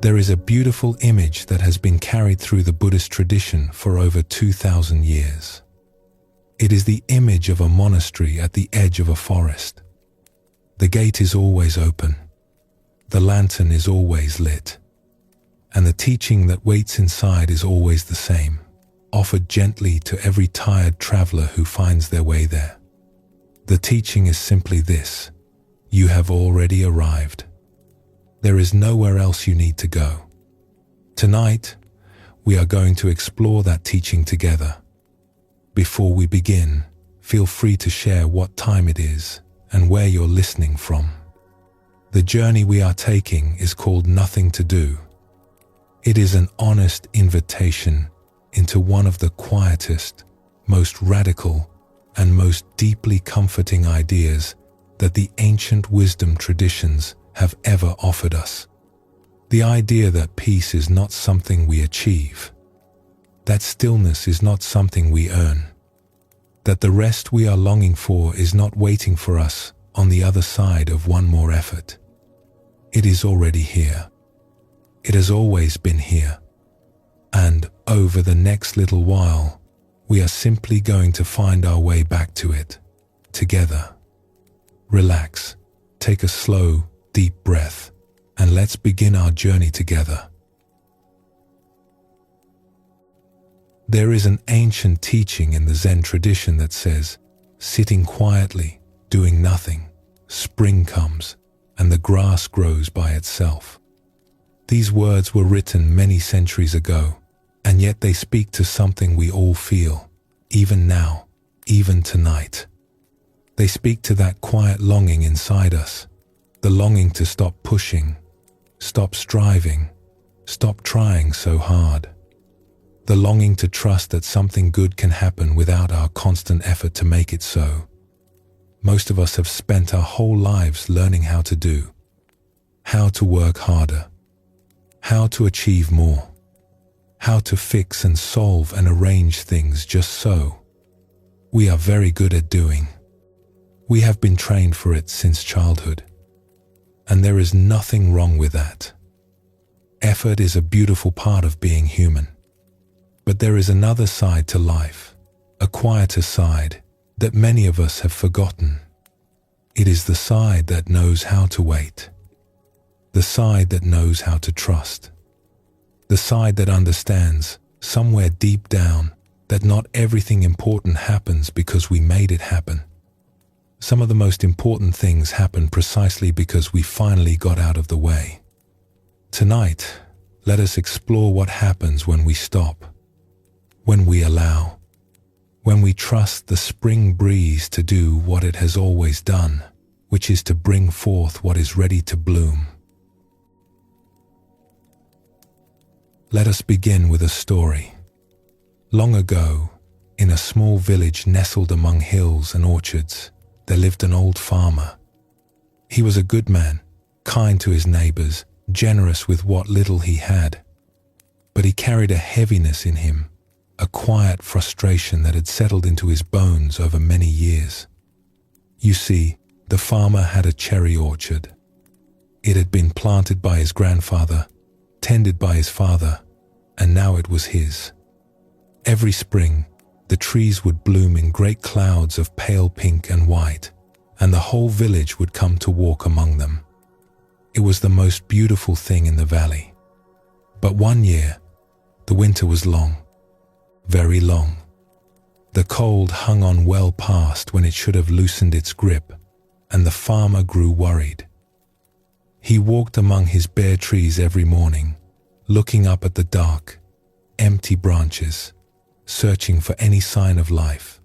There is a beautiful image that has been carried through the Buddhist tradition for over 2,000 years. It is the image of a monastery at the edge of a forest. The gate is always open. The lantern is always lit. And the teaching that waits inside is always the same, offered gently to every tired traveler who finds their way there. The teaching is simply this: you have already arrived. There is nowhere else you need to go. Tonight, we are going to explore that teaching together. Before we begin, feel free to share what time it is and where you're listening from. The journey we are taking is called Nothing to Do. It is an honest invitation into one of the quietest, most radical, and most deeply comforting ideas that the ancient wisdom traditions have ever offered us. The idea that peace is not something we achieve, that stillness is not something we earn, that the rest we are longing for is not waiting for us on the other side of one more effort. It is already here. It has always been here. And over the next little while, we are simply going to find our way back to it, together. Relax, take a slow, deep breath, and let's begin our journey together. There is an ancient teaching in the Zen tradition that says, sitting quietly, doing nothing, spring comes, and the grass grows by itself. These words were written many centuries ago, and yet they speak to something we all feel, even now, even tonight. They speak to that quiet longing inside us, the longing to stop pushing, stop striving, stop trying so hard. The longing to trust that something good can happen without our constant effort to make it so. Most of us have spent our whole lives learning how to work harder, how to achieve more, how to fix and solve and arrange things just so. We are very good at doing. We have been trained for it since childhood. And there is nothing wrong with that. Effort is a beautiful part of being human. But there is another side to life, a quieter side that many of us have forgotten. It is the side that knows how to wait, the side that knows how to trust, the side that understands, somewhere deep down, that not everything important happens because we made it happen. Some of the most important things happen precisely because we finally got out of the way. Tonight, let us explore what happens when we stop, when we allow, when we trust the spring breeze to do what it has always done, which is to bring forth what is ready to bloom. Let us begin with a story. Long ago, in a small village nestled among hills and orchards, there lived an old farmer. He was a good man, kind to his neighbors, generous with what little he had. But he carried a heaviness in him, a quiet frustration that had settled into his bones over many years. You see, the farmer had a cherry orchard. It had been planted by his grandfather, tended by his father, and now it was his. Every spring, the trees would bloom in great clouds of pale pink and white, and the whole village would come to walk among them. It was the most beautiful thing in the valley. But one year, the winter was long, very long. The cold hung on well past when it should have loosened its grip, and the farmer grew worried. He walked among his bare trees every morning, looking up at the dark, empty branches, searching for any sign of life.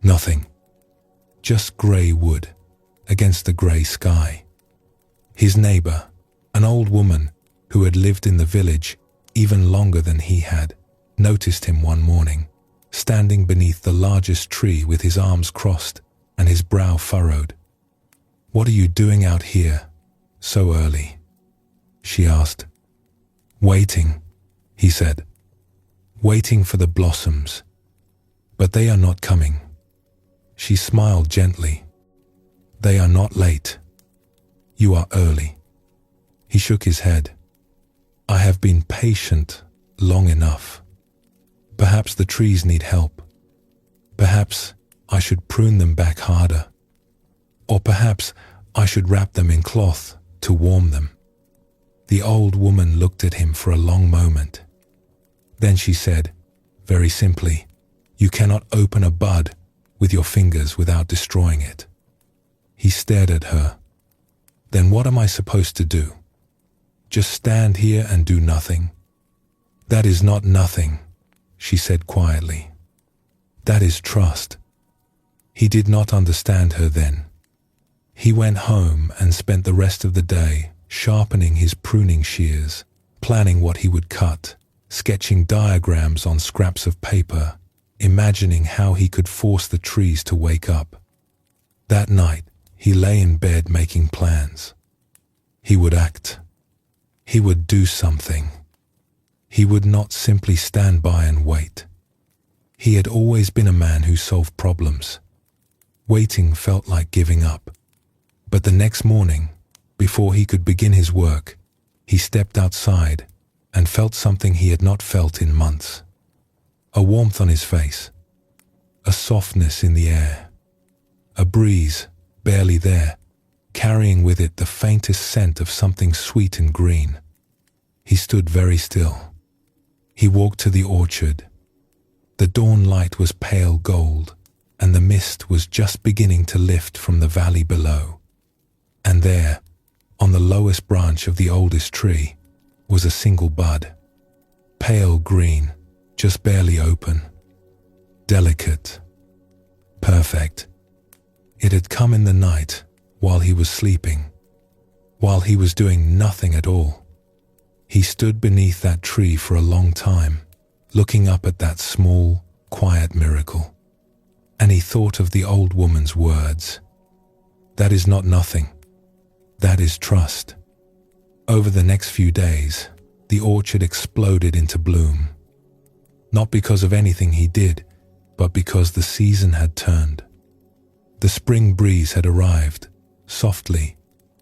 Nothing. Just grey wood against the grey sky. His neighbor, an old woman who had lived in the village even longer than he had, noticed him one morning, standing beneath the largest tree with his arms crossed and his brow furrowed. "What are you doing out here, so early?" she asked. "Waiting," he said. "Waiting for the blossoms. But they are not coming." She smiled gently. "They are not late. You are early." He shook his head. I have been patient long enough. Perhaps the trees need help. Perhaps I should prune them back harder. Or perhaps I should wrap them in cloth to warm them. The old woman looked at him for a long moment. Then she said, very simply, "You cannot open a bud with your fingers without destroying it." He stared at her. "Then what am I supposed to do? Just stand here and do nothing?" "That is not nothing," she said quietly. "That is trust." He did not understand her then. He went home and spent the rest of the day sharpening his pruning shears, planning what he would cut, sketching diagrams on scraps of paper, imagining how he could force the trees to wake up. That night, he lay in bed making plans. He would act. He would do something. He would not simply stand by and wait. He had always been a man who solved problems. Waiting felt like giving up. But the next morning, before he could begin his work, he stepped outside and felt something he had not felt in months. A warmth on his face, a softness in the air, a breeze barely there, carrying with it the faintest scent of something sweet and green. He stood very still. He walked to the orchard. The dawn light was pale gold, and the mist was just beginning to lift from the valley below. And there, on the lowest branch of the oldest tree, was a single bud, pale green, just barely open, delicate, perfect. It had come in the night while he was sleeping, while he was doing nothing at all. He stood beneath that tree for a long time, looking up at that small, quiet miracle. And he thought of the old woman's words. That is not nothing. That is trust. Over the next few days, the orchard exploded into bloom. Not because of anything he did, but because the season had turned. The spring breeze had arrived, softly,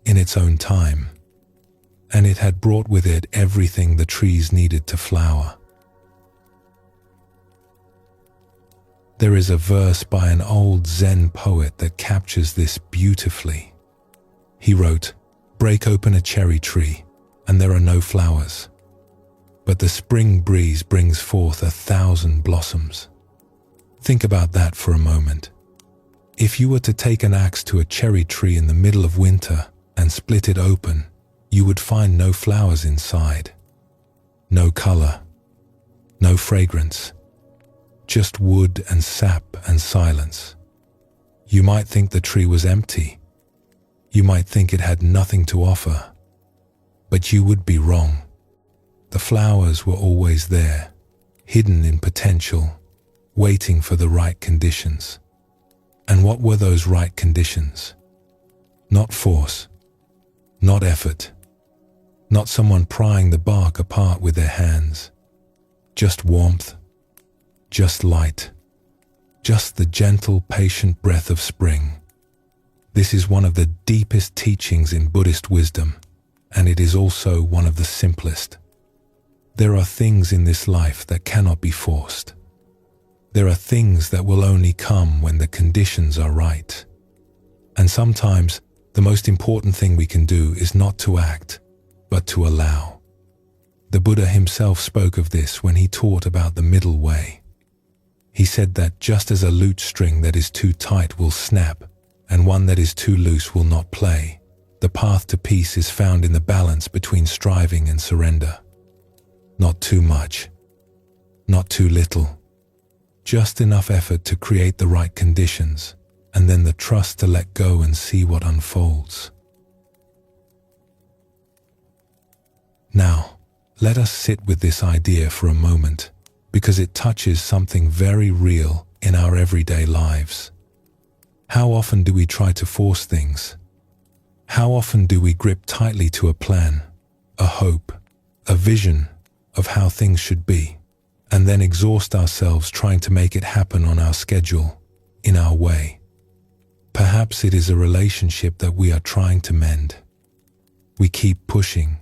in its own time, and it had brought with it everything the trees needed to flower. There is a verse by an old Zen poet that captures this beautifully. He wrote, "Break open a cherry tree, and there are no flowers. But the spring breeze brings forth 1,000 blossoms." Think about that for a moment. If you were to take an axe to a cherry tree in the middle of winter and split it open, you would find no flowers inside, no color, no fragrance, just wood and sap and silence. You might think the tree was empty. You might think it had nothing to offer, but you would be wrong. The flowers were always there, hidden in potential, waiting for the right conditions. And what were those right conditions? Not force, not effort, not someone prying the bark apart with their hands. Just warmth, just light, just the gentle, patient breath of spring. This is one of the deepest teachings in Buddhist wisdom, and it is also one of the simplest. There are things in this life that cannot be forced. There are things that will only come when the conditions are right. And sometimes the most important thing we can do is not to act, but to allow. The Buddha himself spoke of this when he taught about the middle way. He said that just as a lute string that is too tight will snap, and one that is too loose will not play, the path to peace is found in the balance between striving and surrender. Not too much, not too little. Just enough effort to create the right conditions, and then the trust to let go and see what unfolds. Now, let us sit with this idea for a moment, because it touches something very real in our everyday lives. How often do we try to force things? How often do we grip tightly to a plan, a hope, a vision of how things should be, and then exhaust ourselves trying to make it happen on our schedule, in our way? Perhaps it is a relationship that we are trying to mend. We keep pushing,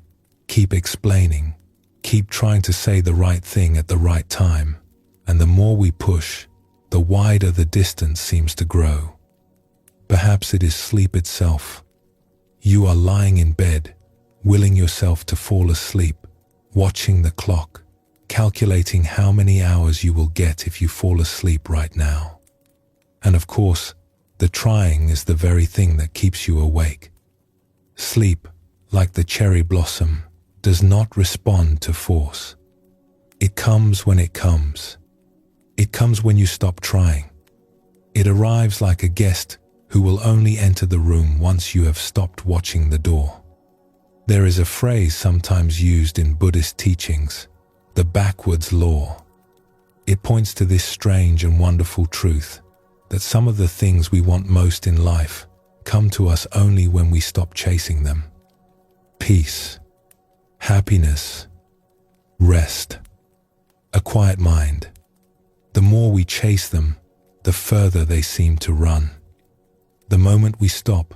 keep explaining, keep trying to say the right thing at the right time, and the more we push, the wider the distance seems to grow. Perhaps it is sleep itself. You are lying in bed, willing yourself to fall asleep, watching the clock, calculating how many hours you will get if you fall asleep right now. And of course, the trying is the very thing that keeps you awake. Sleep, like the cherry blossom, does not respond to force. It comes when it comes. It comes when you stop trying. It arrives like a guest who will only enter the room once you have stopped watching the door. There is a phrase sometimes used in Buddhist teachings, the backwards law. It points to this strange and wonderful truth that some of the things we want most in life come to us only when we stop chasing them. Peace, happiness, rest, a quiet mind. The more we chase them, the further they seem to run. The moment we stop,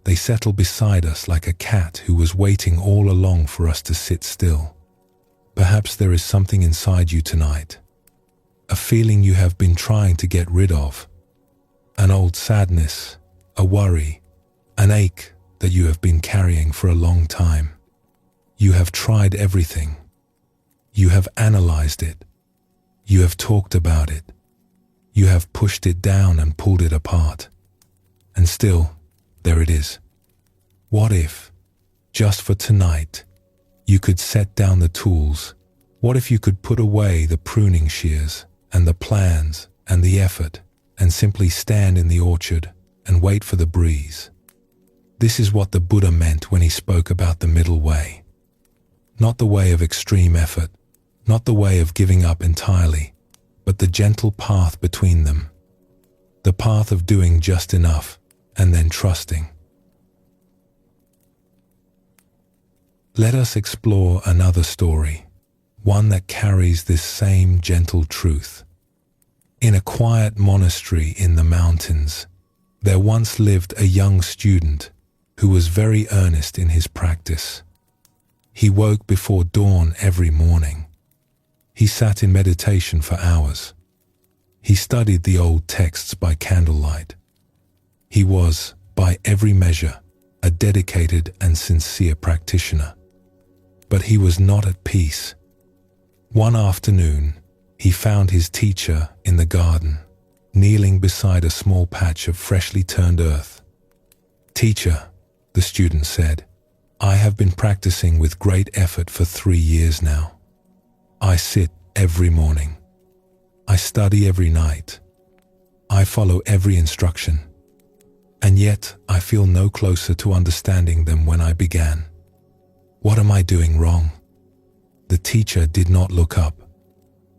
they settle beside us like a cat who was waiting all along for us to sit still. Perhaps there is something inside you tonight, a feeling you have been trying to get rid of, an old sadness, a worry, an ache that you have been carrying for a long time. You have tried everything. You have analyzed it. You have talked about it. You have pushed it down and pulled it apart. And still, there it is. What if, just for tonight, you could set down the tools? What if you could put away the pruning shears and the plans and the effort and simply stand in the orchard and wait for the breeze? This is what the Buddha meant when he spoke about the middle way. Not the way of extreme effort, not the way of giving up entirely, but the gentle path between them. The path of doing just enough and then trusting. Let us explore another story, one that carries this same gentle truth. In a quiet monastery in the mountains, there once lived a young student who was very earnest in his practice. He woke before dawn every morning. He sat in meditation for hours. He studied the old texts by candlelight. He was, by every measure, a dedicated and sincere practitioner. But he was not at peace. One afternoon, he found his teacher in the garden, kneeling beside a small patch of freshly turned earth. "Teacher," the student said, "I have been practicing with great effort for 3 years now. I sit every morning. I study every night. I follow every instruction. And yet I feel no closer to understanding them when I began. What am I doing wrong?" The teacher did not look up.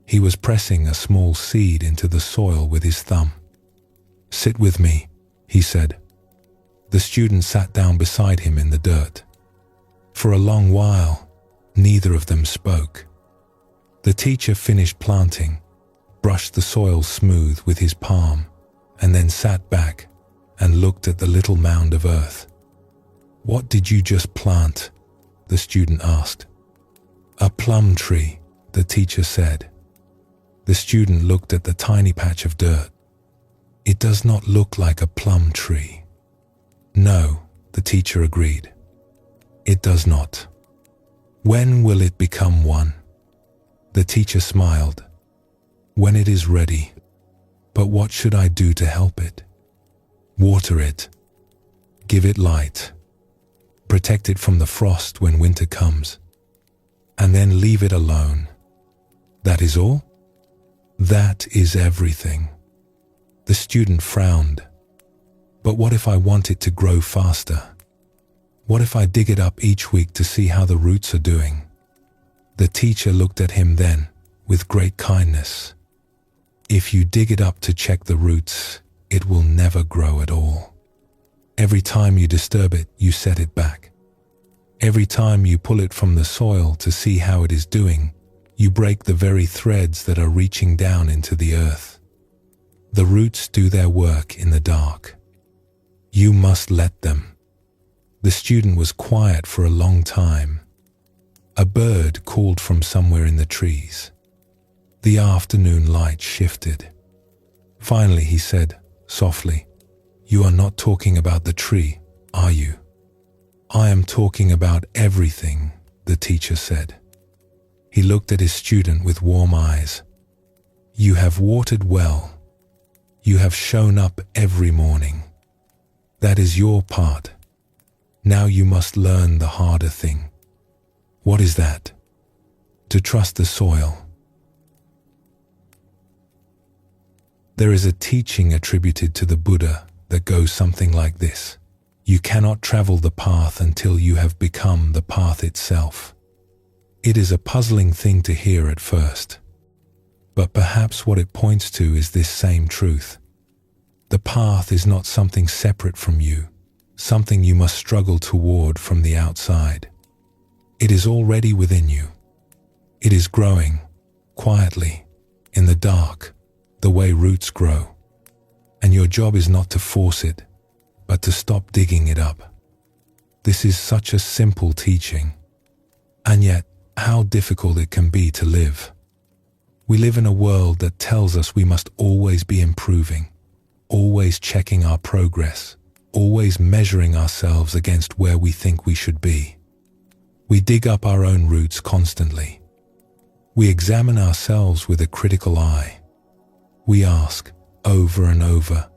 He was pressing a small seed into the soil with his thumb. "Sit with me," he said. The student sat down beside him in the dirt. For a long while, neither of them spoke. The teacher finished planting, brushed the soil smooth with his palm, and then sat back and looked at the little mound of earth. "What did you just plant?" the student asked. "A plum tree," the teacher said. The student looked at the tiny patch of dirt. "It does not look like a plum tree." "No," the teacher agreed. "It does not. When will it become one?" The teacher smiled. "When it is ready. But what should I do to help it?" "Water it. Give it light. Protect it from the frost when winter comes. And then leave it alone. That is all?" "That is everything." The student frowned. "But what if I want it to grow faster? What if I dig it up each week to see how the roots are doing?" The teacher looked at him then, with great kindness. "If you dig it up to check the roots, it will never grow at all. Every time you disturb it, you set it back. Every time you pull it from the soil to see how it is doing, you break the very threads that are reaching down into the earth. The roots do their work in the dark. You must let them." The student was quiet for a long time. A bird called from somewhere in the trees. The afternoon light shifted. Finally he said, softly, "You are not talking about the tree, are you?" "I am talking about everything," the teacher said. He looked at his student with warm eyes. "You have watered well. You have shown up every morning. That is your part. Now you must learn the harder thing." "What is that?" "To trust the soil." There is a teaching attributed to the Buddha that goes something like this: you cannot travel the path until you have become the path itself. It is a puzzling thing to hear at first, but perhaps what it points to is this same truth. The path is not something separate from you, something you must struggle toward from the outside. It is already within you. It is growing, quietly, in the dark, the way roots grow. And your job is not to force it, but to stop digging it up. This is such a simple teaching, and yet how difficult it can be to live. We live in a world that tells us we must always be improving, always checking our progress, always measuring ourselves against where we think we should be. We dig up our own roots constantly. We examine ourselves with a critical eye. We ask, over and over,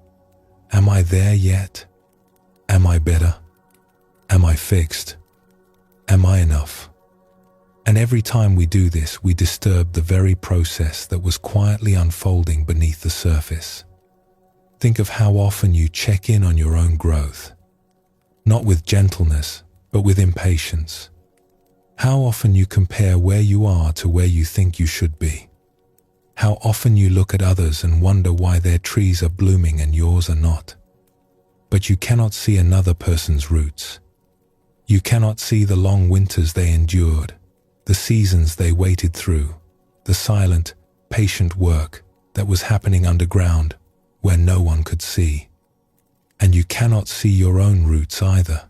am I there yet? Am I better? Am I fixed? Am I enough? And every time we do this, we disturb the very process that was quietly unfolding beneath the surface. Think of how often you check in on your own growth, not with gentleness, but with impatience. How often you compare where you are to where you think you should be. How often you look at others and wonder why their trees are blooming and yours are not. But you cannot see another person's roots. You cannot see the long winters they endured, the seasons they waited through, the silent, patient work that was happening underground where no one could see. And you cannot see your own roots either.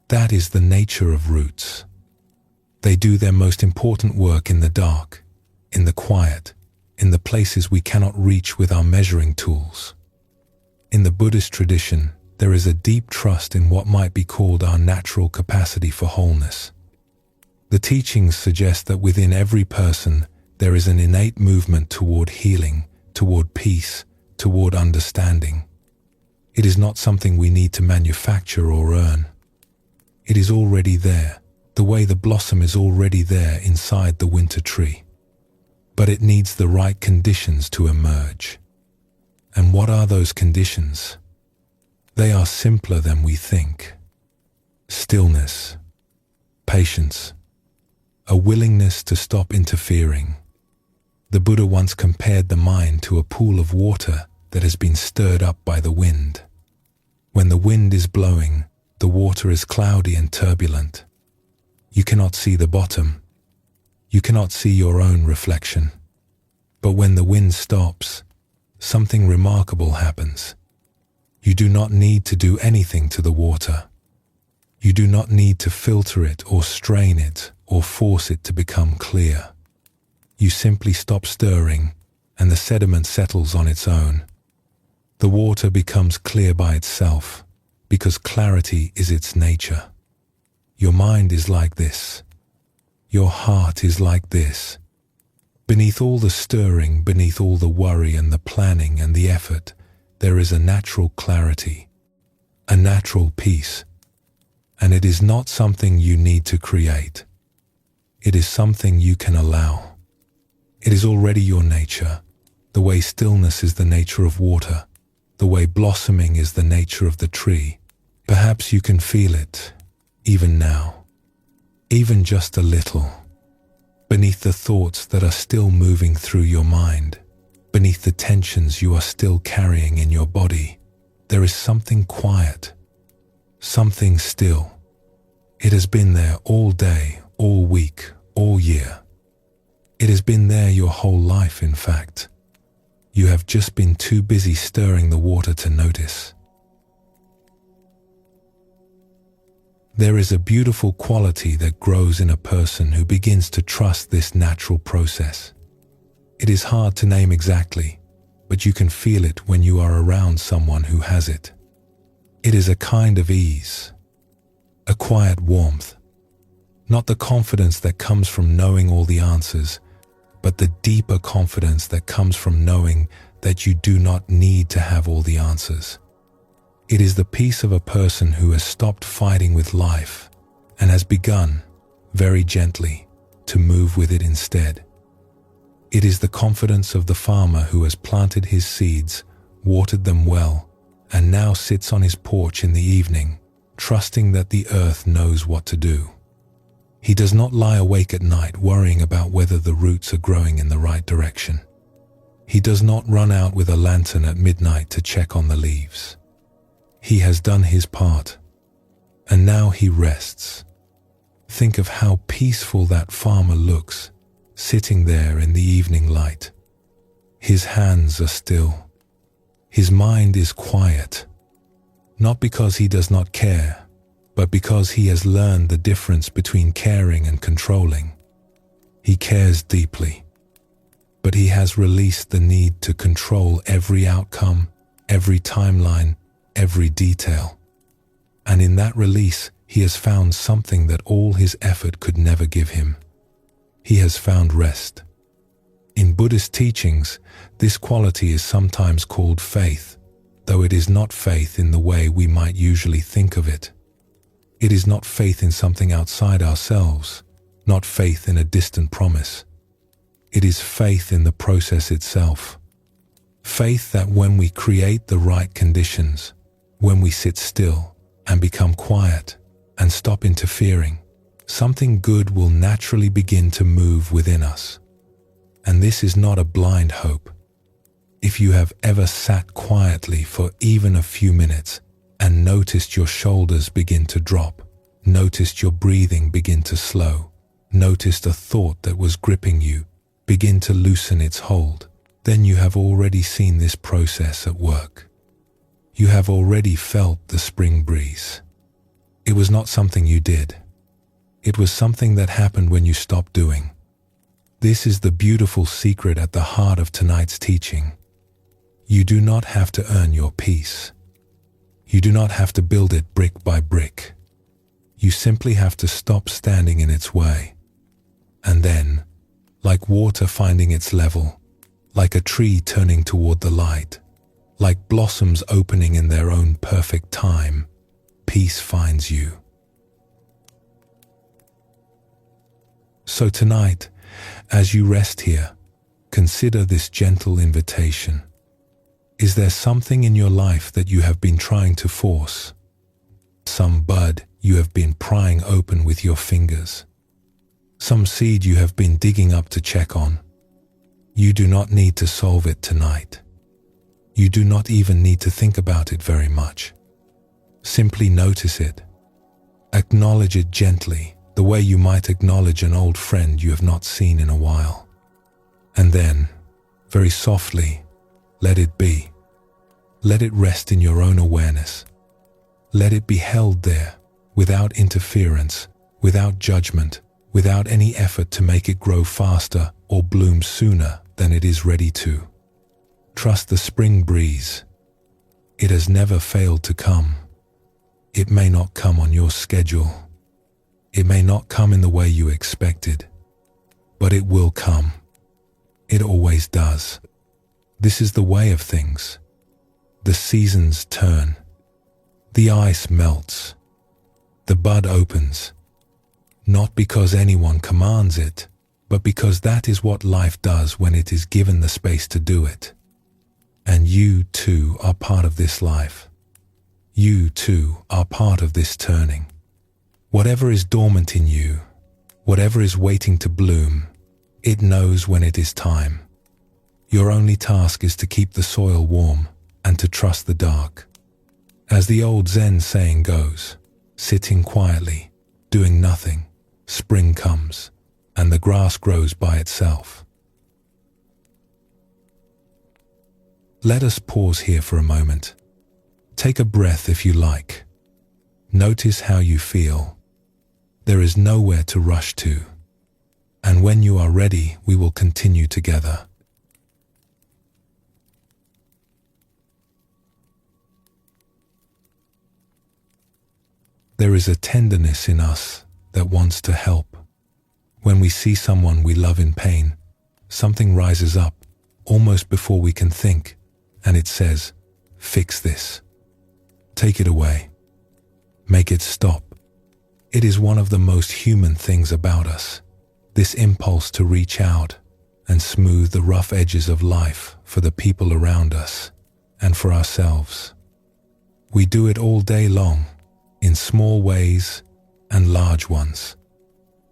That is the nature of roots. They do their most important work in the dark, in the quiet, in the places we cannot reach with our measuring tools. In the Buddhist tradition, there is a deep trust in what might be called our natural capacity for wholeness. The teachings suggest that within every person there is an innate movement toward healing, toward peace, toward understanding. It is not something we need to manufacture or earn. It is already there, the way the blossom is already there inside the winter tree. But it needs the right conditions to emerge. And what are those conditions? They are simpler than we think. Stillness, patience, a willingness to stop interfering. The Buddha once compared the mind to a pool of water that has been stirred up by the wind. When the wind is blowing, the water is cloudy and turbulent. You cannot see the bottom. You cannot see your own reflection. But when the wind stops, something remarkable happens. You do not need to do anything to the water. You do not need to filter it or strain it or force it to become clear. You simply stop stirring and the sediment settles on its own. The water becomes clear by itself because clarity is its nature. Your mind is like this. Your heart is like this. Beneath all the stirring, beneath all the worry and the planning and the effort, there is a natural clarity, a natural peace. And it is not something you need to create. It is something you can allow. It is already your nature, the way stillness is the nature of water, the way blossoming is the nature of the tree. Perhaps you can feel it, even now, even just a little, beneath the thoughts that are still moving through your mind, beneath the tensions you are still carrying in your body. There is something quiet, something still. It has been there all day, all week, all year. It has been there your whole life, in fact. You have just been too busy stirring the water to notice. There is a beautiful quality that grows in a person who begins to trust this natural process. It is hard to name exactly, but you can feel it when you are around someone who has it. It is a kind of ease, a quiet warmth, not the confidence that comes from knowing all the answers, but the deeper confidence that comes from knowing that you do not need to have all the answers. It is the peace of a person who has stopped fighting with life and has begun, very gently, to move with it instead. It is the confidence of the farmer who has planted his seeds, watered them well, and now sits on his porch in the evening, trusting that the earth knows what to do. He does not lie awake at night worrying about whether the roots are growing in the right direction. He does not run out with a lantern at midnight to check on the leaves. He has done his part, and now he rests. Think of how peaceful that farmer looks, sitting there in the evening light. His hands are still. His mind is quiet, not because he does not care, but because he has learned the difference between caring and controlling. He cares deeply, but he has released the need to control every outcome, every timeline, every detail. And in that release, he has found something that all his effort could never give him. He has found rest. In Buddhist teachings, this quality is sometimes called faith, though it is not faith in the way we might usually think of it. It is not faith in something outside ourselves, not faith in a distant promise. It is faith in the process itself. Faith that when we create the right conditions, when we sit still and become quiet and stop interfering, something good will naturally begin to move within us. And this is not a blind hope. If you have ever sat quietly for even a few minutes and noticed your shoulders begin to drop, noticed your breathing begin to slow, noticed a thought that was gripping you begin to loosen its hold, then you have already seen this process at work. You have already felt the spring breeze. It was not something you did. It was something that happened when you stopped doing. This is the beautiful secret at the heart of tonight's teaching. You do not have to earn your peace. You do not have to build it brick by brick. You simply have to stop standing in its way. And then, like water finding its level, like a tree turning toward the light, like blossoms opening in their own perfect time, peace finds you. So tonight, as you rest here, consider this gentle invitation. Is there something in your life that you have been trying to force? Some bud you have been prying open with your fingers? Some seed you have been digging up to check on? You do not need to solve it tonight. You do not even need to think about it very much. Simply notice it. Acknowledge it gently, the way you might acknowledge an old friend you have not seen in a while. And then, very softly, let it be. Let it rest in your own awareness. Let it be held there, without interference, without judgment, without any effort to make it grow faster or bloom sooner than it is ready to. Trust the spring breeze. It has never failed to come. It may not come on your schedule. It may not come in the way you expected, but it will come. It always does. This is the way of things. The seasons turn. The ice melts. The bud opens. Not because anyone commands it, but because that is what life does when it is given the space to do it. And you too are part of this life. You too are part of this turning. Whatever is dormant in you, whatever is waiting to bloom, it knows when it is time. Your only task is to keep the soil warm and to trust the dark. As the old Zen saying goes, sitting quietly, doing nothing, spring comes, and the grass grows by itself. Let us pause here for a moment. Take a breath if you like. Notice how you feel. There is nowhere to rush to. And when you are ready, we will continue together. There is a tenderness in us that wants to help. When we see someone we love in pain, something rises up almost before we can think, and it says, "Fix this. Take it away. Make it stop." It is one of the most human things about us, this impulse to reach out and smooth the rough edges of life for the people around us and for ourselves. We do it all day long, in small ways and large ones.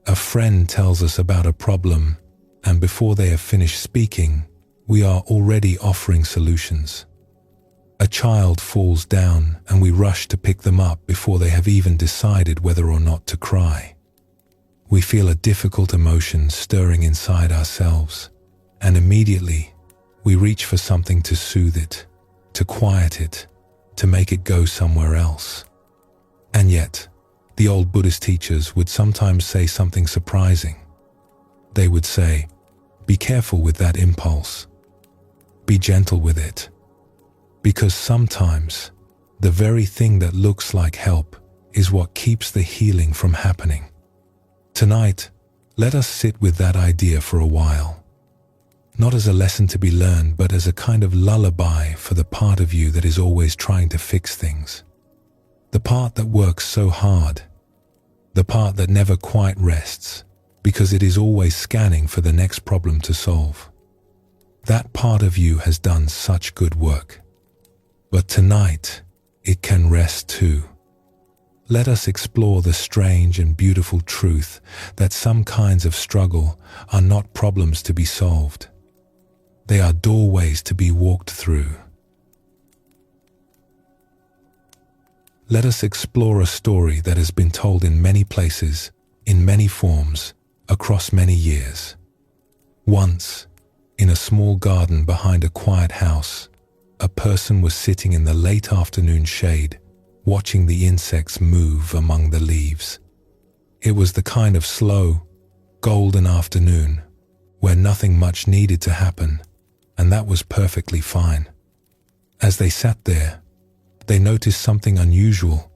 A friend tells us about a problem, and before they have finished speaking, we are already offering solutions. A child falls down and we rush to pick them up before they have even decided whether or not to cry. We feel a difficult emotion stirring inside ourselves, and immediately we reach for something to soothe it, to quiet it, to make it go somewhere else. And yet, the old Buddhist teachers would sometimes say something surprising. They would say, "Be careful with that impulse. Be gentle with it." Because sometimes the very thing that looks like help is what keeps the healing from happening. Tonight, let us sit with that idea for a while. Not as a lesson to be learned, but as a kind of lullaby for the part of you that is always trying to fix things. The part that works so hard. The part that never quite rests, because it is always scanning for the next problem to solve. That part of you has done such good work. But tonight, it can rest too. Let us explore the strange and beautiful truth that some kinds of struggle are not problems to be solved. They are doorways to be walked through. Let us explore a story that has been told in many places, in many forms, across many years. Once, in a small garden behind a quiet house, a person was sitting in the late afternoon shade, watching the insects move among the leaves. It was the kind of slow, golden afternoon where nothing much needed to happen, and that was perfectly fine. As they sat there, they noticed something unusual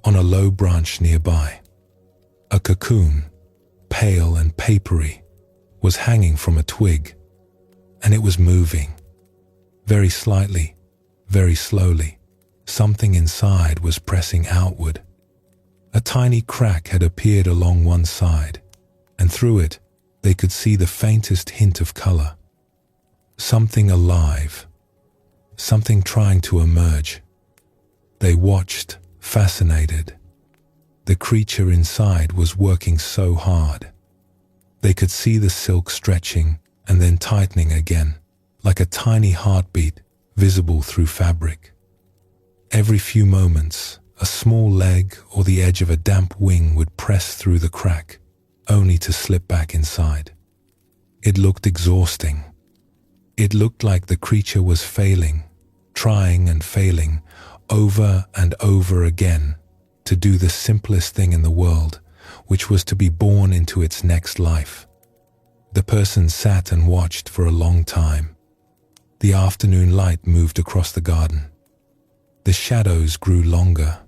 on a low branch nearby. A cocoon, pale and papery, was hanging from a twig, and it was moving. Very slightly, very slowly, something inside was pressing outward. A tiny crack had appeared along one side, and through it they could see the faintest hint of color. Something alive, something trying to emerge. They watched, fascinated. The creature inside was working so hard. They could see the silk stretching and then tightening again, like a tiny heartbeat visible through fabric. Every few moments, a small leg or the edge of a damp wing would press through the crack, only to slip back inside. It looked exhausting. It looked like the creature was failing, trying and failing, over and over again, to do the simplest thing in the world, which was to be born into its next life. The person sat and watched for a long time. The afternoon light moved across the garden. The shadows grew longer.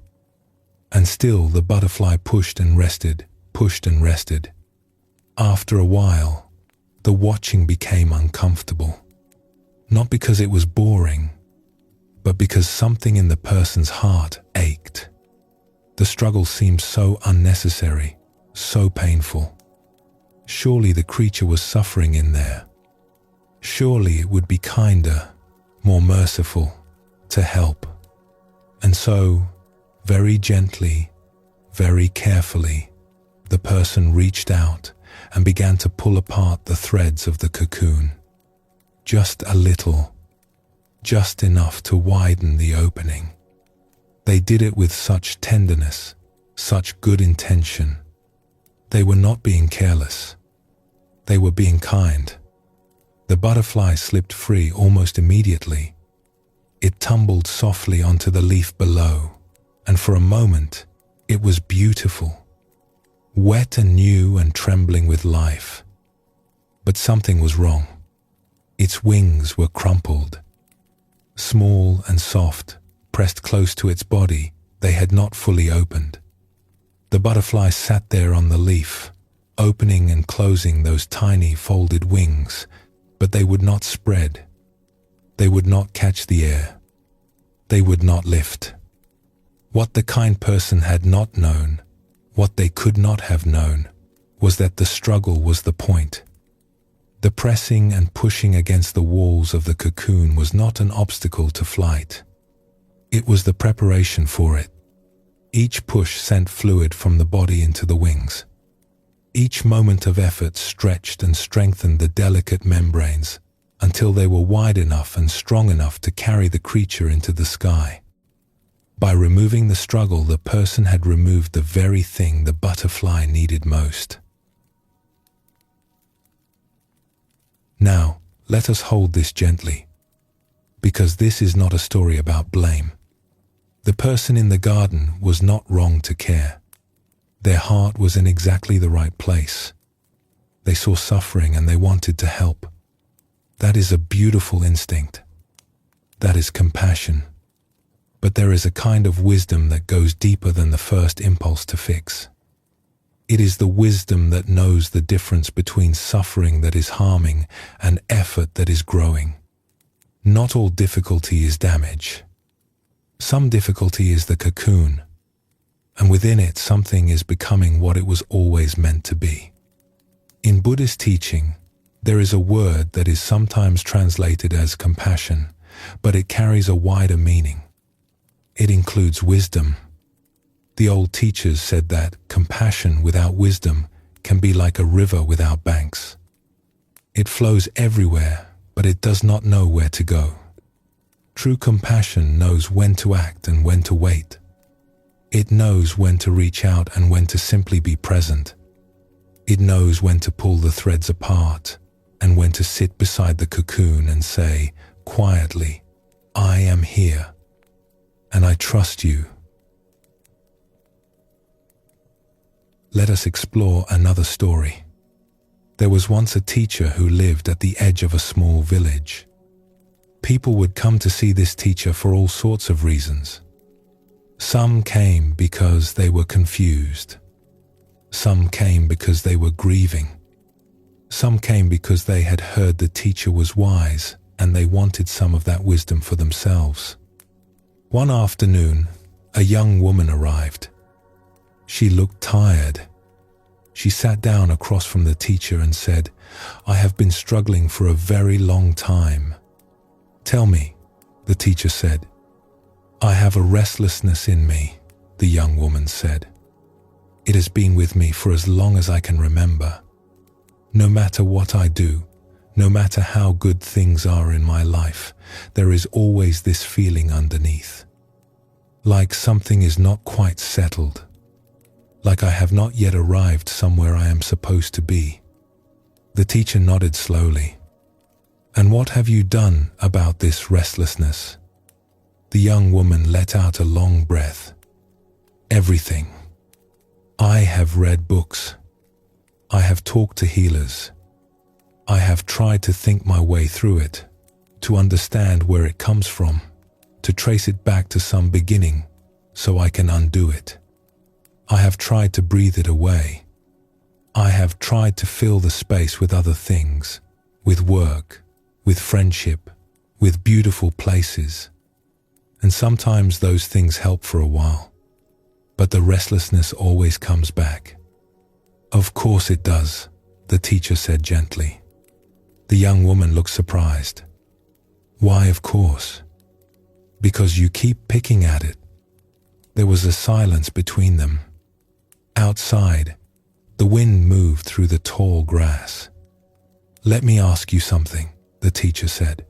And still the butterfly pushed and rested, pushed and rested. After a while, the watching became uncomfortable. Not because it was boring, but because something in the person's heart ached. The struggle seemed so unnecessary, so painful. Surely the creature was suffering in there. Surely it would be kinder, more merciful, to help. And so, very gently, very carefully, the person reached out and began to pull apart the threads of the cocoon. Just a little, just enough to widen the opening. They did it with such tenderness, such good intention. They were not being careless. They were being kind. The butterfly slipped free almost immediately. It tumbled softly onto the leaf below, and for a moment, It was beautiful, wet and new and trembling with life. But something was wrong. Its wings were crumpled. Small and soft, pressed close to its body, they had not fully opened. The butterfly sat there on the leaf, opening and closing those tiny folded wings, but they would not spread. They would not catch the air. They would not lift. What the kind person had not known, what they could not have known, was that the struggle was the point. The pressing and pushing against the walls of the cocoon was not an obstacle to flight. It was the preparation for it. Each push sent fluid from the body into the wings. Each moment of effort stretched and strengthened the delicate membranes until they were wide enough and strong enough to carry the creature into the sky. By removing the struggle, the person had removed the very thing the butterfly needed most. Now, let us hold this gently, because this is not a story about blame. The person in the garden was not wrong to care. Their heart was in exactly the right place. They saw suffering and they wanted to help. That is a beautiful instinct. That is compassion. But there is a kind of wisdom that goes deeper than the first impulse to fix. It is the wisdom that knows the difference between suffering that is harming and effort that is growing. Not all difficulty is damage. Some difficulty is the cocoon, and within it something is becoming what it was always meant to be. In Buddhist teaching, there is a word that is sometimes translated as compassion, but it carries a wider meaning. It includes wisdom. The old teachers said that compassion without wisdom can be like a river without banks. It flows everywhere, but it does not know where to go. True compassion knows when to act and when to wait. It knows when to reach out and when to simply be present. It knows when to pull the threads apart and when to sit beside the cocoon and say, quietly, I am here, and I trust you. Let us explore another story. There was once a teacher who lived at the edge of a small village. People would come to see this teacher for all sorts of reasons. Some came because they were confused. Some came because they were grieving. Some came because they had heard the teacher was wise and they wanted some of that wisdom for themselves. One afternoon, a young woman arrived. She looked tired. She sat down across from the teacher and said, I have been struggling for a very long time. Tell me, the teacher said. I have a restlessness in me, the young woman said. It has been with me for as long as I can remember. No matter what I do, no matter how good things are in my life, there is always this feeling underneath. Like something is not quite settled. Like I have not yet arrived somewhere I am supposed to be. The teacher nodded slowly. And what have you done about this restlessness? The young woman let out a long breath. Everything. I have read books. I have talked to healers. I have tried to think my way through it, to understand where it comes from, to trace it back to some beginning so I can undo it. I have tried to breathe it away. I have tried to fill the space with other things, with work, with friendship, with beautiful places. And sometimes those things help for a while, but the restlessness always comes back. Of course it does, the teacher said gently. The young woman looked surprised. Why, of course? Because you keep picking at it. There was a silence between them. Outside, the wind moved through the tall grass. Let me ask you something, the teacher said.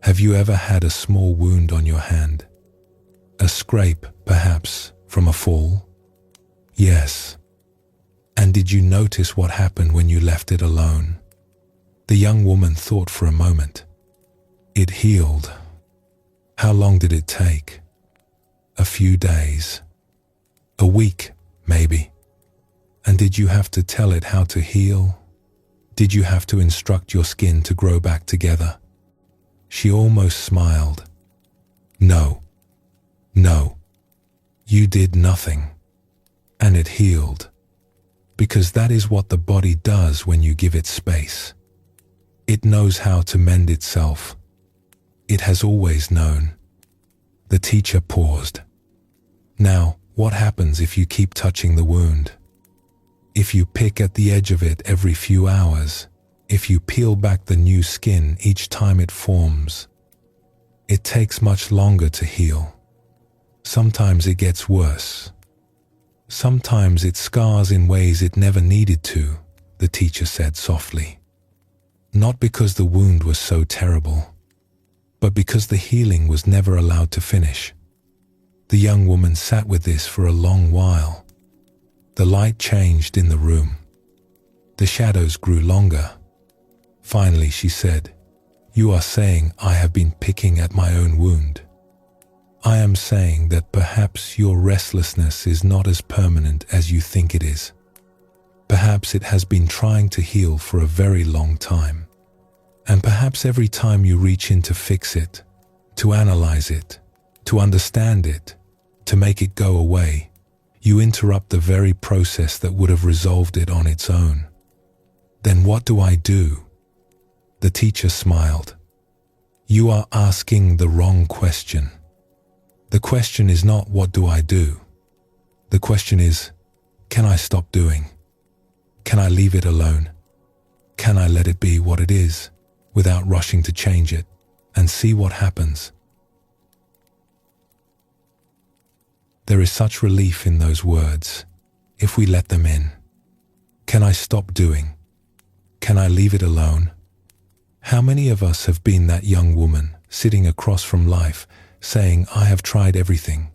Have you ever had a small wound on your hand? A scrape, perhaps, from a fall? Yes. And did you notice what happened when you left it alone? The young woman thought for a moment. It healed. How long did it take? A few days. A week, maybe. And did you have to tell it how to heal? Did you have to instruct your skin to grow back together? She almost smiled. No. You did nothing. And it healed. Because that is what the body does when you give it space. It knows how to mend itself. It has always known. The teacher paused. Now, what happens if you keep touching the wound? If you pick at the edge of it every few hours, if you peel back the new skin each time it forms, it takes much longer to heal. Sometimes it gets worse. Sometimes it scars in ways it never needed to, the teacher said softly. Not because the wound was so terrible, but because the healing was never allowed to finish. The young woman sat with this for a long while. The light changed in the room. The shadows grew longer. Finally she said, "You are saying I have been picking at my own wound. I am saying that perhaps your restlessness is not as permanent as you think it is. Perhaps it has been trying to heal for a very long time. And perhaps every time you reach in to fix it, to analyze it, to understand it, to make it go away, you interrupt the very process that would have resolved it on its own. Then what do I do?" The teacher smiled. "You are asking the wrong question. The question is not what do I do? The question is, can I stop doing? Can I leave it alone? Can I let it be what it is without rushing to change it and see what happens?" There is such relief in those words, if we let them in. Can I stop doing? Can I leave it alone? How many of us have been that young woman sitting across from life saying, "I have tried everything"?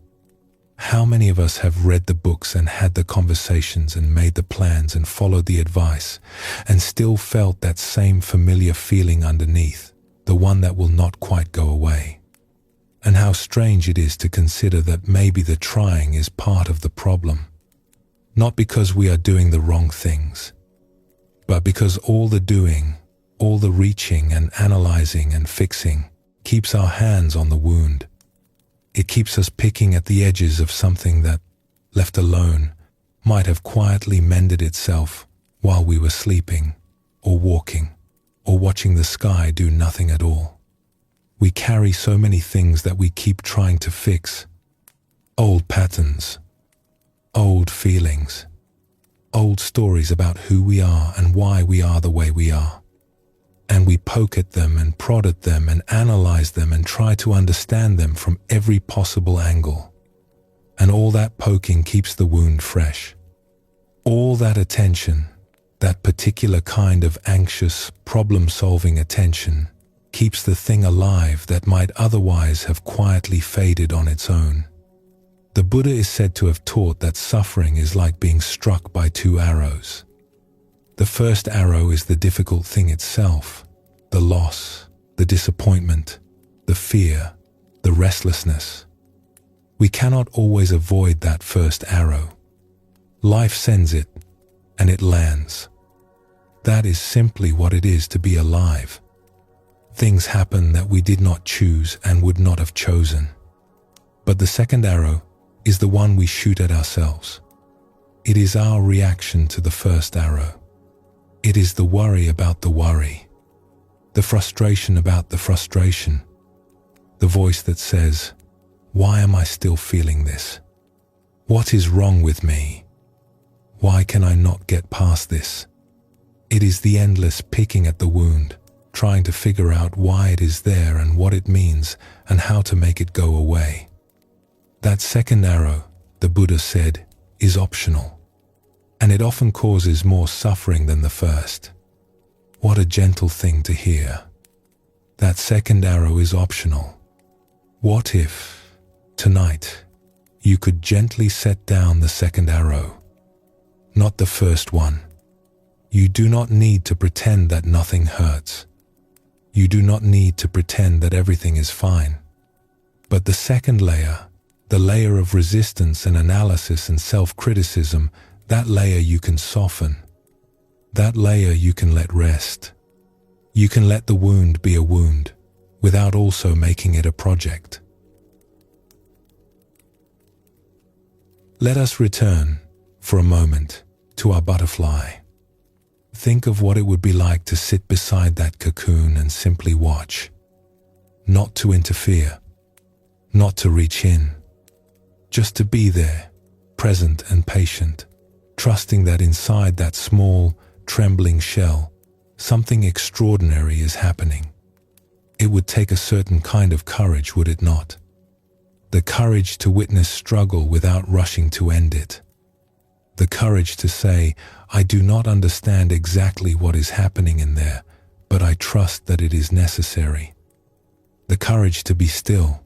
How many of us have read the books and had the conversations and made the plans and followed the advice and still felt that same familiar feeling underneath, the one that will not quite go away? And how strange it is to consider that maybe the trying is part of the problem. Not because we are doing the wrong things, but because all the doing, all the reaching and analyzing and fixing keeps our hands on the wound. It keeps us picking at the edges of something that, left alone, might have quietly mended itself while we were sleeping, or walking, or watching the sky do nothing at all. We carry so many things that we keep trying to fix. Old patterns, old feelings, old stories about who we are and why we are the way we are. And we poke at them and prod at them and analyze them and try to understand them from every possible angle. And all that poking keeps the wound fresh. All that attention, that particular kind of anxious, problem-solving attention, keeps the thing alive that might otherwise have quietly faded on its own. The Buddha is said to have taught that suffering is like being struck by two arrows. The first arrow is the difficult thing itself, the loss, the disappointment, the fear, the restlessness. We cannot always avoid that first arrow. Life sends it, and it lands. That is simply what it is to be alive. Things happen that we did not choose and would not have chosen. But the second arrow is the one we shoot at ourselves. It is our reaction to the first arrow. It is the worry about the worry, the frustration about the frustration, the voice that says, "Why am I still feeling this? What is wrong with me? Why can I not get past this?" It is the endless picking at the wound, trying to figure out why it is there and what it means and how to make it go away. That second arrow, the Buddha said, is optional. And it often causes more suffering than the first. What a gentle thing to hear. That second arrow is optional. What if, tonight, you could gently set down the second arrow, not the first one? You do not need to pretend that nothing hurts. You do not need to pretend that everything is fine. But the second layer, The layer of resistance and analysis and self-criticism, that layer you can soften. That layer you can let rest. You can let the wound be a wound without also making it a project. Let us return for a moment to our butterfly. Think of what it would be like to sit beside that cocoon and simply watch. Not to interfere, not to reach in, just to be there, present and patient, trusting that inside that small, trembling shell, something extraordinary is happening. It would take a certain kind of courage, would it not? The courage to witness struggle without rushing to end it. The courage to say, I do not understand exactly what is happening in there, but I trust that it is necessary. The courage to be still.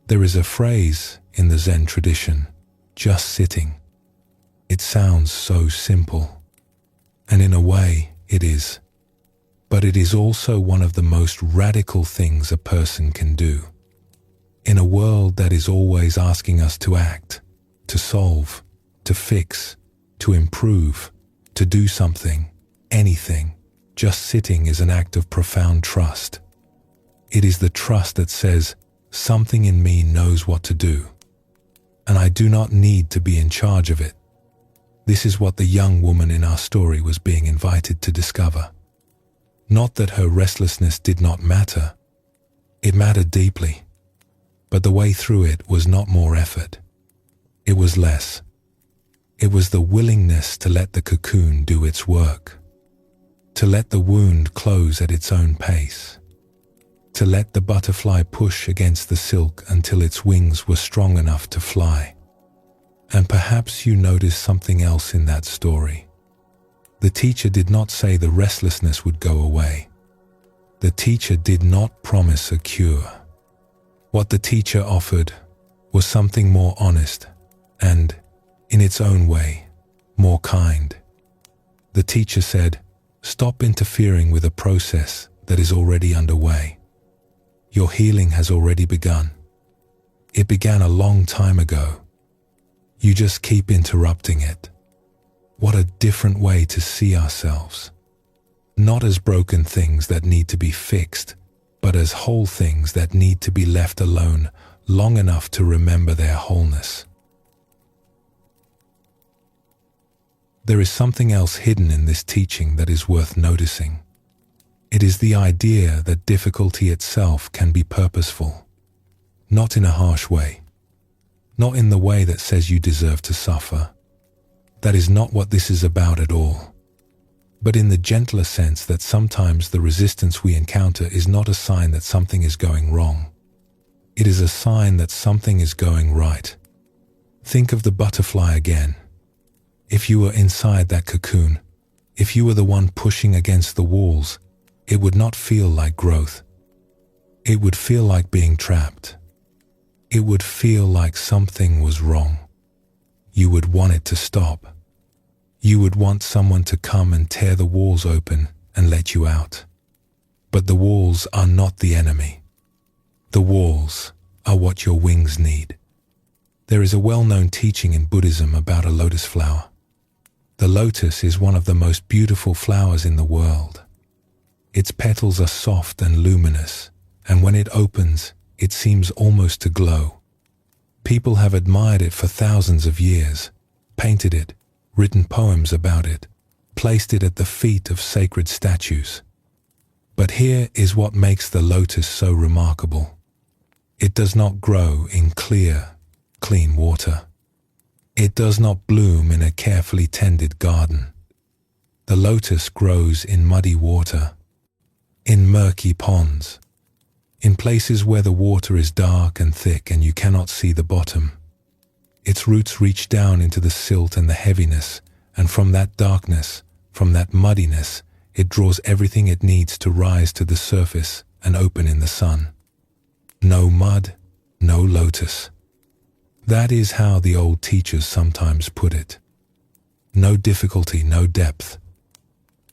There is a phrase in the Zen tradition, just sitting. It sounds so simple, and in a way it is. But it is also one of the most radical things a person can do. In a world that is always asking us to act, to solve, to fix, to improve, to do something, anything, just sitting is an act of profound trust. It is the trust that says, something in me knows what to do, and I do not need to be in charge of it. This is what the young woman in our story was being invited to discover. Not that her restlessness did not matter. It mattered deeply. But the way through it was not more effort. It was less. It was the willingness to let the cocoon do its work. To let the wound close at its own pace. To let the butterfly push against the silk until its wings were strong enough to fly. And perhaps you noticed something else in that story. The teacher did not say the restlessness would go away. The teacher did not promise a cure. What the teacher offered was something more honest and, in its own way, more kind. The teacher said, stop interfering with a process that is already underway. Your healing has already begun. It began a long time ago. You just keep interrupting it. What a different way to see ourselves. Not as broken things that need to be fixed, but as whole things that need to be left alone long enough to remember their wholeness. There is something else hidden in this teaching that is worth noticing. It is the idea that difficulty itself can be purposeful, not in a harsh way, not in the way that says you deserve to suffer. That is not what this is about at all, but in the gentler sense that sometimes the resistance we encounter is not a sign that something is going wrong. It is a sign that something is going right. Think of the butterfly again. If you were inside that cocoon, if you were the one pushing against the walls, it would not feel like growth. It would feel like being trapped. It would feel like something was wrong. You would want it to stop. You would want someone to come and tear the walls open and let you out. But the walls are not the enemy. The walls are what your wings need. There is a well-known teaching in Buddhism about a lotus flower. The lotus is one of the most beautiful flowers in the world. Its petals are soft and luminous, and when it opens, it seems almost to glow. People have admired it for thousands of years, painted it, written poems about it, placed it at the feet of sacred statues. But here is what makes the lotus so remarkable. It does not grow in clear, clean water. It does not bloom in a carefully tended garden. The lotus grows in muddy water, in murky ponds, in places where the water is dark and thick and you cannot see the bottom. Its roots reach down into the silt and the heaviness, and from that darkness, from that muddiness, it draws everything it needs to rise to the surface and open in the sun. No mud, no lotus. That is how the old teachers sometimes put it. No difficulty, no depth.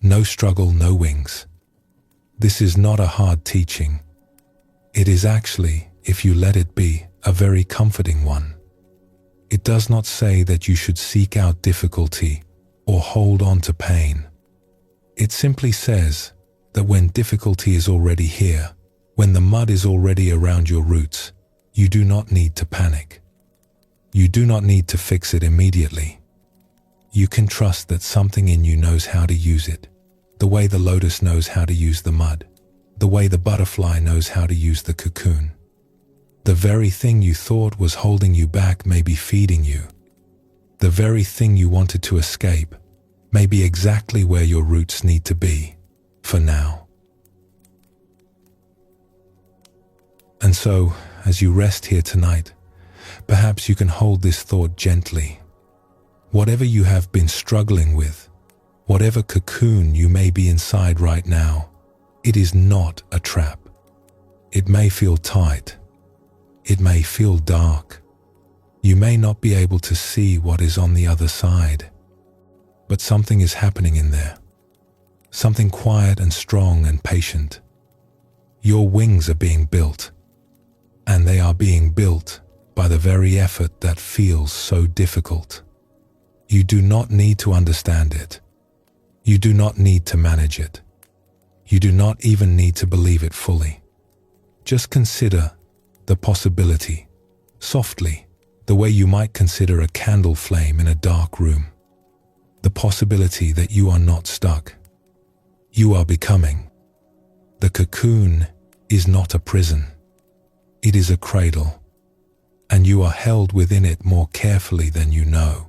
No struggle, no wings. This is not a hard teaching. It is actually, if you let it be, a very comforting one. It does not say that you should seek out difficulty or hold on to pain. It simply says that when difficulty is already here, when the mud is already around your roots, you do not need to panic. You do not need to fix it immediately. You can trust that something in you knows how to use it, the way the lotus knows how to use the mud, the way the butterfly knows how to use the cocoon. The very thing you thought was holding you back may be feeding you. The very thing you wanted to escape may be exactly where your roots need to be, for now. And so, as you rest here tonight, perhaps you can hold this thought gently. Whatever you have been struggling with, whatever cocoon you may be inside right now, it is not a trap. It may feel tight. It may feel dark. You may not be able to see what is on the other side, but something is happening in there. Something quiet and strong and patient. Your wings are being built, and they are being built by the very effort that feels so difficult. You do not need to understand it. You do not need to manage it. You do not even need to believe it fully. Just consider the possibility, softly, the way you might consider a candle flame in a dark room. The possibility that you are not stuck. You are becoming. The cocoon is not a prison. It is a cradle, and you are held within it more carefully than you know.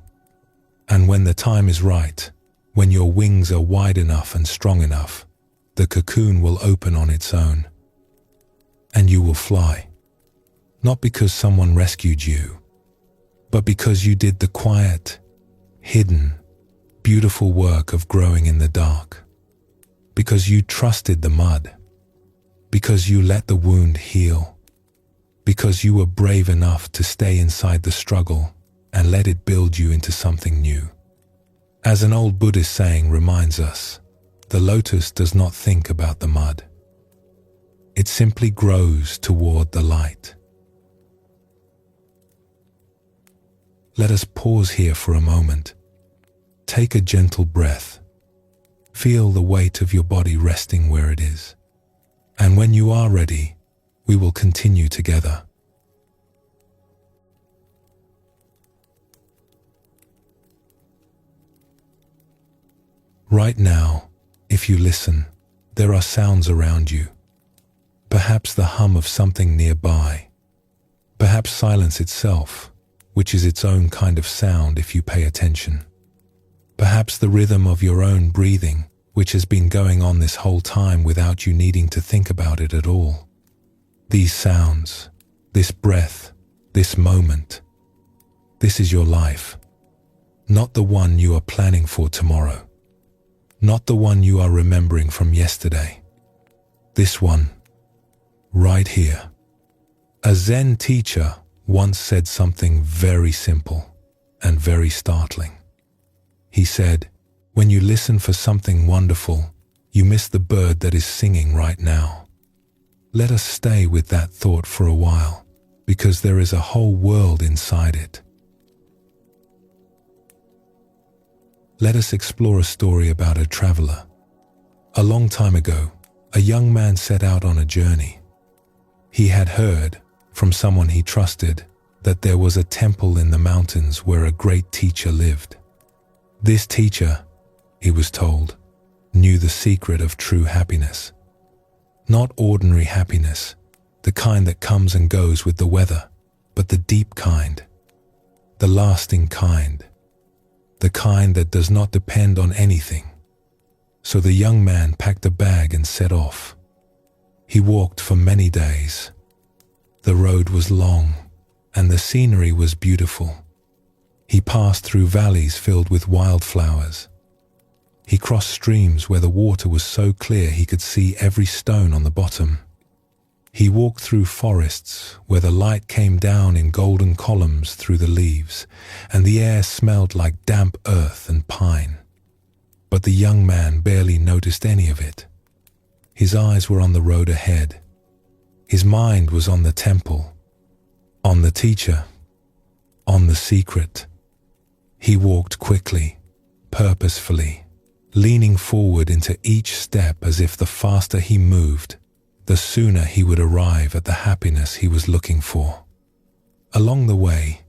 And when the time is right, when your wings are wide enough and strong enough, the cocoon will open on its own, and you will fly. Not because someone rescued you, but because you did the quiet, hidden, beautiful work of growing in the dark. Because you trusted the mud. Because you let the wound heal. Because you were brave enough to stay inside the struggle and let it build you into something new. As an old Buddhist saying reminds us, the lotus does not think about the mud. It simply grows toward the light. Let us pause here for a moment. Take a gentle breath. Feel the weight of your body resting where it is. And when you are ready, we will continue together. Right now, if you listen, there are sounds around you. Perhaps the hum of something nearby. Perhaps silence itself, which is its own kind of sound if you pay attention. Perhaps the rhythm of your own breathing, which has been going on this whole time without you needing to think about it at all. These sounds, this breath, this moment, this is your life. Not the one you are planning for tomorrow. Not the one you are remembering from yesterday. This one, right here. A Zen teacher once said something very simple and very startling. He said, when you listen for something wonderful, you miss the bird that is singing right now. Let us stay with that thought for a while, because there is a whole world inside it. Let us explore a story about a traveler. A long time ago, a young man set out on a journey. He had heard, from someone he trusted, that there was a temple in the mountains where a great teacher lived. This teacher, he was told, knew the secret of true happiness. Not ordinary happiness, the kind that comes and goes with the weather, but the deep kind, the lasting kind, the kind that does not depend on anything. So the young man packed a bag and set off. He walked for many days. The road was long, and the scenery was beautiful. He passed through valleys filled with wildflowers. He crossed streams where the water was so clear he could see every stone on the bottom. He walked through forests where the light came down in golden columns through the leaves, and the air smelled like damp earth and pine. But the young man barely noticed any of it. His eyes were on the road ahead. His mind was on the temple. on the teacher, on the secret. He walked quickly, purposefully, leaning forward into each step as if the faster he moved, the sooner he would arrive at the happiness he was looking for. Along the way,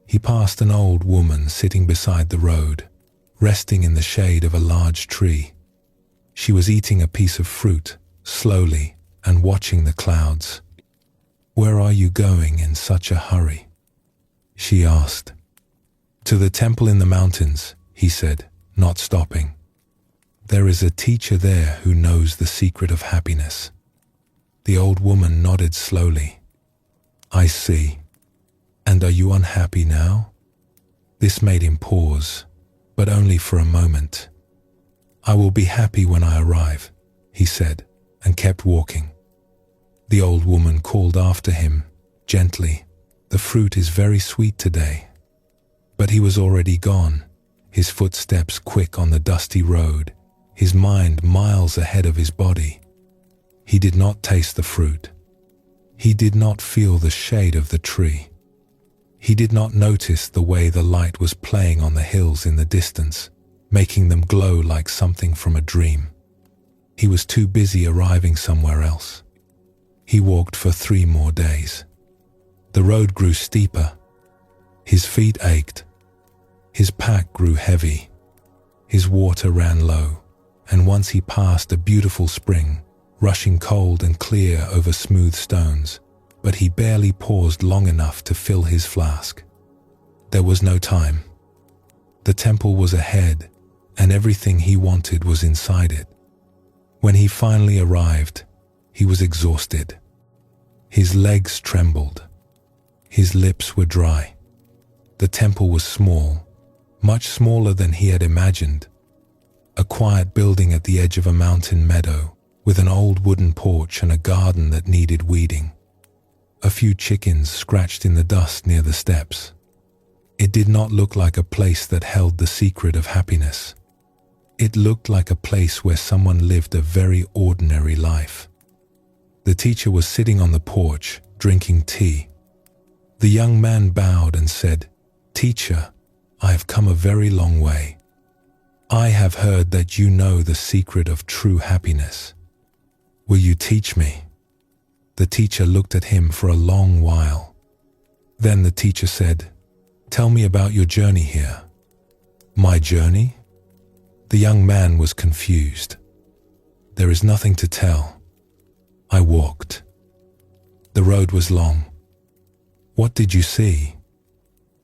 he passed an old woman sitting beside the road, resting in the shade of a large tree. She was eating a piece of fruit, slowly, and watching the clouds. "Where are you going in such a hurry?" she asked. "To the temple in the mountains," he said, not stopping. "There is a teacher there who knows the secret of happiness." The old woman nodded slowly. "I see. And are you unhappy now?" This made him pause, but only for a moment. "I will be happy when I arrive," he said, and kept walking. The old woman called after him, gently, "The fruit is very sweet today." But he was already gone, his footsteps quick on the dusty road, his mind miles ahead of his body. He did not taste the fruit. He did not feel the shade of the tree. He did not notice the way the light was playing on the hills in the distance, making them glow like something from a dream. He was too busy arriving somewhere else. He walked for 3 more days. The road grew steeper. His feet ached. His pack grew heavy. His water ran low, and once he passed a beautiful spring, rushing cold and clear over smooth stones, but he barely paused long enough to fill his flask. There was no time. The temple was ahead, and everything he wanted was inside it. When he finally arrived, he was exhausted. His legs trembled. His lips were dry. The temple was small, much smaller than he had imagined. A quiet building at the edge of a mountain meadow, with an old wooden porch and a garden that needed weeding. A few chickens scratched in the dust near the steps. It did not look like a place that held the secret of happiness. It looked like a place where someone lived a very ordinary life. The teacher was sitting on the porch, drinking tea. The young man bowed and said, "Teacher, I have come a very long way. I have heard that you know the secret of true happiness. Will you teach me?" The teacher looked at him for a long while. Then the teacher said, "Tell me about your journey here." "My journey?" The young man was confused. "There is nothing to tell. I walked. The road was long." "What did you see?"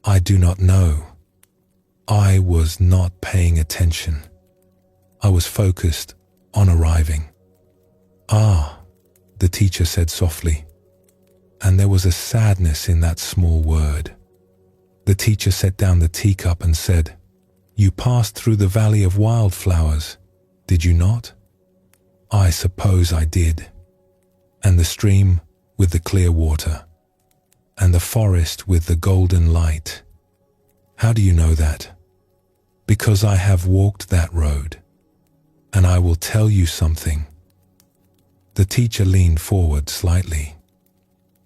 "I do not know. I was not paying attention. I was focused on arriving." "Ah," the teacher said softly, and there was a sadness in that small word. The teacher set down the teacup and said, "You passed through the valley of wildflowers, did you not?" "I suppose I did. And the stream with the clear water, and the forest with the golden light." "How do you know that?" "Because I have walked that road, and I will tell you something." The teacher leaned forward slightly.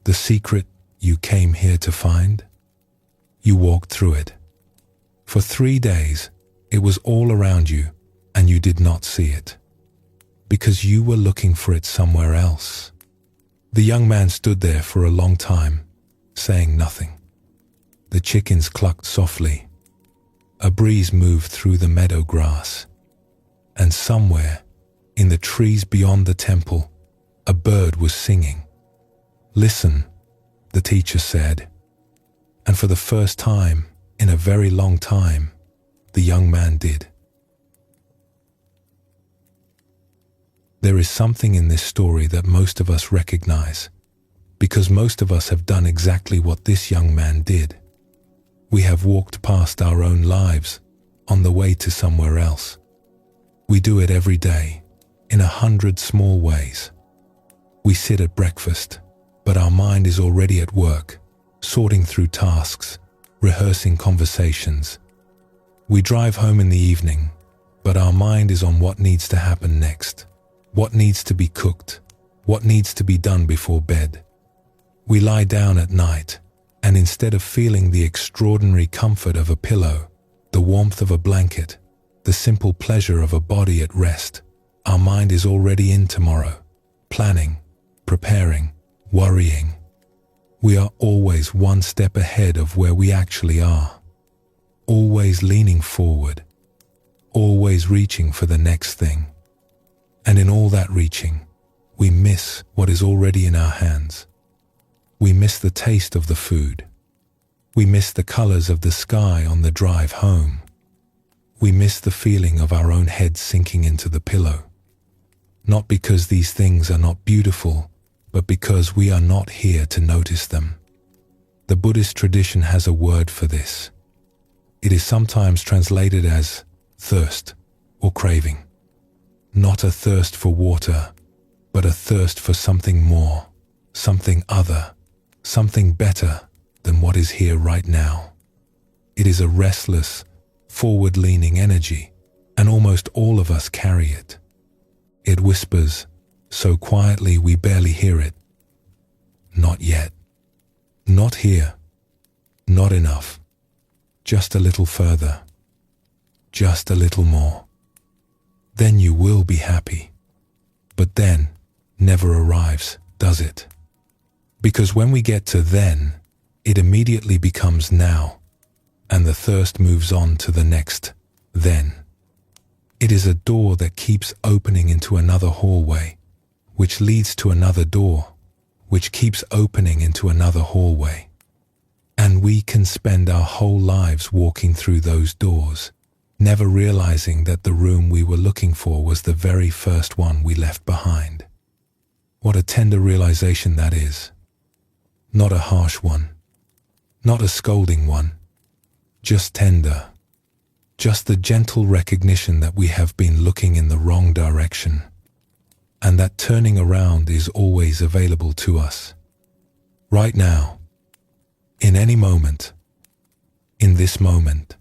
"The secret you came here to find? You walked through it. For 3 days, it was all around you, and you did not see it, because you were looking for it somewhere else." The young man stood there for a long time, saying nothing. The chickens clucked softly. A breeze moved through the meadow grass, and somewhere, in the trees beyond the temple, a bird was singing. "Listen," the teacher said, and for the first time in a very long time, the young man did. There is something in this story that most of us recognize, because most of us have done exactly what this young man did. We have walked past our own lives on the way to somewhere else. We do it every day, in 100 small ways. We sit at breakfast, but our mind is already at work, sorting through tasks, rehearsing conversations. We drive home in the evening, but our mind is on what needs to happen next, what needs to be cooked, what needs to be done before bed. We lie down at night, And instead of feeling the extraordinary comfort of a pillow, the warmth of a blanket, the simple pleasure of a body at rest, our mind is already in tomorrow, planning, preparing, worrying. We are always one step ahead of where we actually are, always leaning forward, always reaching for the next thing. And in all that reaching, we miss what is already in our hands. We miss the taste of the food. We miss the colors of the sky on the drive home. We miss the feeling of our own head sinking into the pillow. Not because these things are not beautiful, but because we are not here to notice them. The Buddhist tradition has a word for this. It is sometimes translated as thirst or craving. Not a thirst for water, but a thirst for something more, something other, something better than what is here right now. It is a restless, forward-leaning energy, and almost all of us carry it. It whispers, so quietly we barely hear it. Not yet. Not here. Not enough. Just a little further. Just a little more. Then you will be happy. But then never arrives, does it? Because when we get to then, it immediately becomes now, and the thirst moves on to the next then. It is a door that keeps opening into another hallway, which leads to another door, which keeps opening into another hallway. And we can spend our whole lives walking through those doors, never realizing that the room we were looking for was the very first one we left behind. What a tender realization that is. Not a harsh one, not a scolding one, just tender, just the gentle recognition that we have been looking in the wrong direction, and that turning around is always available to us. Right now, in any moment, in this moment.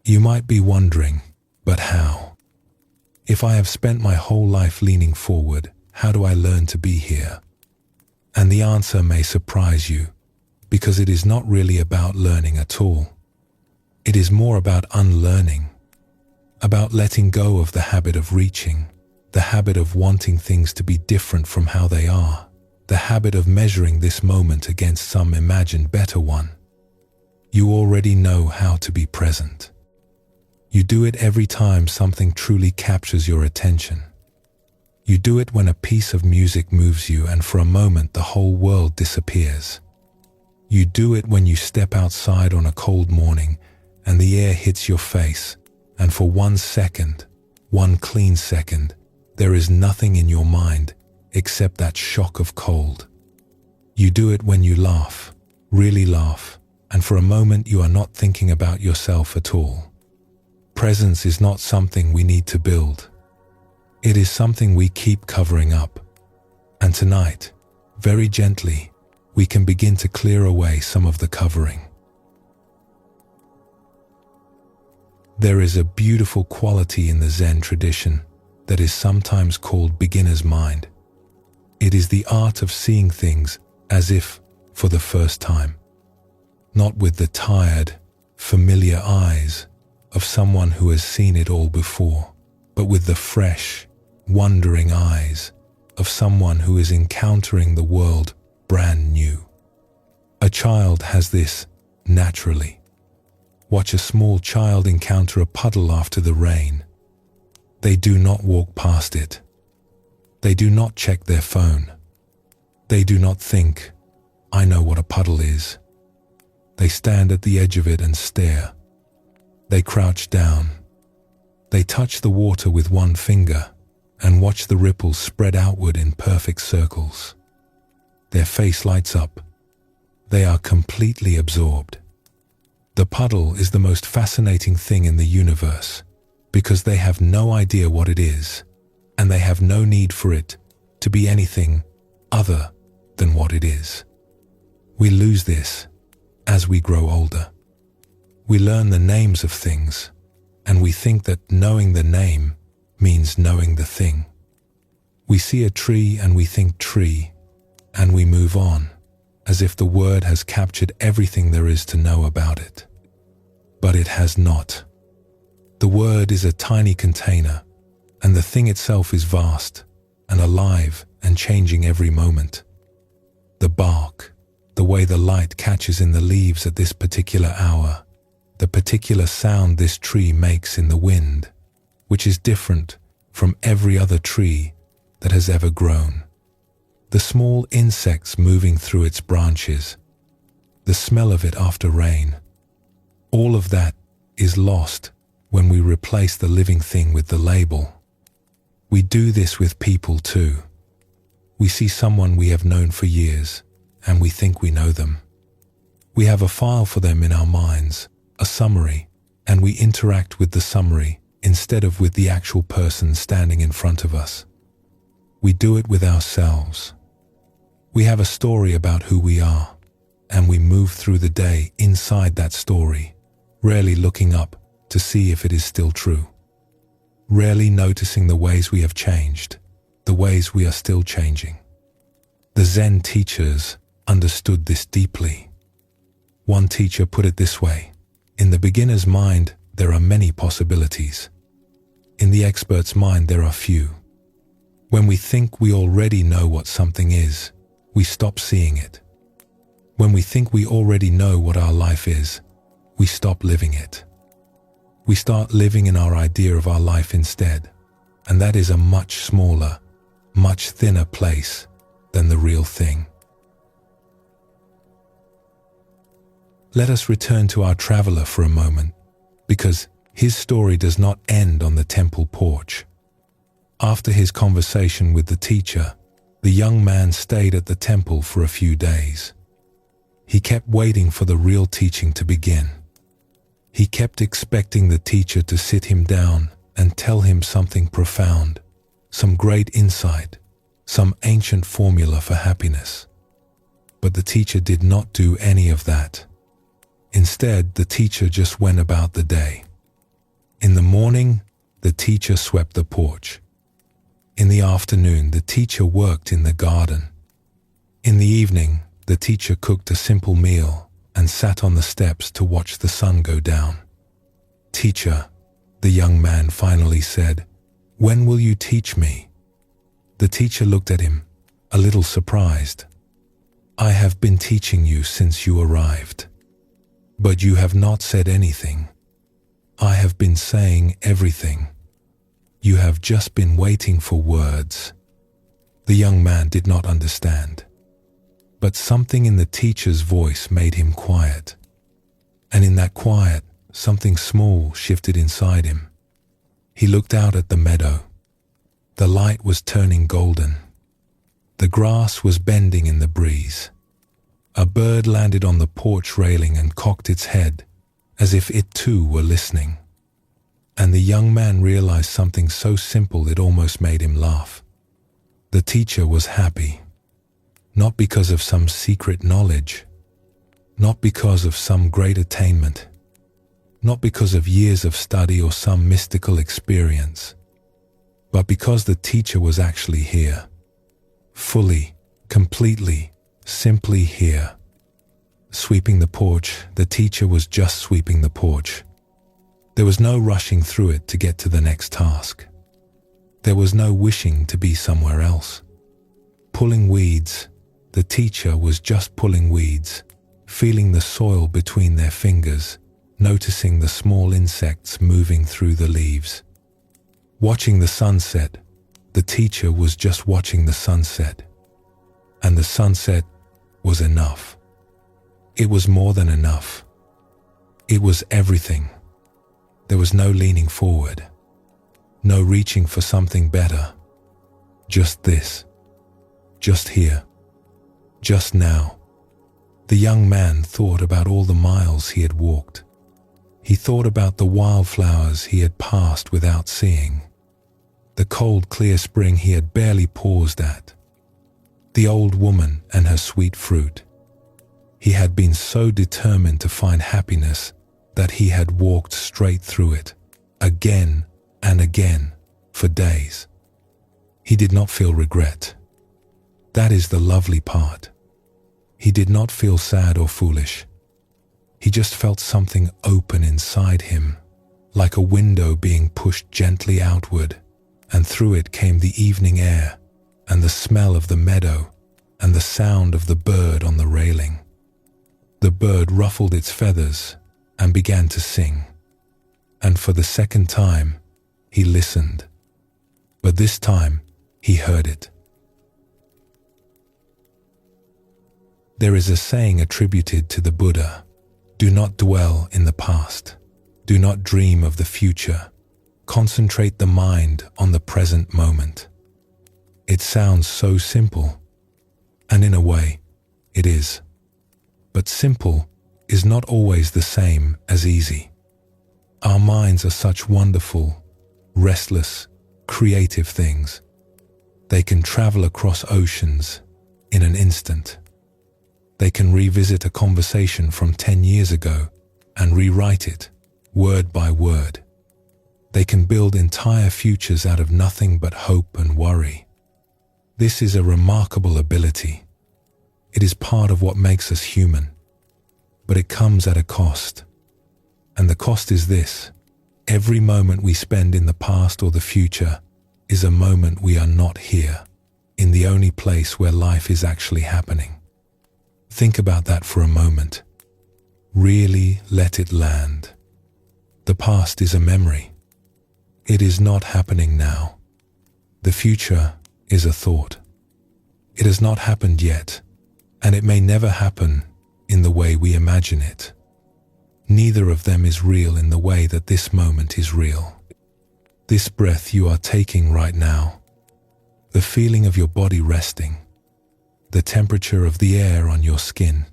You might be wondering, but how? If I have spent my whole life leaning forward, how do I learn to be here? And the answer may surprise you, because it is not really about learning at all. It is more about unlearning, about letting go of the habit of reaching, the habit of wanting things to be different from how they are, the habit of measuring this moment against some imagined better one. You already know how to be present. You do it every time something truly captures your attention. You do it when a piece of music moves you and for a moment the whole world disappears. You do it when you step outside on a cold morning and the air hits your face, and for 1 second, one clean second, there is nothing in your mind except that shock of cold. You do it when you laugh, really laugh, and for a moment you are not thinking about yourself at all. Presence is not something we need to build. It is something we keep covering up. And tonight, very gently, we can begin to clear away some of the covering. There is a beautiful quality in the Zen tradition that is sometimes called beginner's mind. It is the art of seeing things as if for the first time, not with the tired, familiar eyes of someone who has seen it all before, but with the fresh, wondering eyes of someone who is encountering the world brand new. A child has this naturally. Watch a small child encounter a puddle after the rain. They do not walk past it. They do not check their phone. They do not think, I know what a puddle is. They stand at the edge of it and stare. They crouch down. They touch the water with one finger and watch the ripples spread outward in perfect circles. Their face lights up. They are completely absorbed. The puddle is the most fascinating thing in the universe because they have no idea what it is, and they have no need for it to be anything other than what it is. We lose this as we grow older. We learn the names of things, and we think that knowing the name means knowing the thing. We see a tree and we think tree, and we move on, as if the word has captured everything there is to know about it. But it has not. The word is a tiny container, and the thing itself is vast and alive and changing every moment. The bark, the way the light catches in the leaves at this particular hour, the particular sound this tree makes in the wind, which is different from every other tree that has ever grown. The small insects moving through its branches, the smell of it after rain, all of that is lost when we replace the living thing with the label. We do this with people too. We see someone we have known for years, and we think we know them. We have a file for them in our minds, a summary, and we interact with the summary instead of with the actual person standing in front of us. We do it with ourselves. We have a story about who we are, and we move through the day inside that story, rarely looking up to see if it is still true, rarely noticing the ways we have changed, the ways we are still changing. The Zen teachers understood this deeply. One teacher put it this way: in the beginner's mind, there are many possibilities. In the expert's mind, there are few. When we think we already know what something is, we stop seeing it. When we think we already know what our life is, we stop living it. We start living in our idea of our life instead, and that is a much smaller, much thinner place than the real thing. Let us return to our traveler for a moment, because his story does not end on the temple porch. After his conversation with the teacher, the young man stayed at the temple for a few days. He kept waiting for the real teaching to begin. He kept expecting the teacher to sit him down and tell him something profound, some great insight, some ancient formula for happiness. But the teacher did not do any of that. Instead, the teacher just went about the day. In the morning, the teacher swept the porch. In the afternoon, the teacher worked in the garden. In the evening, the teacher cooked a simple meal and sat on the steps to watch the sun go down. "Teacher," the young man finally said, "when will you teach me?" The teacher looked at him, a little surprised. "I have been teaching you since you arrived. But you have not said anything. I have been saying everything. You have just been waiting for words." The young man did not understand. But something in the teacher's voice made him quiet. And in that quiet, something small shifted inside him. He looked out at the meadow. The light was turning golden. The grass was bending in the breeze. A bird landed on the porch railing and cocked its head, as if it too were listening. And the young man realized something so simple it almost made him laugh. The teacher was happy. Not because of some secret knowledge, not because of some great attainment, not because of years of study or some mystical experience, but because the teacher was actually here, fully, completely, simply here. Sweeping the porch, the teacher was just sweeping the porch. There was no rushing through it to get to the next task. There was no wishing to be somewhere else. Pulling weeds, the teacher was just pulling weeds, feeling the soil between their fingers, noticing the small insects moving through the leaves. Watching the sunset, the teacher was just watching the sunset. And the sunset was enough. It was more than enough. It was everything. There was no leaning forward, no reaching for something better. Just this, just here, just now. The young man thought about all the miles he had walked. He thought about the wildflowers he had passed without seeing, the cold, clear spring he had barely paused at, the old woman and her sweet fruit. He had been so determined to find happiness that he had walked straight through it, again and again, for days. He did not feel regret. That is the lovely part. He did not feel sad or foolish. He just felt something open inside him, like a window being pushed gently outward, and through it came the evening air, and the smell of the meadow, and the sound of the bird on the railing. The bird ruffled its feathers and began to sing. And for the second time, he listened. But this time, he heard it. There is a saying attributed to the Buddha: "Do not dwell in the past. Do not dream of the future. Concentrate the mind on the present moment." It sounds so simple, and in a way, it is. But simple is not always the same as easy. Our minds are such wonderful, restless, creative things. They can travel across oceans in an instant. They can revisit a conversation from 10 years ago and rewrite it, word by word. They can build entire futures out of nothing but hope and worry. This is a remarkable ability. It is part of what makes us human. But it comes at a cost. And the cost is this: every moment we spend in the past or the future is a moment we are not here, in the only place where life is actually happening. Think about that for a moment. Really let it land. The past is a memory. It is not happening now. The future is a thought. It has not happened yet, and it may never happen in the way we imagine it. Neither of them is real in the way that this moment is real. This breath you are taking right now, the feeling of your body resting, the temperature of the air on your skin,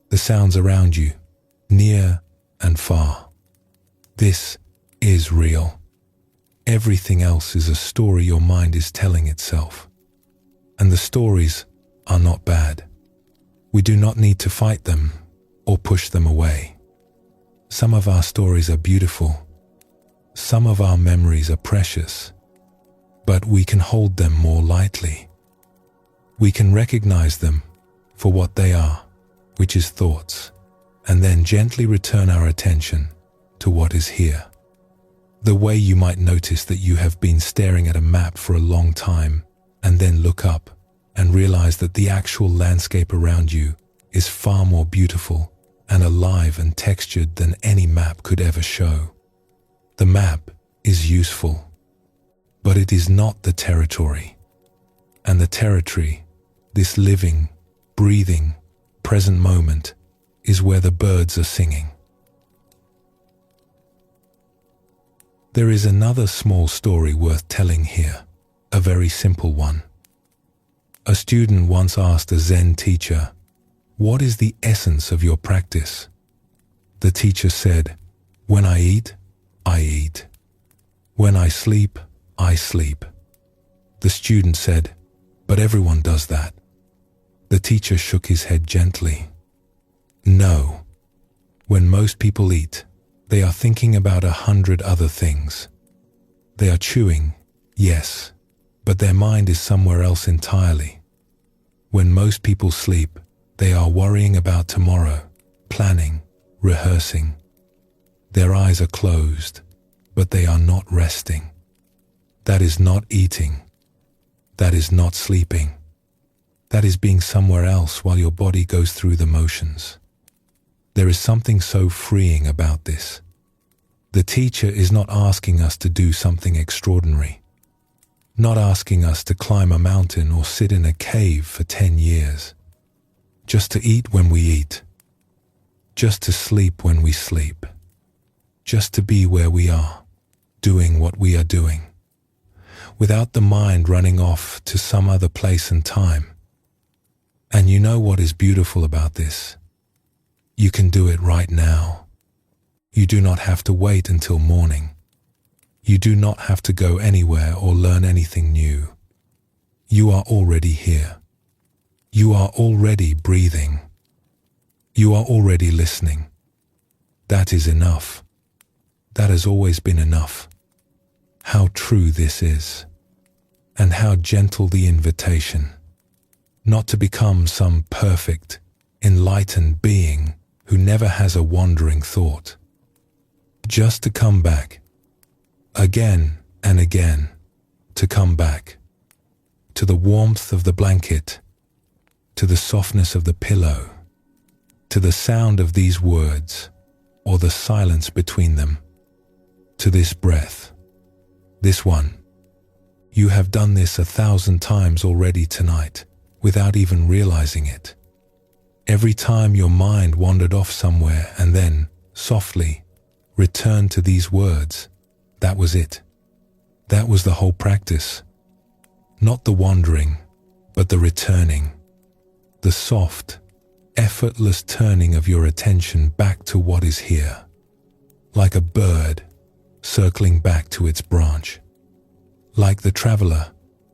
the sounds around you, near and far. This is real. Everything else is a story your mind is telling itself. And the stories are not bad. We do not need to fight them or push them away. Some of our stories are beautiful. Some of our memories are precious. But we can hold them more lightly. We can recognize them for what they are, which is thoughts, and then gently return our attention to what is here. The way you might notice that you have been staring at a map for a long time and then look up and realize that the actual landscape around you is far more beautiful and alive and textured than any map could ever show. The map is useful, but it is not the territory. And the territory, this living, breathing, present moment, is where the birds are singing. There is another small story worth telling here, a very simple one. A student once asked a Zen teacher, "What is the essence of your practice?" The teacher said, "When I eat, I eat. When I sleep, I sleep." The student said, "But everyone does that." The teacher shook his head gently. "No. When most people eat, they are thinking about 100 other things. They are chewing, yes, but their mind is somewhere else entirely. When most people sleep, they are worrying about tomorrow, planning, rehearsing. Their eyes are closed, but they are not resting. That is not eating. That is not sleeping. That is being somewhere else while your body goes through the motions. There is something so freeing about this. The teacher is not asking us to do something extraordinary, not asking us to climb a mountain or sit in a cave for 10 years, just to eat when we eat, just to sleep when we sleep, just to be where we are, doing what we are doing, without the mind running off to some other place and time. And you know what is beautiful about this? You can do it right now. You do not have to wait until morning. You do not have to go anywhere or learn anything new. You are already here. You are already breathing. You are already listening. That is enough. That has always been enough. How true this is, and how gentle the invitation, not to become some perfect, enlightened being who never has a wandering thought. Just to come back, again and again, to come back, to the warmth of the blanket, to the softness of the pillow, to the sound of these words, or the silence between them, to this breath, this one. You have done this 1,000 times already tonight, without even realizing it. Every time your mind wandered off somewhere and then, softly, returned to these words, that was it. That was the whole practice. Not the wandering, but the returning. The soft, effortless turning of your attention back to what is here. Like a bird, circling back to its branch. Like the traveler,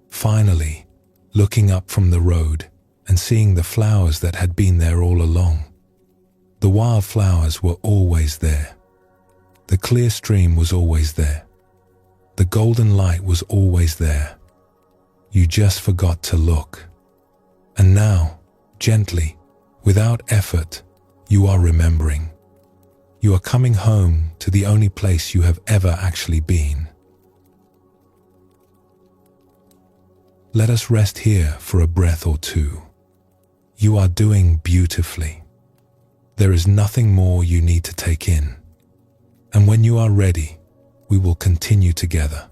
finally, looking up from the road and seeing the flowers that had been there all along. The wildflowers were always there. The clear stream was always there. The golden light was always there. You just forgot to look. And now, gently, without effort, you are remembering. You are coming home to the only place you have ever actually been. Let us rest here for a breath or two. You are doing beautifully. There is nothing more you need to take in. And when you are ready, we will continue together.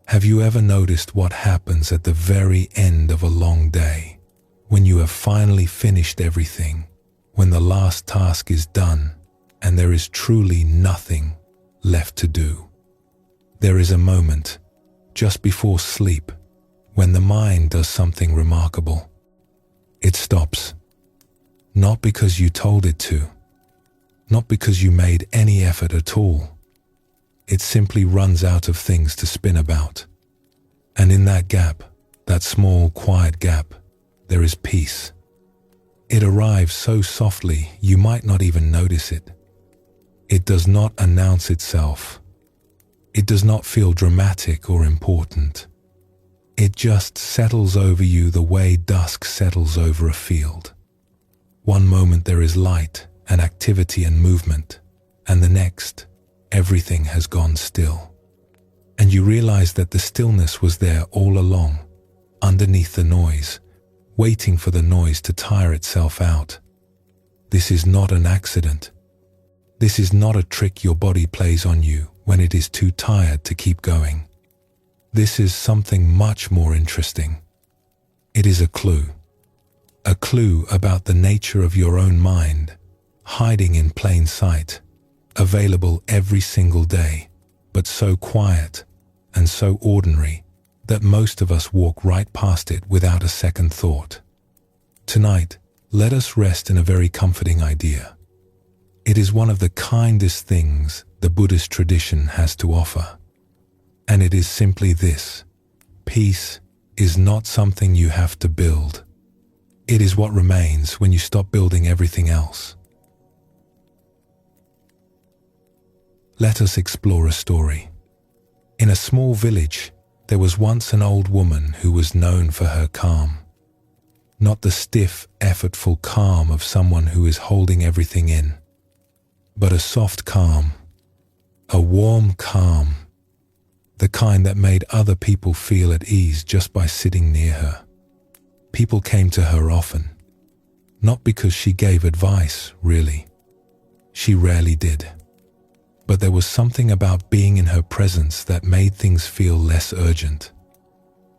Have you ever noticed what happens at the very end of a long day, when you have finally finished everything, when the last task is done, and there is truly nothing left to do? There is a moment, just before sleep, when the mind does something remarkable. It stops. Not because you told it to, not because you made any effort at all. It simply runs out of things to spin about. And in that gap, that small, quiet gap, there is peace. It arrives so softly you might not even notice it. It does not announce itself. It does not feel dramatic or important. It just settles over you the way dusk settles over a field. One moment there is light and activity and movement, and the next, everything has gone still. And you realize that the stillness was there all along, underneath the noise, waiting for the noise to tire itself out. This is not an accident. This is not a trick your body plays on you when it is too tired to keep going. This is something much more interesting. It is a clue about the nature of your own mind, hiding in plain sight, available every single day, but so quiet and so ordinary that most of us walk right past it without a second thought. Tonight, let us rest in a very comforting idea. It is one of the kindest things the Buddhist tradition has to offer. And it is simply this: peace is not something you have to build. It is what remains when you stop building everything else. Let us explore a story. In a small village, there was once an old woman who was known for her calm. Not the stiff, effortful calm of someone who is holding everything in, but a soft calm, a warm calm, the kind that made other people feel at ease just by sitting near her. People came to her often, not because she gave advice, really. She rarely did. But there was something about being in her presence that made things feel less urgent.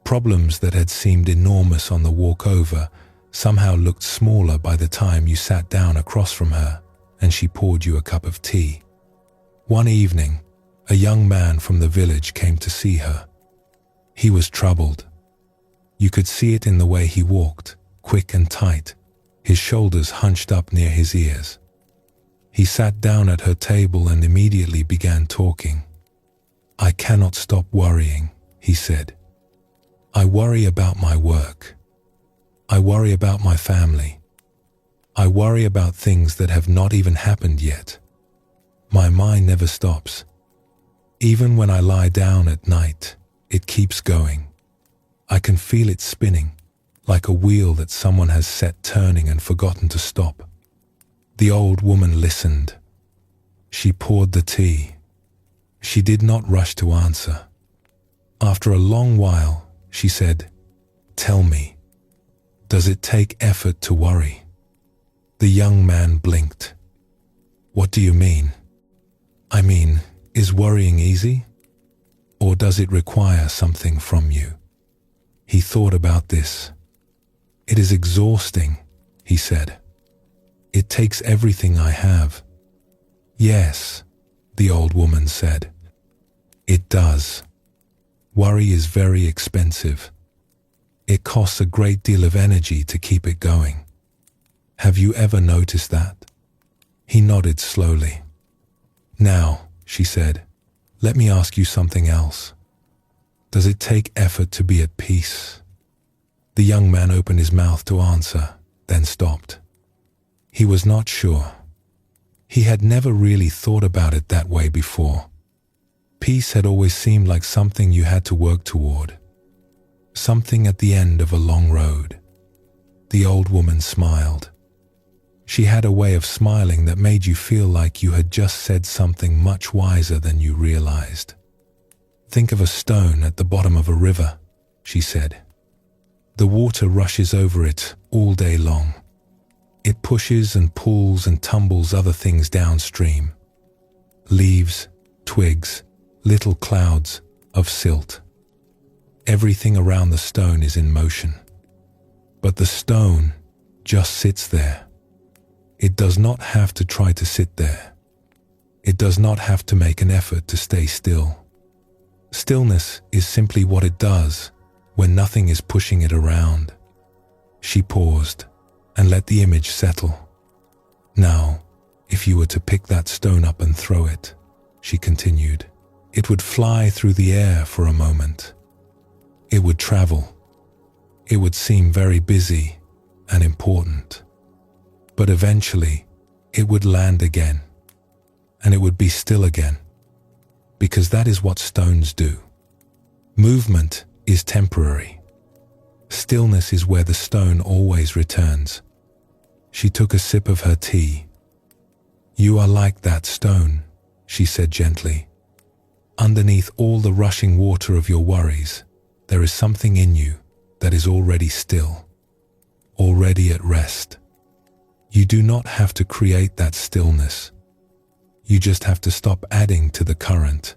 Problems that had seemed enormous on the walk over somehow looked smaller by the time you sat down across from her and she poured you a cup of tea. One evening, a young man from the village came to see her. He was troubled. You could see it in the way he walked, quick and tight, his shoulders hunched up near his ears. He sat down at her table and immediately began talking. "I cannot stop worrying," he said. "I worry about my work. I worry about my family. I worry about things that have not even happened yet. My mind never stops. Even when I lie down at night, It keeps going. I can feel it spinning, like a wheel that someone has set turning and forgotten to stop. The old woman listened. She poured the tea. She did not rush to answer. After a long while, she said, "Tell me, does it take effort to worry?" The young man blinked. "What do you mean?" "I mean, is worrying easy? Or does it require something from you?" He thought about this. "It is exhausting," he said. "It takes everything I have." "Yes," the old woman said. "It does. Worry is very expensive. It costs a great deal of energy to keep it going. Have you ever noticed that?" He nodded slowly. "Now," she said, "let me ask you something else. Does it take effort to be at peace?" The young man opened his mouth to answer, then stopped. He was not sure. He had never really thought about it that way before. Peace had always seemed like something you had to work toward, something at the end of a long road. The old woman smiled. She had a way of smiling that made you feel like you had just said something much wiser than you realized. "Think of a stone at the bottom of a river," she said. "The water rushes over it all day long. It pushes and pulls and tumbles other things downstream. Leaves, twigs, little clouds of silt. Everything around the stone is in motion. But the stone just sits there. It does not have to try to sit there. It does not have to make an effort to stay still. Stillness is simply what it does when nothing is pushing it around." She paused and let the image settle. "Now, if you were to pick that stone up and throw it," she continued, "it would fly through the air for a moment. It would travel. It would seem very busy and important. But eventually, it would land again, and it would be still again, because that is what stones do. Movement is temporary. Stillness is where the stone always returns." She took a sip of her tea. "You are like that stone," she said gently. "Underneath all the rushing water of your worries, there is something in you that is already still, already at rest. You do not have to create that stillness. You just have to stop adding to the current."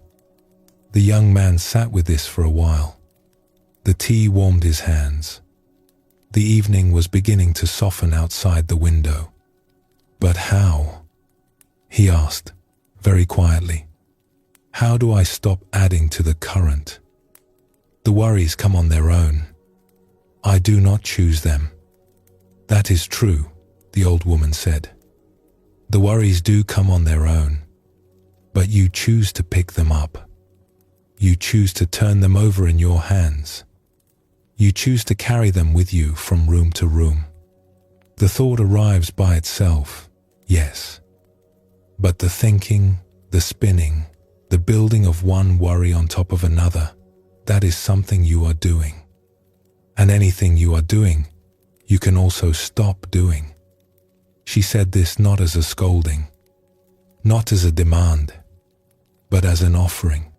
The young man sat with this for a while. The tea warmed his hands. The evening was beginning to soften outside the window. "But how?" he asked, very quietly. "How do I stop adding to the current? The worries come on their own. I do not choose them." "That is true," the old woman said. "The worries do come on their own, but you choose to pick them up. You choose to turn them over in your hands. You choose to carry them with you from room to room. The thought arrives by itself, yes. But the thinking, the spinning, the building of one worry on top of another, that is something you are doing. And anything you are doing, you can also stop doing." She said this not as a scolding, not as a demand, but as an offering.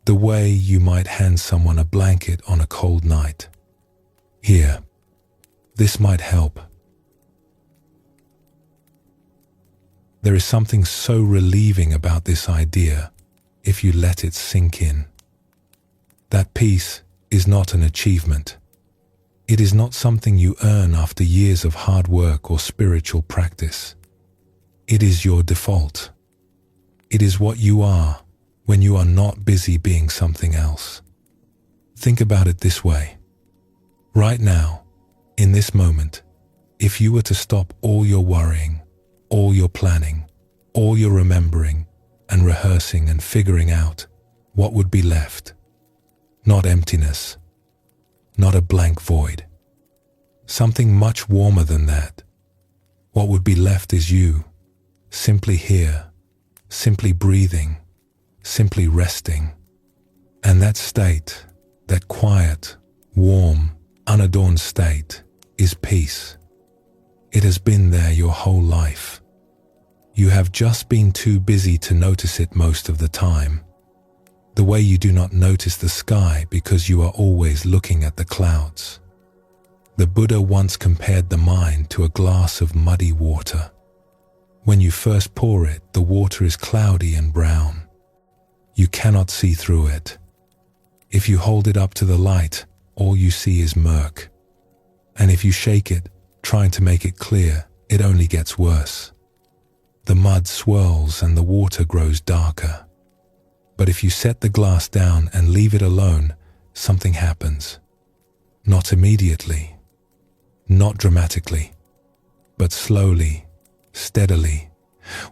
The way you might hand someone a blanket on a cold night. "Here, this might help." There is something so relieving about this idea if you let it sink in. That peace is not an achievement. It is not something you earn after years of hard work or spiritual practice. It is your default. It is what you are when you are not busy being something else. Think about it this way. Right now, in this moment, if you were to stop all your worrying, all your planning, all your remembering and rehearsing and figuring out, what would be left? Not emptiness, not a blank void. Something much warmer than that. What would be left is you, simply here, simply breathing, simply resting. And that state, that quiet, warm, unadorned state, is peace. It has been there your whole life. You have just been too busy to notice it most of the time. The way you do not notice the sky because you are always looking at the clouds. The Buddha once compared the mind to a glass of muddy water. When you first pour it, the water is cloudy and brown. You cannot see through it. If you hold it up to the light, all you see is murk. And if you shake it, trying to make it clear, it only gets worse. The mud swirls and the water grows darker. But if you set the glass down and leave it alone, something happens. Not immediately, not dramatically, but slowly, steadily,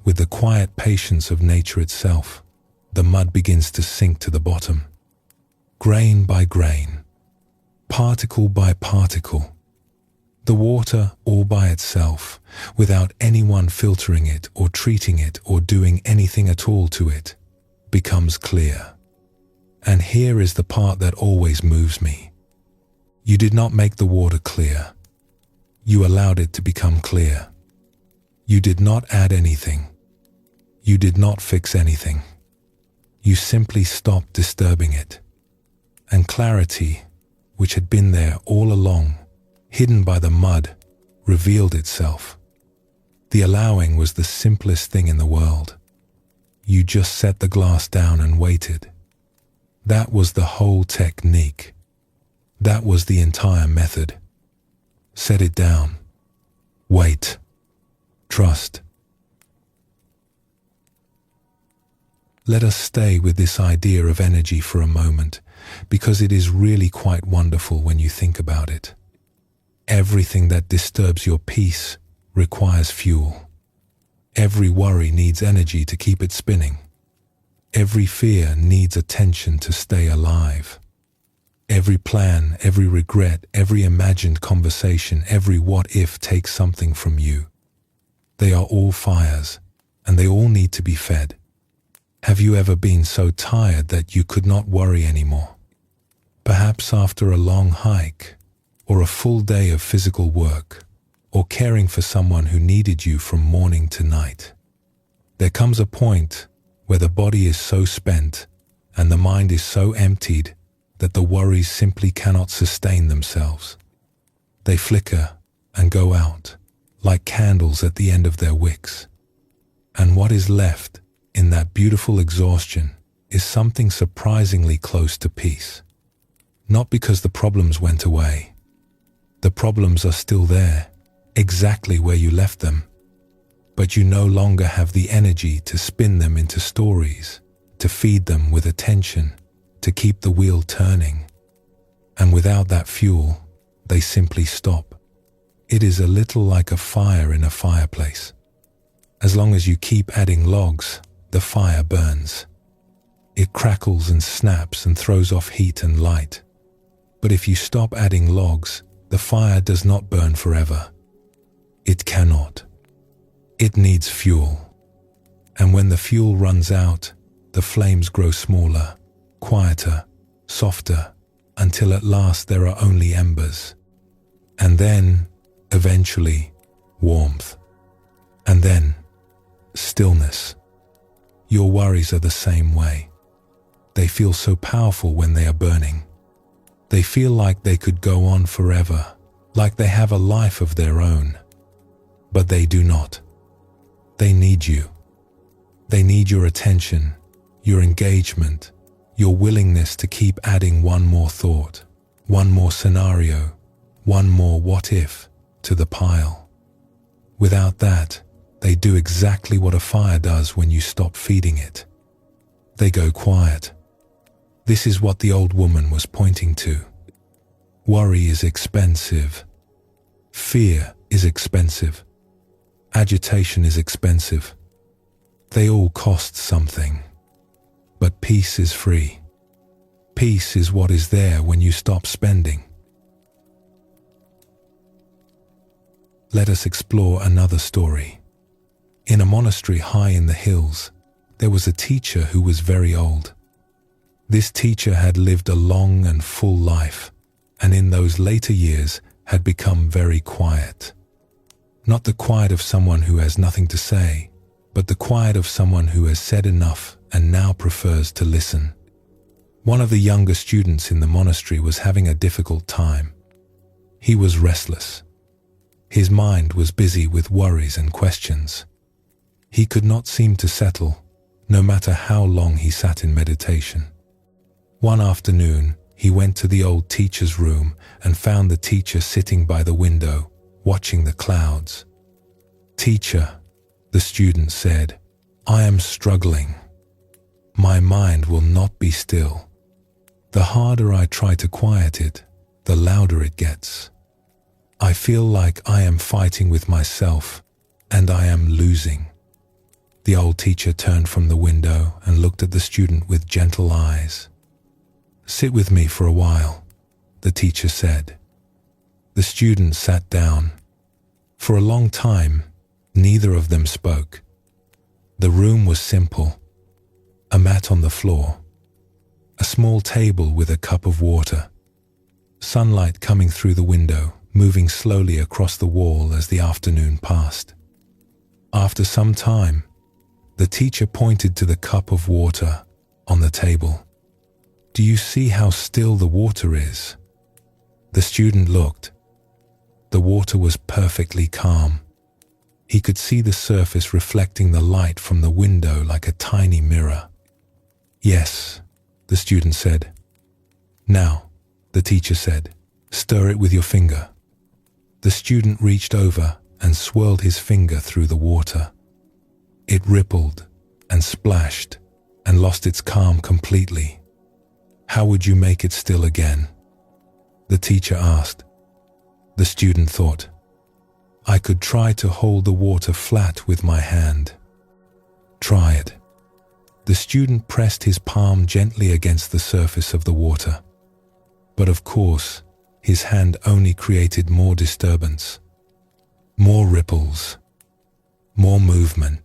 with the quiet patience of nature itself, the mud begins to sink to the bottom. Grain by grain, particle by particle. The water all by itself, without anyone filtering it or treating it or doing anything at all to it, becomes clear. And here is the part that always moves me. You did not make the water clear. You allowed it to become clear. You did not add anything. You did not fix anything. You simply stopped disturbing it. And clarity, which had been there all along, hidden by the mud, revealed itself. The allowing was the simplest thing in the world. You just set the glass down and waited. That was the whole technique. That was the entire method. Set it down. Wait. Trust. Let us stay with this idea of energy for a moment, because it is really quite wonderful when you think about it. Everything that disturbs your peace requires fuel. Every worry needs energy to keep it spinning. Every fear needs attention to stay alive. Every plan, every regret, every imagined conversation, every what-if takes something from you. They are all fires, and they all need to be fed. Have you ever been so tired that you could not worry anymore? Perhaps after a long hike, or a full day of physical work, or caring for someone who needed you from morning to night. There comes a point where the body is so spent and the mind is so emptied that the worries simply cannot sustain themselves. They flicker and go out like candles at the end of their wicks. And what is left in that beautiful exhaustion is something surprisingly close to peace. Not because the problems went away. The problems are still there, exactly where you left them. But you no longer have the energy to spin them into stories, to feed them with attention, to keep the wheel turning. And without that fuel, they simply stop. It is a little like a fire in a fireplace. As long as you keep adding logs, the fire burns. It crackles and snaps and throws off heat and light. But if you stop adding logs, the fire does not burn forever. It cannot. It needs fuel. And when the fuel runs out, the flames grow smaller, quieter, softer, until at last there are only embers. And then, eventually, warmth. And then, stillness. Your worries are the same way. They feel so powerful when they are burning. They feel like they could go on forever, like they have a life of their own. But they do not. They need you. They need your attention, your engagement, your willingness to keep adding one more thought, one more scenario, one more what-if to the pile. Without that, they do exactly what a fire does when you stop feeding it. They go quiet. This is what the old woman was pointing to. Worry is expensive. Fear is expensive. Agitation is expensive. They all cost something. But peace is free. Peace is what is there when you stop spending. Let us explore another story. In a monastery high in the hills, there was a teacher who was very old. This teacher had lived a long and full life, and in those later years had become very quiet. Not the quiet of someone who has nothing to say, but the quiet of someone who has said enough and now prefers to listen. One of the younger students in the monastery was having a difficult time. He was restless. His mind was busy with worries and questions. He could not seem to settle, no matter how long he sat in meditation. One afternoon, he went to the old teacher's room and found the teacher sitting by the window, watching the clouds. "Teacher," the student said, "I am struggling. My mind will not be still. The harder I try to quiet it, the louder it gets. I feel like I am fighting with myself, and I am losing." The old teacher turned from the window and looked at the student with gentle eyes. "Sit with me for a while," the teacher said. The student sat down. For a long time, neither of them spoke. The room was simple. A mat on the floor. A small table with a cup of water. Sunlight coming through the window, moving slowly across the wall as the afternoon passed. After some time, the teacher pointed to the cup of water on the table. "Do you see how still the water is?" The student looked. The water was perfectly calm. He could see the surface reflecting the light from the window like a tiny mirror. "Yes," the student said. "Now," the teacher said, "stir it with your finger." The student reached over and swirled his finger through the water. It rippled and splashed and lost its calm completely. "How would you make it still again?" the teacher asked. The student thought, "I could try to hold the water flat with my hand." "Try it." The student pressed his palm gently against the surface of the water. But of course, his hand only created more disturbance, more ripples, more movement.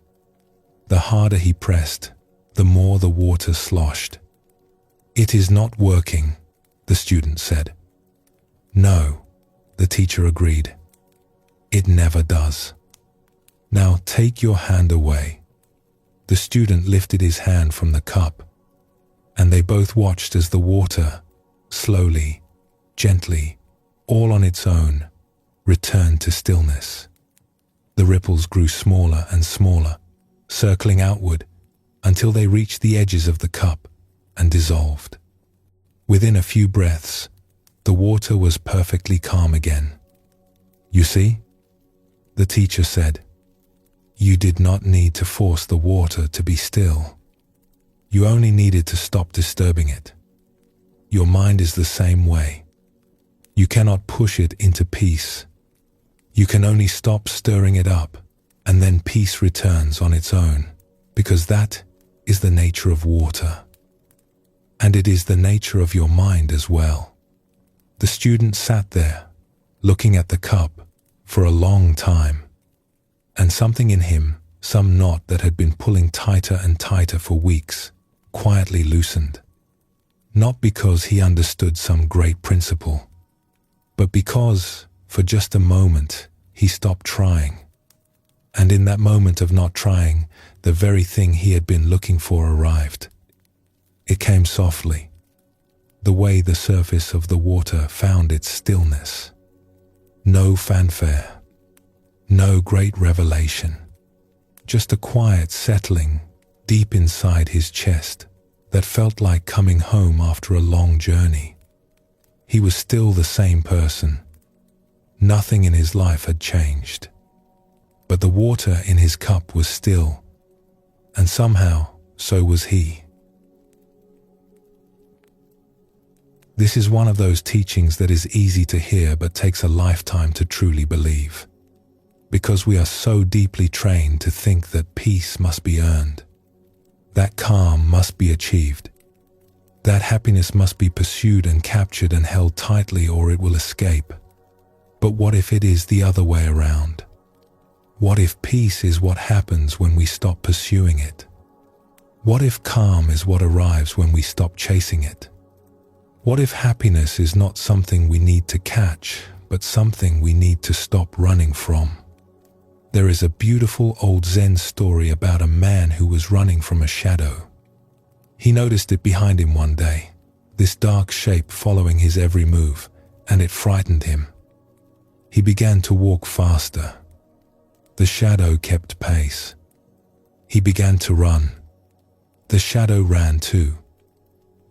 The harder he pressed, the more the water sloshed. "It is not working," the student said. "No," the teacher agreed. "It never does. Now take your hand away." The student lifted his hand from the cup, and they both watched as the water, slowly, gently, all on its own, returned to stillness. The ripples grew smaller and smaller, circling outward until they reached the edges of the cup and dissolved. Within a few breaths, the water was perfectly calm again. "You see?" the teacher said. "You did not need to force the water to be still. You only needed to stop disturbing it. Your mind is the same way. You cannot push it into peace. You can only stop stirring it up, and then peace returns on its own, because that is the nature of water. And it is the nature of your mind as well." The student sat there, looking at the cup, for a long time, and something in him, some knot that had been pulling tighter and tighter for weeks, quietly loosened. Not because he understood some great principle, but because, for just a moment, he stopped trying. And in that moment of not trying, the very thing he had been looking for arrived. It came softly, the way the surface of the water found its stillness. No fanfare, no great revelation, just a quiet settling deep inside his chest that felt like coming home after a long journey. He was still the same person. Nothing in his life had changed. But the water in his cup was still, and somehow so was he. This is one of those teachings that is easy to hear but takes a lifetime to truly believe, because we are so deeply trained to think that peace must be earned, that calm must be achieved, that happiness must be pursued and captured and held tightly or it will escape. But what if it is the other way around? What if peace is what happens when we stop pursuing it? What if calm is what arrives when we stop chasing it? What if happiness is not something we need to catch, but something we need to stop running from? There is a beautiful old Zen story about a man who was running from a shadow. He noticed it behind him one day, this dark shape following his every move, and it frightened him. He began to walk faster. The shadow kept pace. He began to run. The shadow ran too.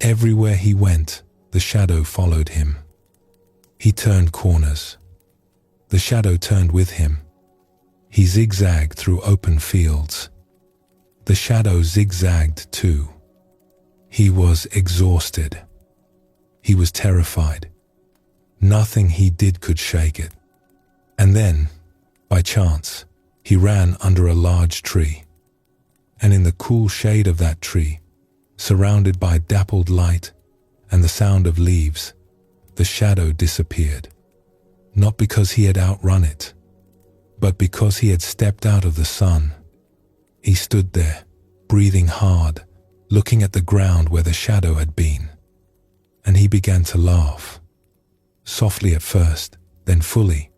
Everywhere he went, the shadow followed him. He turned corners. The shadow turned with him. He zigzagged through open fields. The shadow zigzagged too. He was exhausted. He was terrified. Nothing he did could shake it. And then, by chance, he ran under a large tree. And in the cool shade of that tree, surrounded by dappled light and the sound of leaves, the shadow disappeared. Not because he had outrun it, but because he had stepped out of the sun. He stood there, breathing hard, looking at the ground where the shadow had been. And he began to laugh. Softly at first, then fully.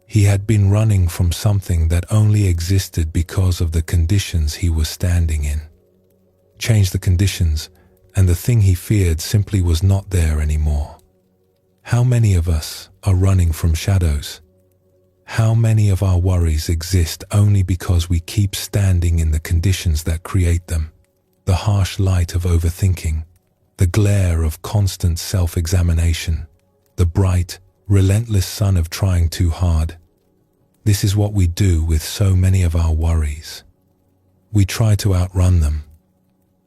He had been running from something that only existed because of the conditions he was standing in. Change the conditions, and the thing he feared simply was not there anymore. How many of us are running from shadows? How many of our worries exist only because we keep standing in the conditions that create them? The harsh light of overthinking, the glare of constant self-examination, the bright, relentless sun of trying too hard. This is what we do with so many of our worries. We try to outrun them.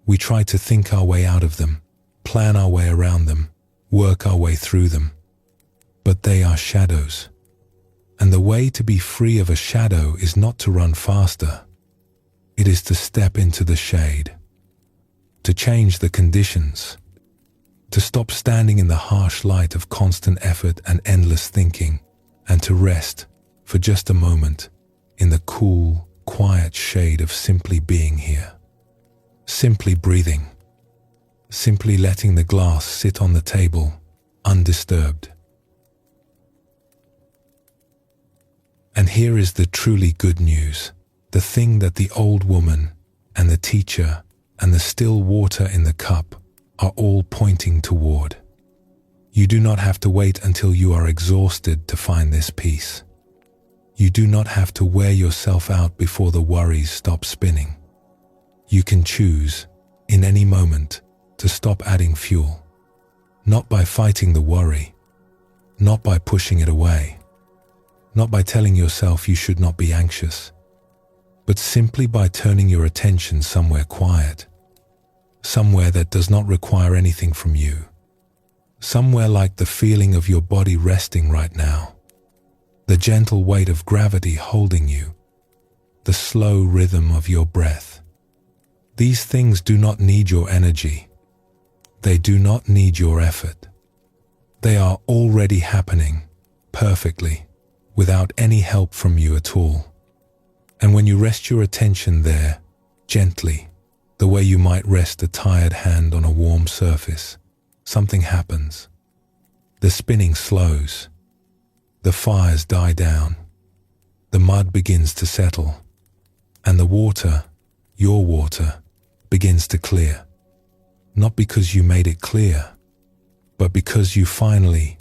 We try to think our way out of them, plan our way around them, work our way through them. But they are shadows. And the way to be free of a shadow is not to run faster. It is to step into the shade, to change the conditions, to stop standing in the harsh light of constant effort and endless thinking, and to rest for just a moment in the cool, quiet shade of simply being here. Simply breathing. Simply letting the glass sit on the table, undisturbed. And here is the truly good news, the thing that the old woman and the teacher and the still water in the cup are all pointing toward. You do not have to wait until you are exhausted to find this peace. You do not have to wear yourself out before the worries stop spinning. You can choose, in any moment, to stop adding fuel. Not by fighting the worry, not by pushing it away, not by telling yourself you should not be anxious, but simply by turning your attention somewhere quiet, somewhere that does not require anything from you, somewhere like the feeling of your body resting right now, the gentle weight of gravity holding you, the slow rhythm of your breath. These things do not need your energy. They do not need your effort. They are already happening perfectly, without any help from you at all. And when you rest your attention there, gently, the way you might rest a tired hand on a warm surface, something happens. The spinning slows. The fires die down. The mud begins to settle. And the water, your water, begins to clear. Not because you made it clear, but because you finally,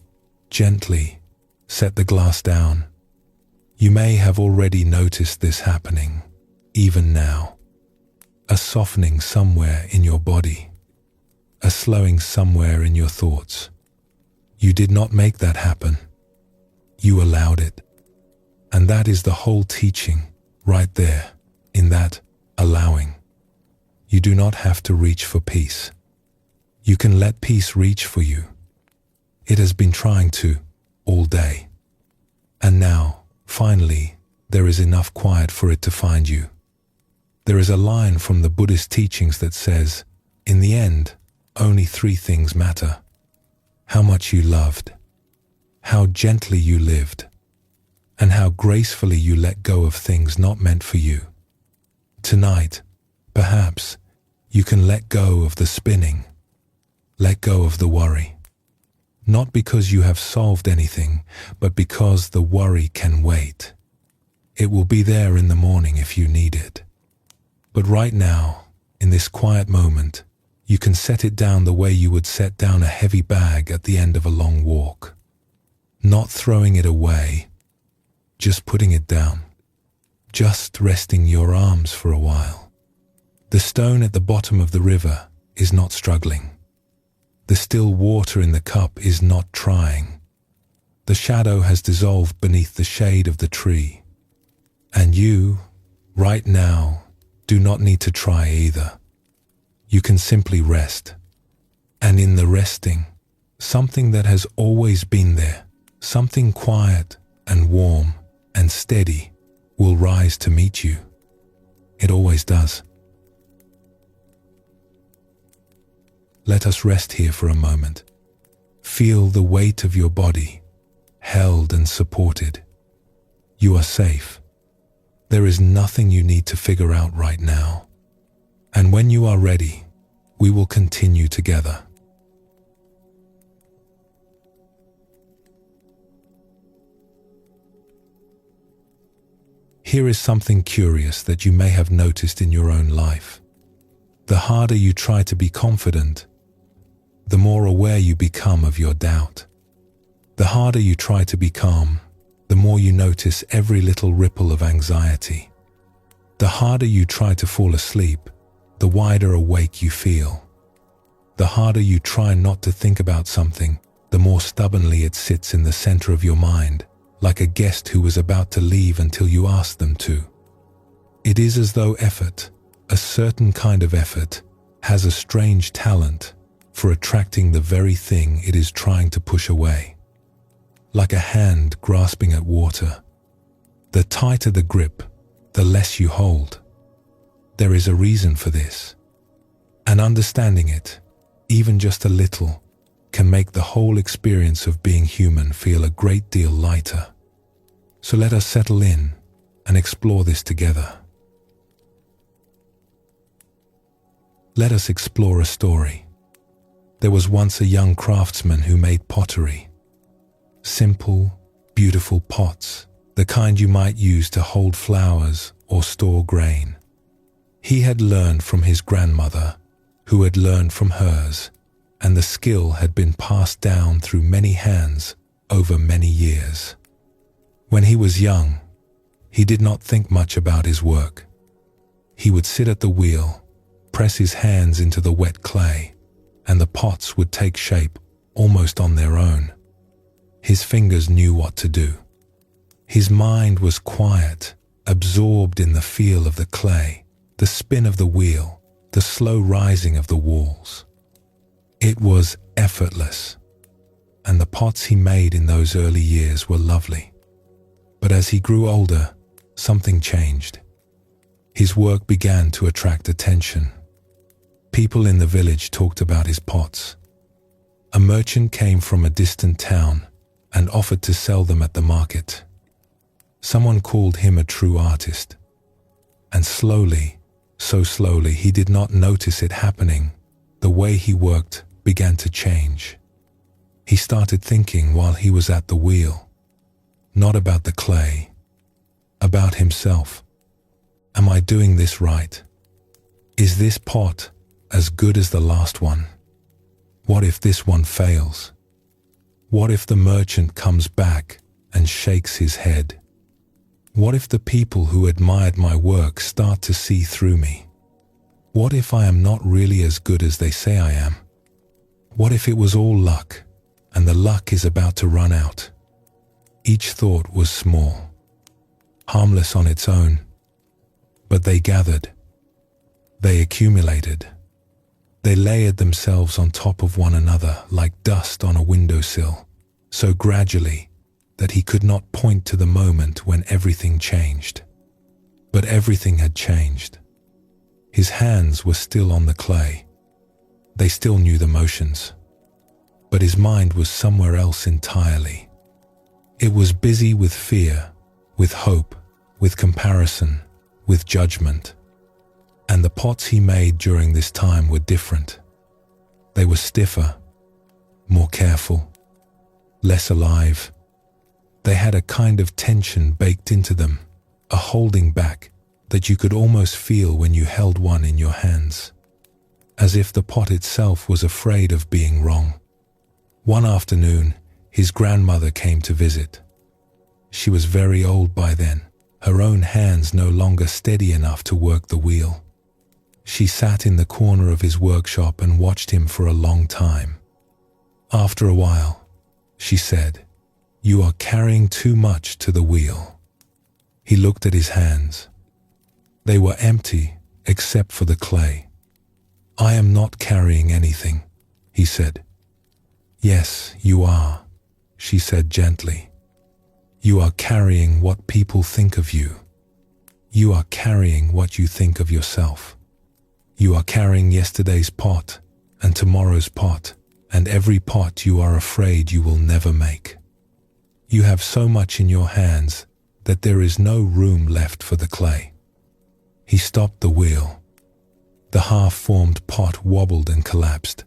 gently, set the glass down. You may have already noticed this happening, even now. A softening somewhere in your body, a slowing somewhere in your thoughts. You did not make that happen. You allowed it. And that is the whole teaching, right there, in that allowing. You do not have to reach for peace. You can let peace reach for you. It has been trying to, all day. And now, finally, there is enough quiet for it to find you. There is a line from the Buddhist teachings that says, in the end, only 3 things matter. How much you loved, how gently you lived, and how gracefully you let go of things not meant for you. Tonight, perhaps, You can let go of the spinning, let go of the worry. Not because you have solved anything, but because the worry can wait. It will be there in the morning if you need it. But right now, in this quiet moment, you can set it down the way you would set down a heavy bag at the end of a long walk. Not throwing it away, just putting it down. Just resting your arms for a while. The stone at the bottom of the river is not struggling. The still water in the cup is not trying. The shadow has dissolved beneath the shade of the tree. And you, right now, do not need to try either. You can simply rest. And in the resting, something that has always been there, something quiet and warm and steady, will rise to meet you. It always does. Let us rest here for a moment. Feel the weight of your body, held and supported. You are safe. There is nothing you need to figure out right now. And when you are ready, we will continue together. Here is something curious that you may have noticed in your own life. The harder you try to be confident, the more aware you become of your doubt. The harder you try to be calm, the more you notice every little ripple of anxiety. The harder you try to fall asleep, the wider awake you feel. The harder you try not to think about something, the more stubbornly it sits in the center of your mind, like a guest who was about to leave until you ask them to. It is as though effort, a certain kind of effort, has a strange talent for attracting the very thing it is trying to push away. Like a hand grasping at water. The tighter the grip, the less you hold. There is a reason for this. And understanding it, even just a little, can make the whole experience of being human feel a great deal lighter. So let us settle in and explore this together. Let us explore a story. There was once a young craftsman who made pottery. Simple, beautiful pots, the kind you might use to hold flowers or store grain. He had learned from his grandmother, who had learned from hers, and the skill had been passed down through many hands over many years. When he was young, he did not think much about his work. He would sit at the wheel, press his hands into the wet clay, and the pots would take shape almost on their own. His fingers knew what to do. His mind was quiet, absorbed in the feel of the clay, the spin of the wheel, the slow rising of the walls. It was effortless, and the pots he made in those early years were lovely. But as he grew older, something changed. His work began to attract attention. People in the village talked about his pots. A merchant came from a distant town and offered to sell them at the market. Someone called him a true artist. And slowly, so slowly, he did not notice it happening. The way he worked began to change. He started thinking while he was at the wheel, not about the clay, about himself. Am I doing this right? Is this pot as good as the last one? What if this one fails? What if the merchant comes back and shakes his head? What if the people who admired my work start to see through me? What if I am not really as good as they say I am? What if it was all luck, and the luck is about to run out? Each thought was small, harmless on its own, but they gathered, they accumulated. They layered themselves on top of one another like dust on a windowsill, so gradually that he could not point to the moment when everything changed. But everything had changed. His hands were still on the clay. They still knew the motions. But his mind was somewhere else entirely. It was busy with fear, with hope, with comparison, with judgment. And the pots he made during this time were different. They were stiffer, more careful, less alive. They had a kind of tension baked into them, a holding back that you could almost feel when you held one in your hands, as if the pot itself was afraid of being wrong. One afternoon, his grandmother came to visit. She was very old by then, her own hands no longer steady enough to work the wheel. She sat in the corner of his workshop and watched him for a long time. After a while, she said, "You are carrying too much to the wheel." He looked at his hands. They were empty except for the clay. "I am not carrying anything," he said. "Yes, you are," she said gently. "You are carrying what people think of you. You are carrying what you think of yourself. You are carrying yesterday's pot and tomorrow's pot and every pot you are afraid you will never make. You have so much in your hands that there is no room left for the clay." He stopped the wheel. The half-formed pot wobbled and collapsed.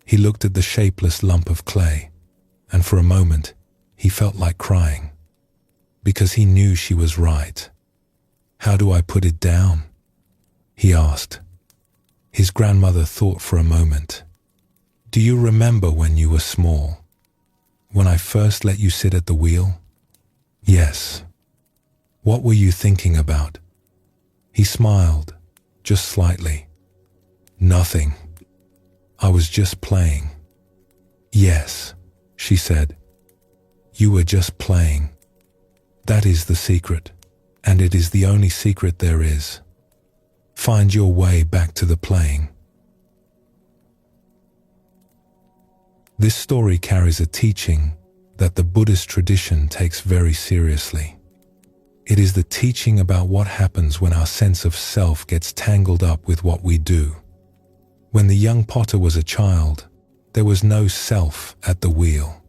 He looked at the shapeless lump of clay, and for a moment he felt like crying, because he knew she was right. "How do I put it down?" he asked. His grandmother thought for a moment. "Do you remember when you were small? When I first let you sit at the wheel?" "Yes." "What were you thinking about?" He smiled, just slightly. "Nothing. I was just playing." "Yes," she said. "You were just playing. That is the secret, and it is the only secret there is. Find your way back to the playing." This story carries a teaching that the Buddhist tradition takes very seriously. It is the teaching about what happens when our sense of self gets tangled up with what we do. When the young potter was a child, there was no self at the wheel.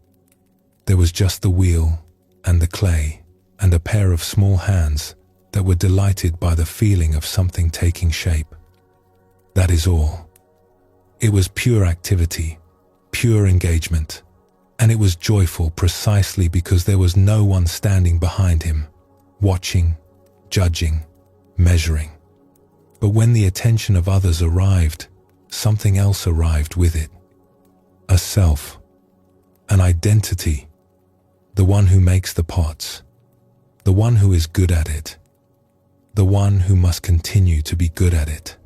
There was just the wheel and the clay and a pair of small hands that were delighted by the feeling of something taking shape. That is all. It was pure activity, pure engagement, and it was joyful precisely because there was no one standing behind him, watching, judging, measuring. But when the attention of others arrived, something else arrived with it. A self, an identity, the one who makes the pots, the one who is good at it, the one who must continue to be good at it.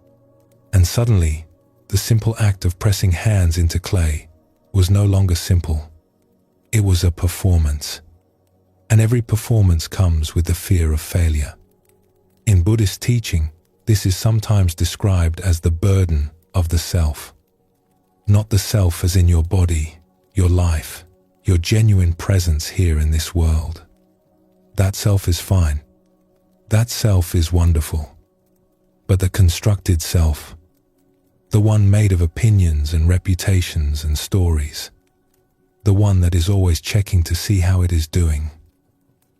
And suddenly, the simple act of pressing hands into clay was no longer simple. It was a performance. And every performance comes with the fear of failure. In Buddhist teaching, this is sometimes described as the burden of the self. Not the self as in your body, your life, your genuine presence here in this world. That self is fine. That self is wonderful. But the constructed self, the one made of opinions and reputations and stories, the one that is always checking to see how it is doing,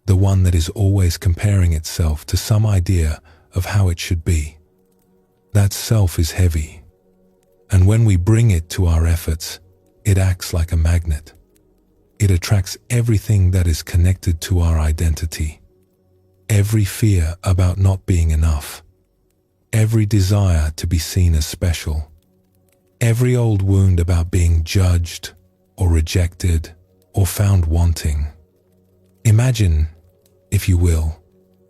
the one that is always comparing itself to some idea of how it should be, that self is heavy. And when we bring it to our efforts, it acts like a magnet. It attracts everything that is connected to our identity. Every fear about not being enough. Every desire to be seen as special. Every old wound about being judged or rejected or found wanting. Imagine, if you will,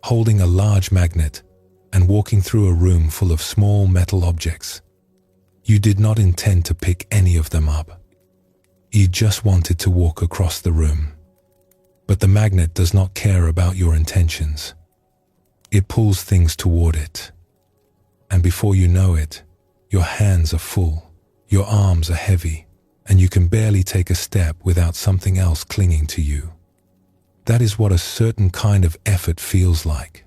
holding a large magnet and walking through a room full of small metal objects. You did not intend to pick any of them up. You just wanted to walk across the room. But the magnet does not care about your intentions. It pulls things toward it. And before you know it, your hands are full, your arms are heavy, and you can barely take a step without something else clinging to you. That is what a certain kind of effort feels like.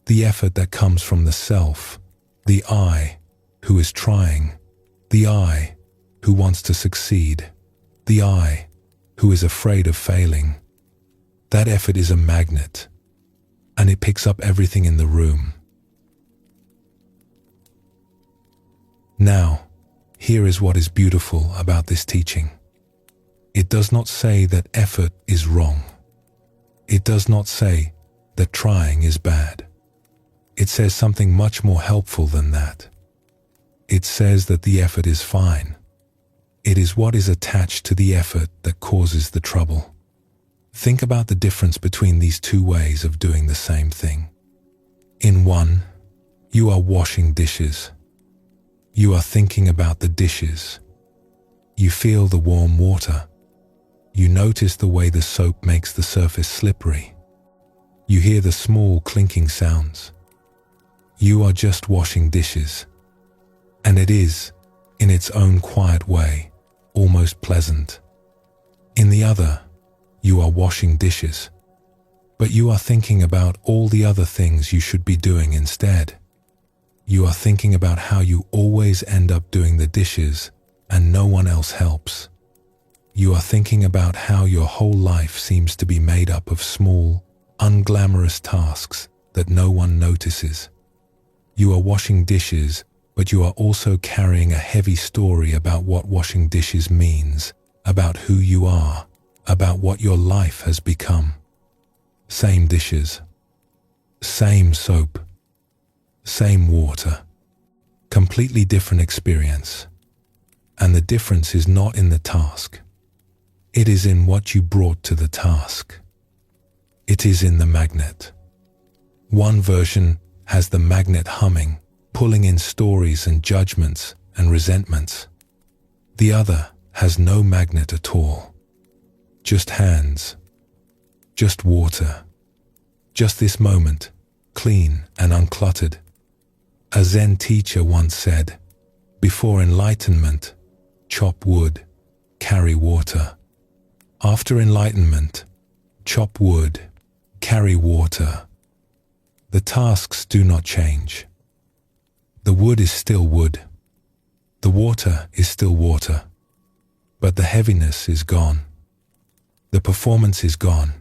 The effort that comes from the self, the I, who is trying, the I, who wants to succeed, the I, who is afraid of failing. That effort is a magnet, and it picks up everything in the room. Now, here is what is beautiful about this teaching. It does not say that effort is wrong. It does not say that trying is bad. It says something much more helpful than that. It says that the effort is fine. It is what is attached to the effort that causes the trouble. Think about the difference between these two ways of doing the same thing. In one, you are washing dishes. You are thinking about the dishes. You feel the warm water. You notice the way the soap makes the surface slippery. You hear the small clinking sounds. You are just washing dishes. And it is, in its own quiet way, almost pleasant. In the other, you are washing dishes, but you are thinking about all the other things you should be doing instead. You are thinking about how you always end up doing the dishes and no one else helps. You are thinking about how your whole life seems to be made up of small, unglamorous tasks that no one notices. You are washing dishes, but you are also carrying a heavy story about what washing dishes means, about who you are, about what your life has become. Same dishes, same soap, same water, completely different experience. And the difference is not in the task. It is in what you brought to the task. It is in the magnet. One version has the magnet humming, pulling in stories and judgments and resentments. The other has no magnet at all. Just hands, just water, just this moment, clean and uncluttered. A Zen teacher once said, "Before enlightenment, chop wood, carry water. After enlightenment, chop wood, carry water." The tasks do not change. The wood is still wood. The water is still water. But the heaviness is gone. The performance is gone.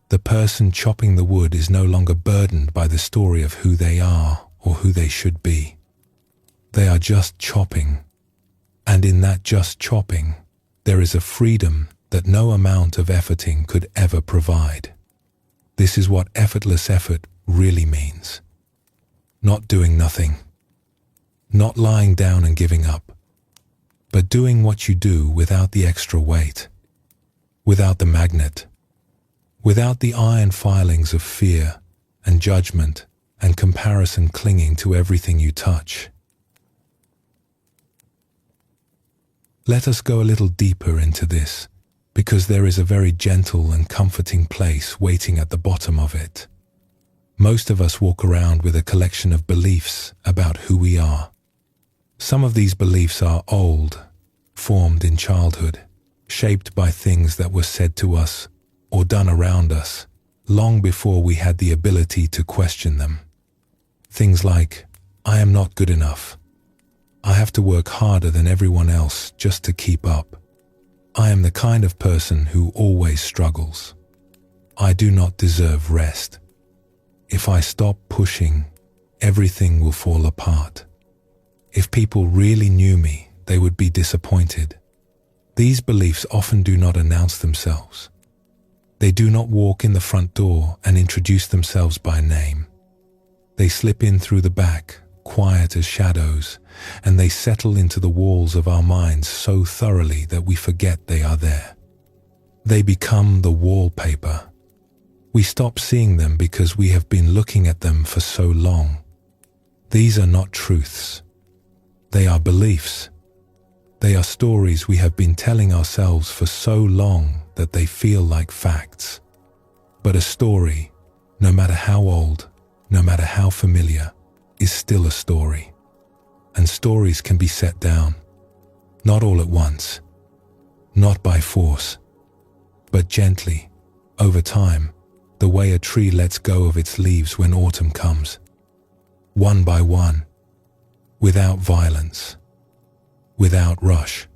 The person chopping the wood is no longer burdened by the story of who they are or who they should be. They are just chopping. And in that just chopping, there is a freedom that no amount of efforting could ever provide. This is what effortless effort really means. Not doing nothing. Not lying down and giving up. But doing what you do without the extra weight. Without the magnet, without the iron filings of fear and judgment and comparison clinging to everything you touch. Let us go a little deeper into this, because there is a very gentle and comforting place waiting at the bottom of it. Most of us walk around with a collection of beliefs about who we are. Some of these beliefs are old, formed in childhood, shaped by things that were said to us or done around us long before we had the ability to question them. Things like, "I am not good enough. I have to work harder than everyone else just to keep up. I am the kind of person who always struggles. I do not deserve rest. If I stop pushing, everything will fall apart. If people really knew me, they would be disappointed." These beliefs often do not announce themselves. They do not walk in the front door and introduce themselves by name. They slip in through the back, quiet as shadows, and they settle into the walls of our minds so thoroughly that we forget they are there. They become the wallpaper. We stop seeing them because we have been looking at them for so long. These are not truths. They are beliefs. They are stories we have been telling ourselves for so long that they feel like facts. But a story, no matter how old, no matter how familiar, is still a story. And stories can be set down, not all at once, not by force, but gently, over time, the way a tree lets go of its leaves when autumn comes. One by one, without violence, without rush.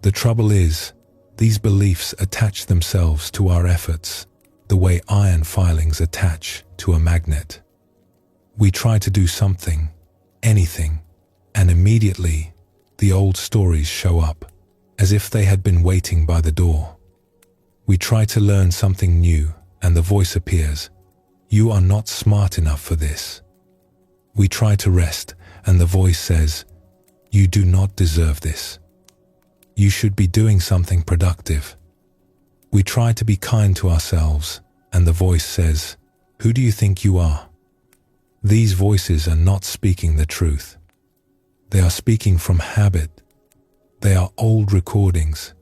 The trouble is, these beliefs attach themselves to our efforts the way iron filings attach to a magnet. We try to do something, anything, and immediately the old stories show up, as if they had been waiting by the door. We try to learn something new, and the voice appears, "You are not smart enough for this." We try to rest, and the voice says, "You do not deserve this. You should be doing something productive." We try to be kind to ourselves, and the voice says, "Who do you think you are?" These voices are not speaking the truth. They are speaking from habit. They are old recordings,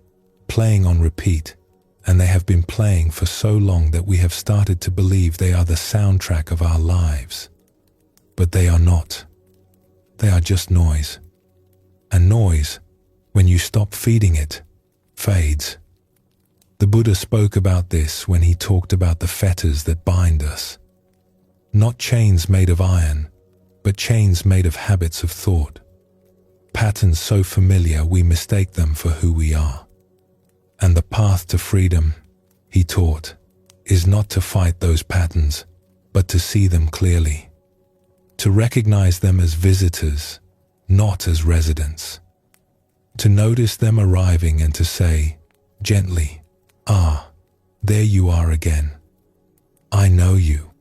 playing on repeat, and they have been playing for so long that we have started to believe they are the soundtrack of our lives. But they are not. They are just noise. And noise, when you stop feeding it, fades. The Buddha spoke about this when he talked about the fetters that bind us. Not chains made of iron, but chains made of habits of thought. Patterns so familiar we mistake them for who we are. And the path to freedom, he taught, is not to fight those patterns, but to see them clearly. To recognize them as visitors, not as residents. To notice them arriving and to say, gently, "Ah, there you are again. I know you.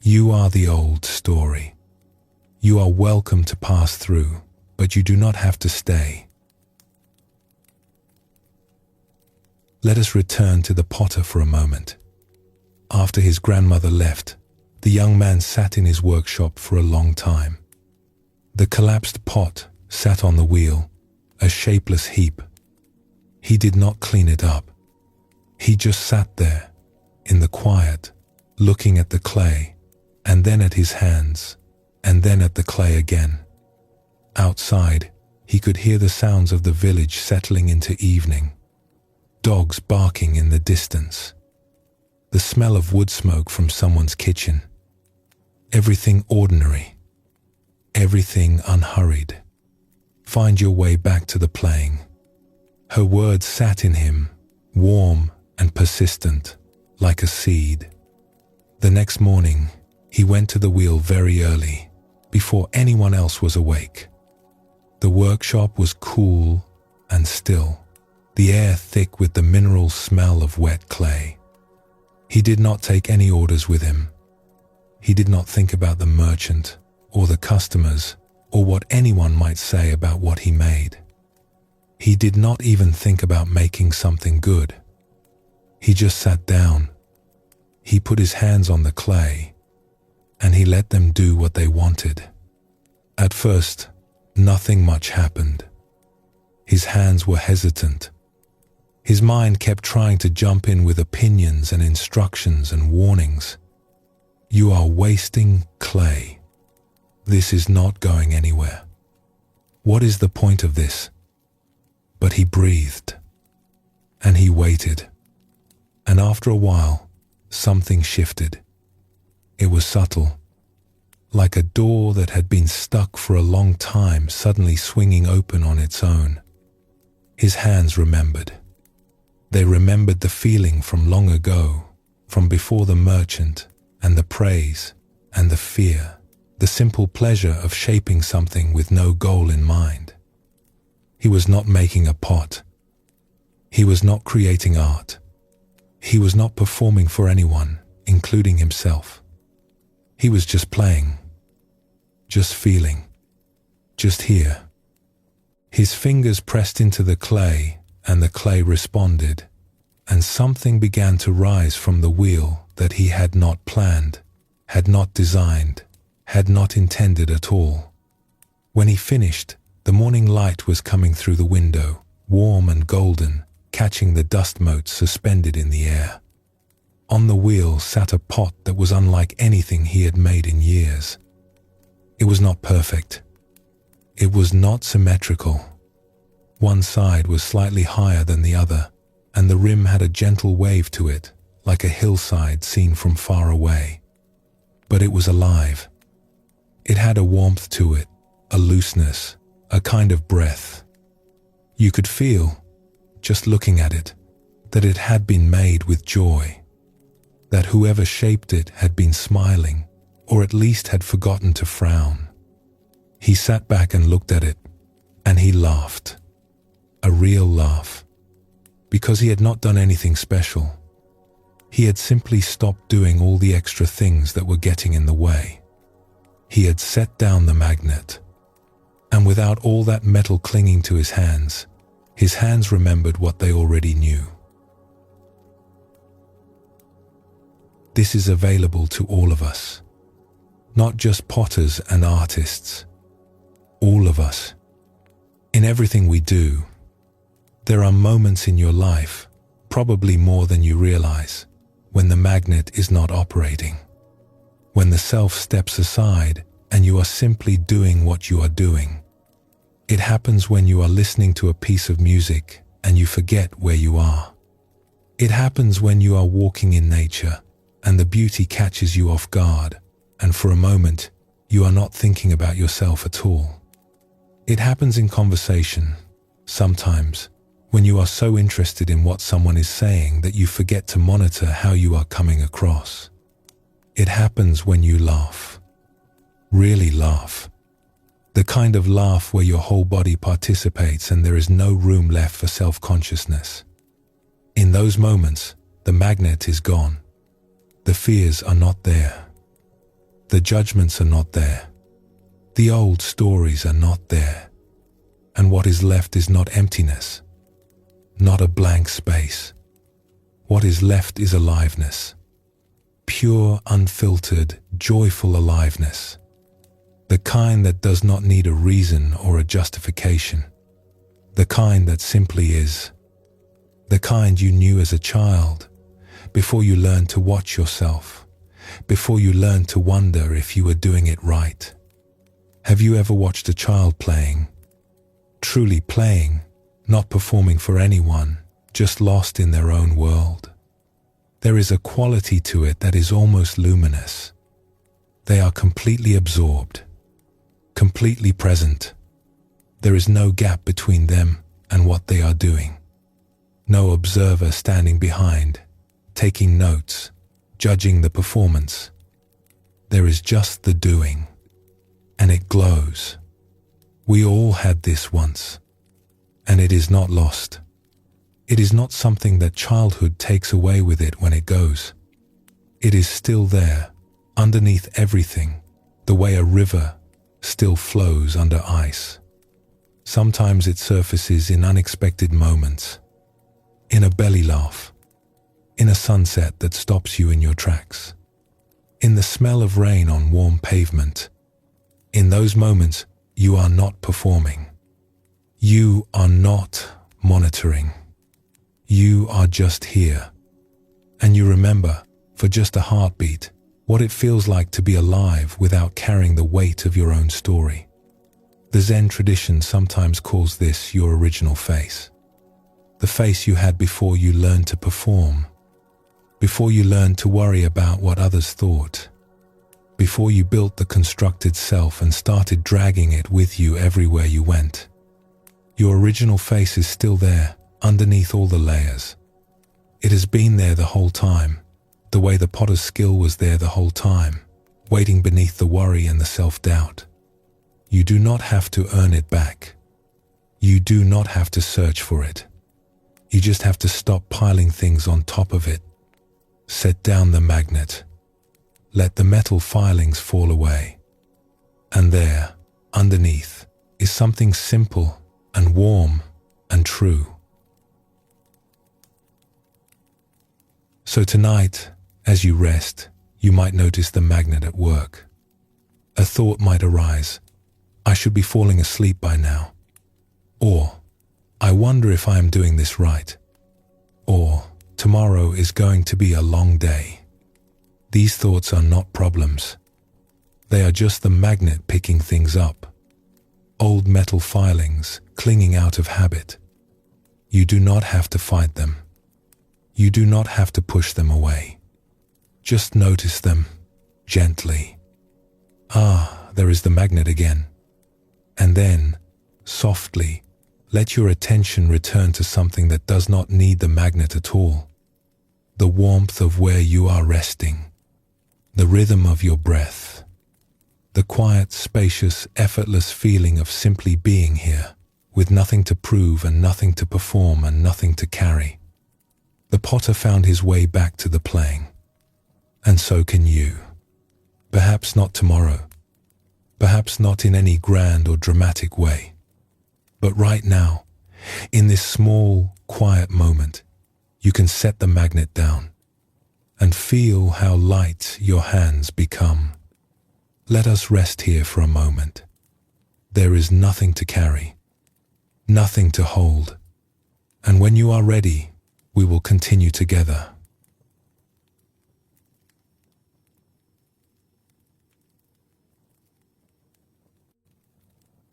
You are the old story. You are welcome to pass through, but you do not have to stay." Let us return to the potter for a moment. After his grandmother left, the young man sat in his workshop for a long time. The collapsed pot sat on the wheel, a shapeless heap. He did not clean it up. He just sat there, in the quiet, looking at the clay, and then at his hands, and then at the clay again. Outside, he could hear the sounds of the village settling into evening. Dogs barking in the distance. The smell of wood smoke from someone's kitchen. Everything ordinary. Everything unhurried. Find your way back to the playing. Her words sat in him, warm and persistent, like a seed. The next morning, he went to the wheel very early, before anyone else was awake. The workshop was cool and still, the air thick with the mineral smell of wet clay. He did not take any orders with him. He did not think about the merchant or the customers or what anyone might say about what he made. He did not even think about making something good. He just sat down. He put his hands on the clay, and he let them do what they wanted. At first, nothing much happened. His hands were hesitant. His mind kept trying to jump in with opinions and instructions and warnings. You are wasting clay. This is not going anywhere. What is the point of this? But he breathed, and he waited. And after a while, something shifted. It was subtle, like a door that had been stuck for a long time suddenly swinging open on its own. His hands remembered. They remembered the feeling from long ago, from before the merchant, and the praise, and the fear, the simple pleasure of shaping something with no goal in mind. He was not making a pot. He was not creating art. He was not performing for anyone, including himself. He was just playing, just feeling, just here. His fingers pressed into the clay, and the clay responded, and something began to rise from the wheel that he had not planned, had not designed, had not intended at all. When he finished, the morning light was coming through the window, warm and golden, catching the dust motes suspended in the air. On the wheel sat a pot that was unlike anything he had made in years. It was not perfect. It was not symmetrical. One side was slightly higher than the other, and the rim had a gentle wave to it, like a hillside seen from far away. But it was alive. It had a warmth to it, a looseness, a kind of breath. You could feel, just looking at it, that it had been made with joy, that whoever shaped it had been smiling, or at least had forgotten to frown. He sat back and looked at it, and he laughed. A real laugh. Because he had not done anything special. He had simply stopped doing all the extra things that were getting in the way. He had set down the magnet. And without all that metal clinging to his hands remembered what they already knew. This is available to all of us. Not just potters and artists. All of us. In everything we do, there are moments in your life, probably more than you realize, when the magnet is not operating. When the self steps aside and you are simply doing what you are doing. It happens when you are listening to a piece of music and you forget where you are. It happens when you are walking in nature and the beauty catches you off guard, and for a moment, you are not thinking about yourself at all. It happens in conversation, sometimes, when you are so interested in what someone is saying that you forget to monitor how you are coming across. It happens when you laugh. Really laugh. The kind of laugh where your whole body participates and there is no room left for self-consciousness. In those moments, the magnet is gone. The fears are not there. The judgments are not there. The old stories are not there. And what is left is not emptiness, not a blank space. What is left is aliveness. Pure, unfiltered, joyful aliveness. The kind that does not need a reason or a justification. The kind that simply is. The kind you knew as a child, before you learned to watch yourself, before you learned to wonder if you were doing it right. Have you ever watched a child playing? Truly playing, not performing for anyone, just lost in their own world. There is a quality to it that is almost luminous. They are completely absorbed, completely present. There is no gap between them and what they are doing. No observer standing behind, taking notes, judging the performance. There is just the doing, and it glows. We all had this once, and it is not lost. It is not something that childhood takes away with it when it goes. It is still there, underneath everything, the way a river still flows under ice. Sometimes it surfaces in unexpected moments, in a belly laugh, in a sunset that stops you in your tracks, in the smell of rain on warm pavement. In those moments, you are not performing. You are not monitoring. You are just here. And you remember, for just a heartbeat, what it feels like to be alive without carrying the weight of your own story. The Zen tradition sometimes calls this your original face. The face you had before you learned to perform, before you learned to worry about what others thought, before you built the constructed self and started dragging it with you everywhere you went. Your original face is still there, underneath all the layers. It has been there the whole time, the way the potter's skill was there the whole time, waiting beneath the worry and the self-doubt. You do not have to earn it back. You do not have to search for it. You just have to stop piling things on top of it. Set down the magnet. Let the metal filings fall away. And there, underneath, is something simple and warm and true. So tonight, as you rest, you might notice the magnet at work. A thought might arise. I should be falling asleep by now. Or, I wonder if I am doing this right. Or, tomorrow is going to be a long day. These thoughts are not problems. They are just the magnet picking things up. Old metal filings clinging out of habit. You do not have to fight them. You do not have to push them away. Just notice them, gently. Ah, there is the magnet again. And then, softly, let your attention return to something that does not need the magnet at all. The warmth of where you are resting. The rhythm of your breath. The quiet, spacious, effortless feeling of simply being here, with nothing to prove and nothing to perform and nothing to carry. The potter found his way back to the playing. And so can you. Perhaps not tomorrow. Perhaps not in any grand or dramatic way. But right now, in this small, quiet moment, you can set the magnet down and feel how light your hands become. Let us rest here for a moment. There is nothing to carry, nothing to hold, and when you are ready, we will continue together.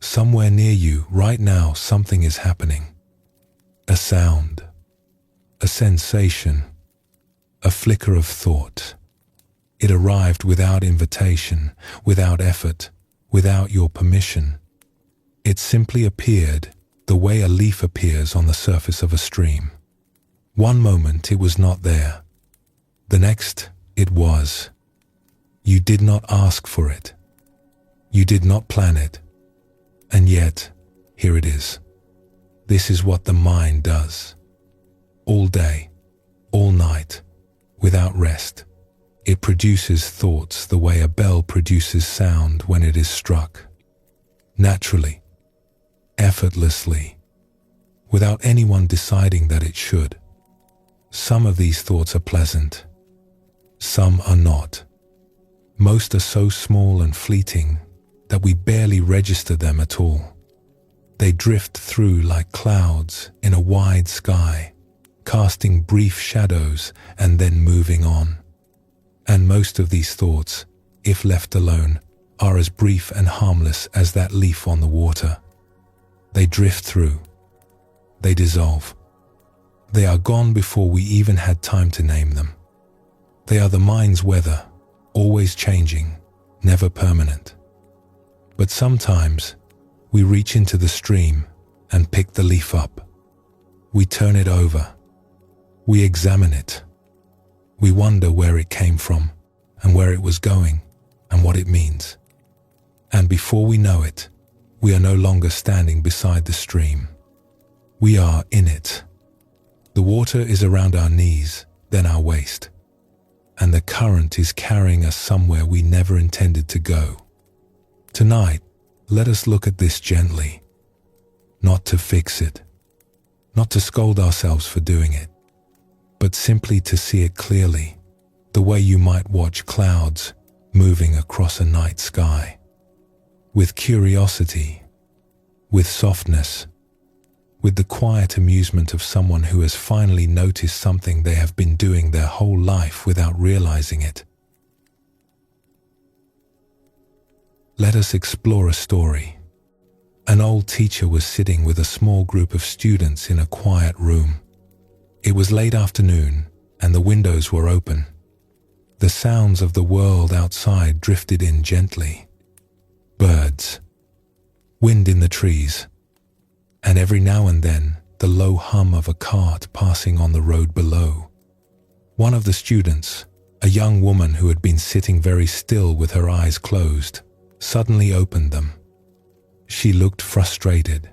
Somewhere near you, right now, something is happening. A sound, a sensation, a flicker of thought. It arrived without invitation, without effort, without your permission. It simply appeared the way a leaf appears on the surface of a stream. One moment it was not there. The next it was. You did not ask for it. You did not plan it. And yet, here it is. This is what the mind does. All day, all night, without rest. It produces thoughts the way a bell produces sound when it is struck. Naturally, effortlessly, without anyone deciding that it should. Some of these thoughts are pleasant. Some are not. Most are so small and fleeting that we barely register them at all. They drift through like clouds in a wide sky, casting brief shadows and then moving on. And most of these thoughts, if left alone, are as brief and harmless as that leaf on the water. They drift through. They dissolve. They are gone before we even had time to name them. They are the mind's weather, always changing, never permanent. But sometimes we reach into the stream and pick the leaf up. We turn it over. We examine it. We wonder where it came from and where it was going and what it means. And before we know it, we are no longer standing beside the stream. We are in it. The water is around our knees, then our waist. And the current is carrying us somewhere we never intended to go. Tonight, let us look at this gently. Not to fix it. Not to scold ourselves for doing it. But simply to see it clearly, the way you might watch clouds moving across a night sky. With curiosity, with softness, with the quiet amusement of someone who has finally noticed something they have been doing their whole life without realizing it. Let us explore a story. An old teacher was sitting with a small group of students in a quiet room. It was late afternoon, and the windows were open. The sounds of the world outside drifted in gently. Birds, wind in the trees, and every now and then the low hum of a cart passing on the road below. One of the students, a young woman who had been sitting very still with her eyes closed, suddenly opened them. She looked frustrated.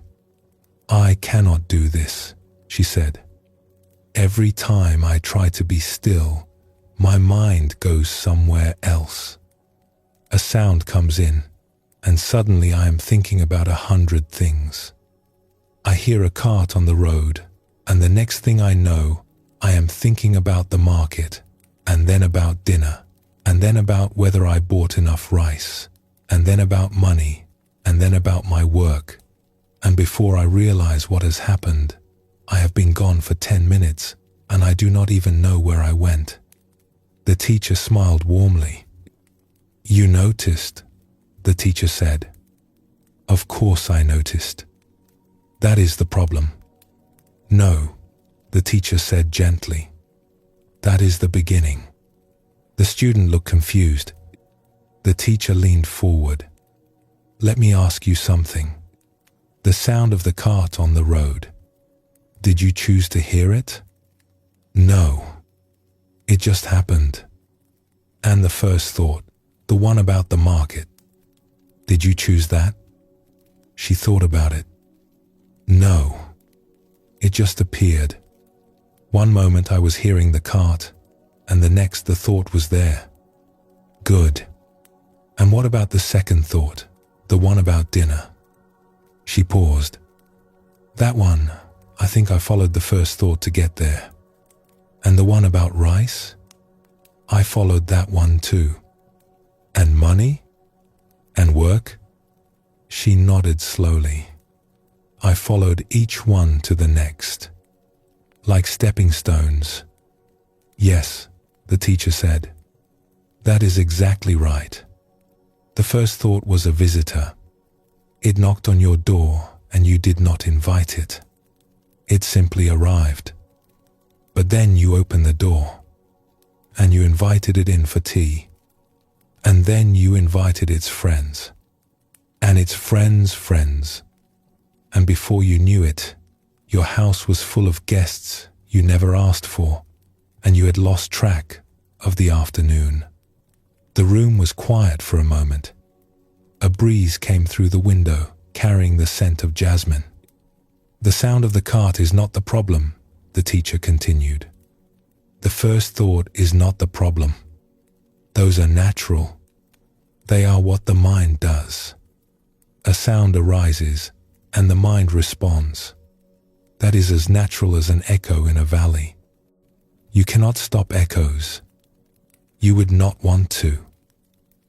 "I cannot do this," she said. "Every time I try to be still, my mind goes somewhere else. A sound comes in, and suddenly I am thinking about 100 things. I hear a cart on the road, and the next thing I know, I am thinking about the market, and then about dinner, and then about whether I bought enough rice, and then about money, and then about my work. And before I realize what has happened, I have been gone for 10 minutes, and I do not even know where I went." The teacher smiled warmly. "You noticed," the teacher said. "Of course I noticed. That is the problem." "No," the teacher said gently. "That is the beginning." The student looked confused. The teacher leaned forward. "Let me ask you something. The sound of the cart on the road, did you choose to hear it?" "No. It just happened." "And the first thought, the one about the market, Did you choose that? She thought about it. No. It just appeared. One moment I was hearing the cart, and the next the thought was there. Good. And what about the second thought, the one about dinner? She paused. That one, I think I followed the first thought to get there. And the one about rice? I followed that one too. And money? And work? She nodded slowly. I followed each one to the next. Like stepping stones. Yes, the teacher said. That is exactly right. The first thought was a visitor. It knocked on your door and you did not invite it. It simply arrived. But then you opened the door and you invited it in for tea. And then you invited its friends. And its friends' friends. And before you knew it, your house was full of guests you never asked for, and you had lost track of the afternoon. The room was quiet for a moment. A breeze came through the window, carrying the scent of jasmine. The sound of the cart is not the problem, the teacher continued. The first thought is not the problem. Those are natural. They are what the mind does. A sound arises, and the mind responds. That is as natural as an echo in a valley. You cannot stop echoes. You would not want to.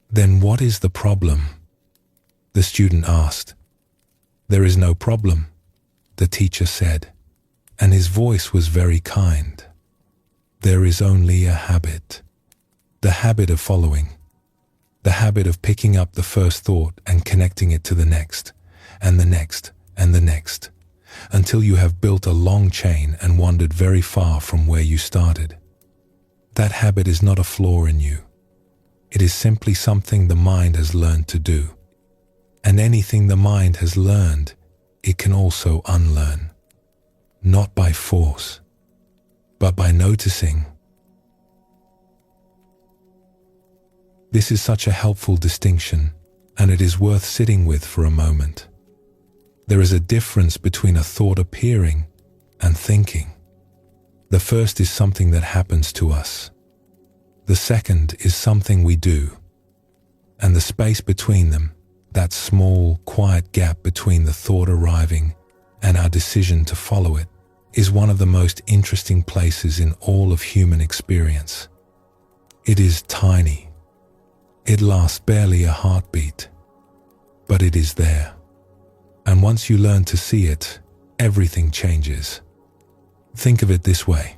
Then what is the problem? The student asked. There is no problem, the teacher said, and his voice was very kind. There is only a habit. The habit of following. The habit of picking up the first thought and connecting it to the next, and the next, and the next, until you have built a long chain and wandered very far from where you started. That habit is not a flaw in you. It is simply something the mind has learned to do. And anything the mind has learned, it can also unlearn. Not by force, but by noticing. This is such a helpful distinction, and it is worth sitting with for a moment. There is a difference between a thought appearing and thinking. The first is something that happens to us. The second is something we do. And the space between them, that small, quiet gap between the thought arriving and our decision to follow it, is one of the most interesting places in all of human experience. It is tiny. It lasts barely a heartbeat, but it is there. And once you learn to see it, everything changes. Think of it this way.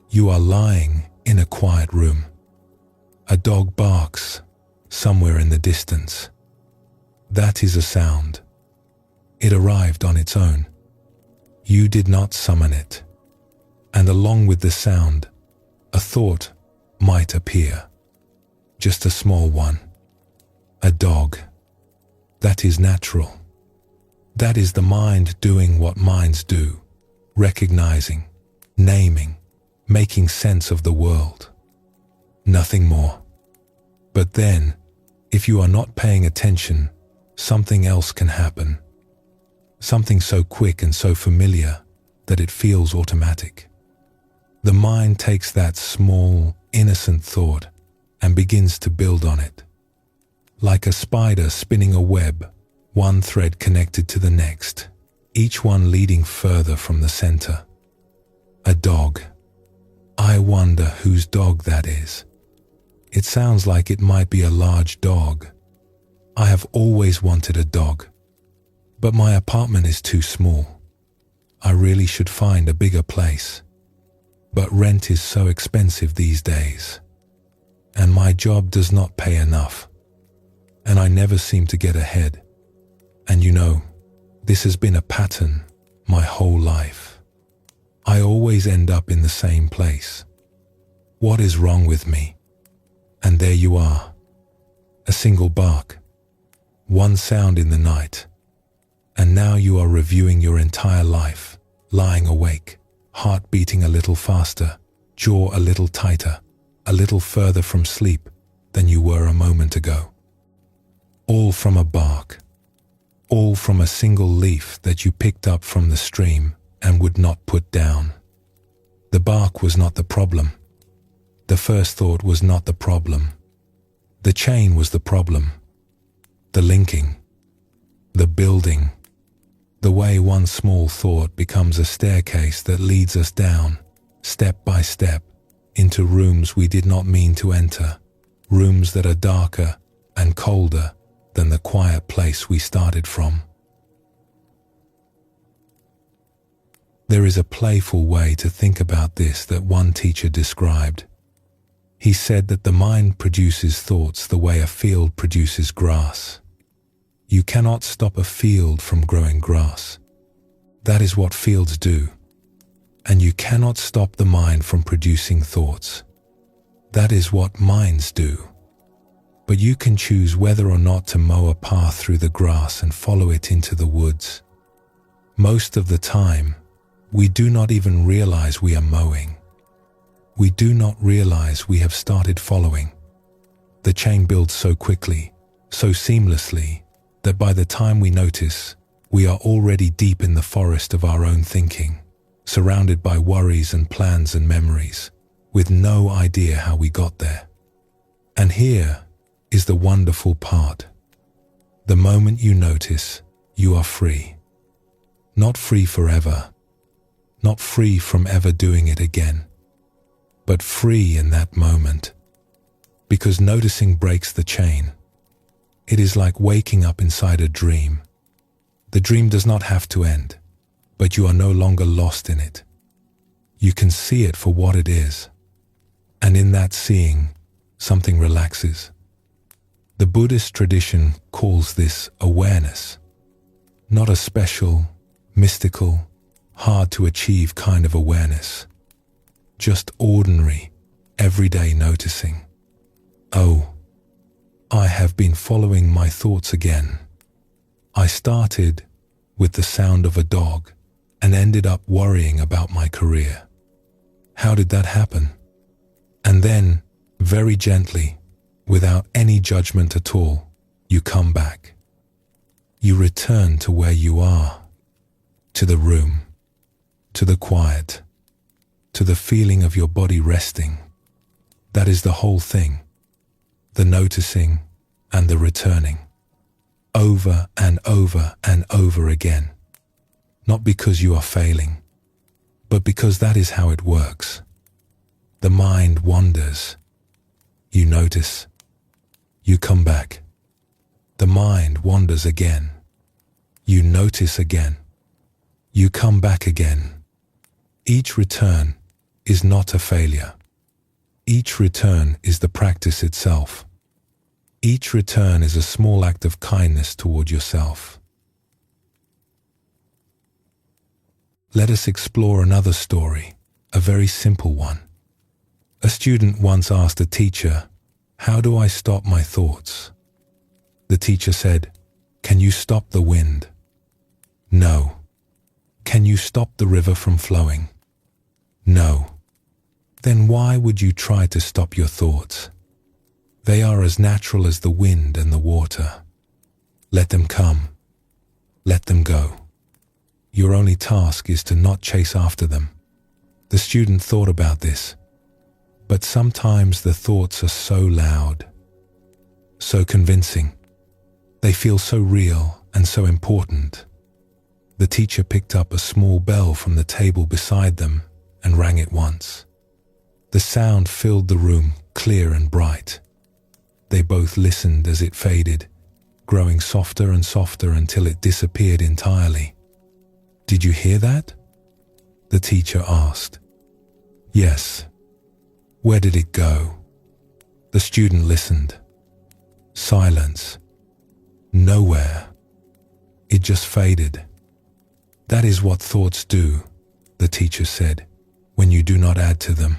You are lying in a quiet room. A dog barks somewhere in the distance. That is a sound. It arrived on its own. You did not summon it. And along with the sound, a thought might appear. Just a small one. A dog. That is natural. That is the mind doing what minds do, recognizing, naming, making sense of the world. Nothing more. But then, if you are not paying attention, something else can happen. Something so quick and so familiar that it feels automatic. The mind takes that small, innocent thought and begins to build on it. Like a spider spinning a web, one thread connected to the next, each one leading further from the center. A dog. I wonder whose dog that is. It sounds like it might be a large dog. I have always wanted a dog, but my apartment is too small. I really should find a bigger place. But rent is so expensive these days. And my job does not pay enough. And I never seem to get ahead. And you know, this has been a pattern my whole life. I always end up in the same place. What is wrong with me? And there you are. A single bark. One sound in the night. And now you are reviewing your entire life, lying awake, heart beating a little faster, jaw a little tighter, a little further from sleep than you were a moment ago. all from a bark, all from a single leaf that you picked up from the stream and would not put down. The bark was not the problem. The first thought was not the problem. The chain was the problem. The linking, the building, the way one small thought becomes a staircase that leads us down, step by step, into rooms we did not mean to enter, rooms that are darker and colder than the quiet place we started from. There is a playful way to think about this that one teacher described. He said that the mind produces thoughts the way a field produces grass. You cannot stop a field from growing grass. That is what fields do. And you cannot stop the mind from producing thoughts. That is what minds do. But you can choose whether or not to mow a path through the grass and follow it into the woods. Most of the time, we do not even realize we are mowing. We do not realize we have started following. The chain builds so quickly, so seamlessly, that by the time we notice, we are already deep in the forest of our own thinking, surrounded by worries and plans and memories, with no idea how we got there. And here is the wonderful part. The moment you notice, you are free. Not free forever, not free from ever doing it again, but free in that moment. Because noticing breaks the chain. It is like waking up inside a dream. The dream does not have to end, but you are no longer lost in it. You can see it for what it is. And in that seeing, something relaxes. The Buddhist tradition calls this awareness. Not a special, mystical, hard to achieve kind of awareness. Just ordinary, everyday noticing. Oh, I have been following my thoughts again. I started with the sound of a dog and ended up worrying about my career. How did that happen? And then, very gently, without any judgment at all, you come back. You return to where you are, to the room, to the quiet, to the feeling of your body resting. That is the whole thing. The noticing and the returning, over and over and over again. Not because you are failing, but because that is how it works. The mind wanders. You notice. You come back. The mind wanders again. You notice again. You come back again. Each return is not a failure. Each return is the practice itself. Each return is a small act of kindness toward yourself. Let us explore another story, a very simple one. A student once asked a teacher, "How do I stop my thoughts?" The teacher said, "Can you stop the wind?" "No." "Can you stop the river from flowing?" "No." Then why would you try to stop your thoughts? They are as natural as the wind and the water. Let them come. Let them go. Your only task is to not chase after them. The student thought about this. But sometimes the thoughts are so loud, so convincing. They feel so real and so important. The teacher picked up a small bell from the table beside them and rang it once. The sound filled the room, clear and bright. They both listened as it faded, growing softer and softer until it disappeared entirely. "Did you hear that?" the teacher asked. "Yes." "Where did it go?" The student listened. Silence. Nowhere. It just faded. "That is what thoughts do," the teacher said, "when you do not add to them.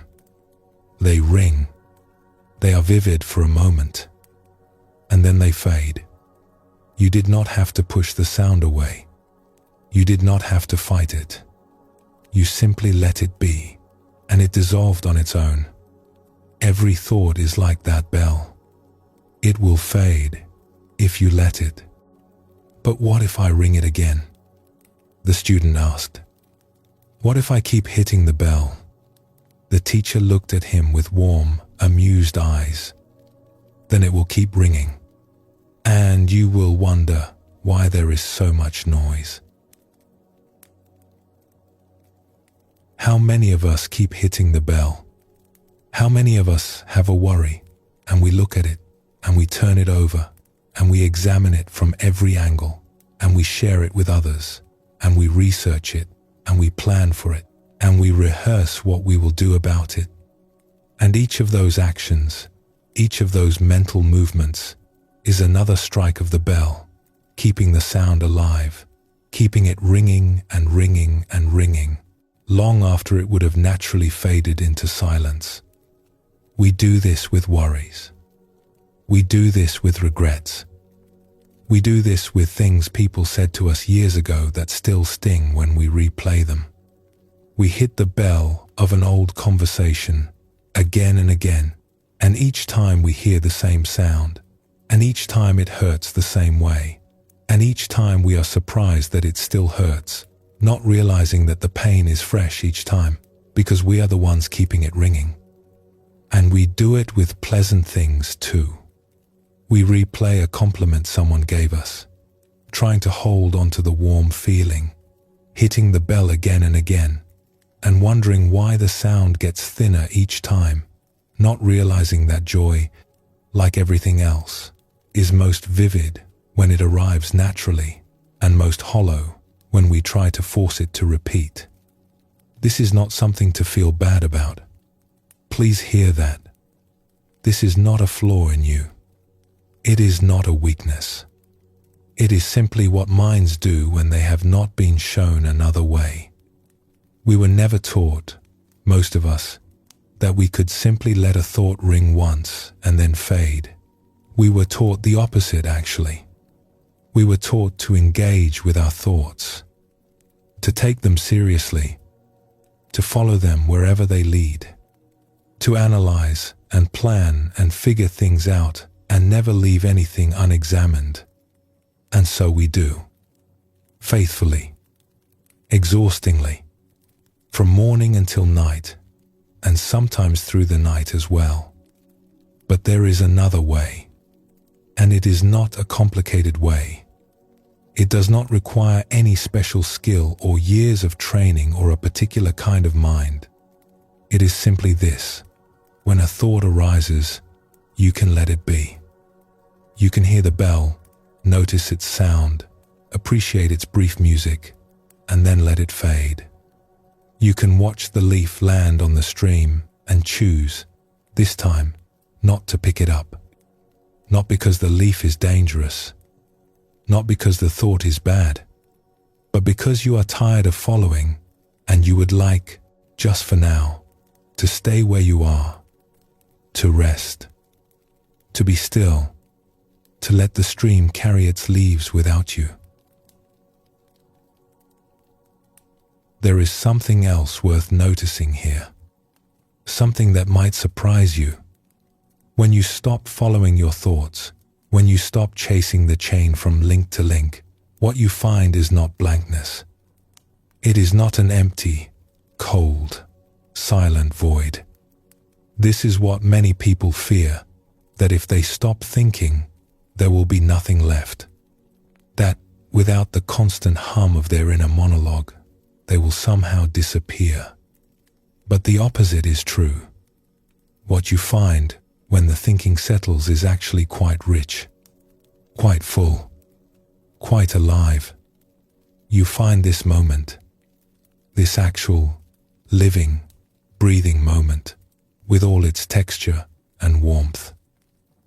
They ring. They are vivid for a moment, and then they fade. You did not have to push the sound away. You did not have to fight it. You simply let it be, and it dissolved on its own. Every thought is like that bell. It will fade. if you let it. But what if I ring it again? The student asked. What if I keep hitting the bell? The teacher looked at him with warm, amused eyes. Then it will keep ringing, and you will wonder why there is so much noise. How many of us keep hitting the bell? How many of us have a worry, and we look at it, and we turn it over, and we examine it from every angle, and we share it with others, and we research it, and we plan for it, and we rehearse what we will do about it. And each of those actions, each of those mental movements, is another strike of the bell, keeping the sound alive, keeping it ringing and ringing and ringing, long after it would have naturally faded into silence. We do this with worries. We do this with regrets. We do this with things people said to us years ago that still sting when we replay them. We hit the bell of an old conversation again and again, and each time we hear the same sound, and each time it hurts the same way, and each time we are surprised that it still hurts, not realizing that the pain is fresh each time because we are the ones keeping it ringing. And we do it with pleasant things too. We replay a compliment someone gave us, trying to hold onto the warm feeling, hitting the bell again and again, and wondering why the sound gets thinner each time, not realizing that joy, like everything else, is most vivid when it arrives naturally and most hollow when we try to force it to repeat. This is not something to feel bad about. Please hear that. This is not a flaw in you. It is not a weakness. It is simply what minds do when they have not been shown another way. We were never taught, most of us, that we could simply let a thought ring once and then fade. We were taught the opposite, actually. We were taught to engage with our thoughts, to take them seriously, to follow them wherever they lead, to analyze and plan and figure things out and never leave anything unexamined. And so we do, faithfully, exhaustingly, from morning until night, and sometimes through the night as well. But there is another way, and it is not a complicated way. It does not require any special skill or years of training or a particular kind of mind. It is simply this: when a thought arises, you can let it be. You can hear the bell, notice its sound, appreciate its brief music, and then let it fade. You can watch the leaf land on the stream and choose, this time, not to pick it up. Not because the leaf is dangerous, not because the thought is bad, but because you are tired of following and you would like, just for now, to stay where you are, to rest, to be still, to let the stream carry its leaves without you. There is something else worth noticing here, something that might surprise you. When you stop following your thoughts, when you stop chasing the chain from link to link, what you find is not blankness. It is not an empty, cold, silent void. This is what many people fear, that if they stop thinking, there will be nothing left. That, without the constant hum of their inner monologue, they will somehow disappear. But the opposite is true. What you find when the thinking settles is actually quite rich, quite full, quite alive. You find this moment, this actual, living, breathing moment, with all its texture and warmth.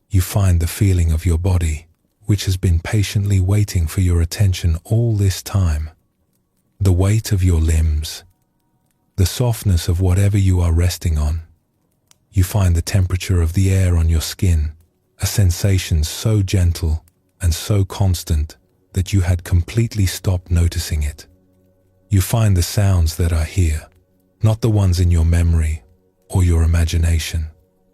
You find the feeling of your body, which has been patiently waiting for your attention all this time. The weight of your limbs, the softness of whatever you are resting on. You find the temperature of the air on your skin, a sensation so gentle and so constant that you had completely stopped noticing it. You find the sounds that are here, not the ones in your memory or your imagination,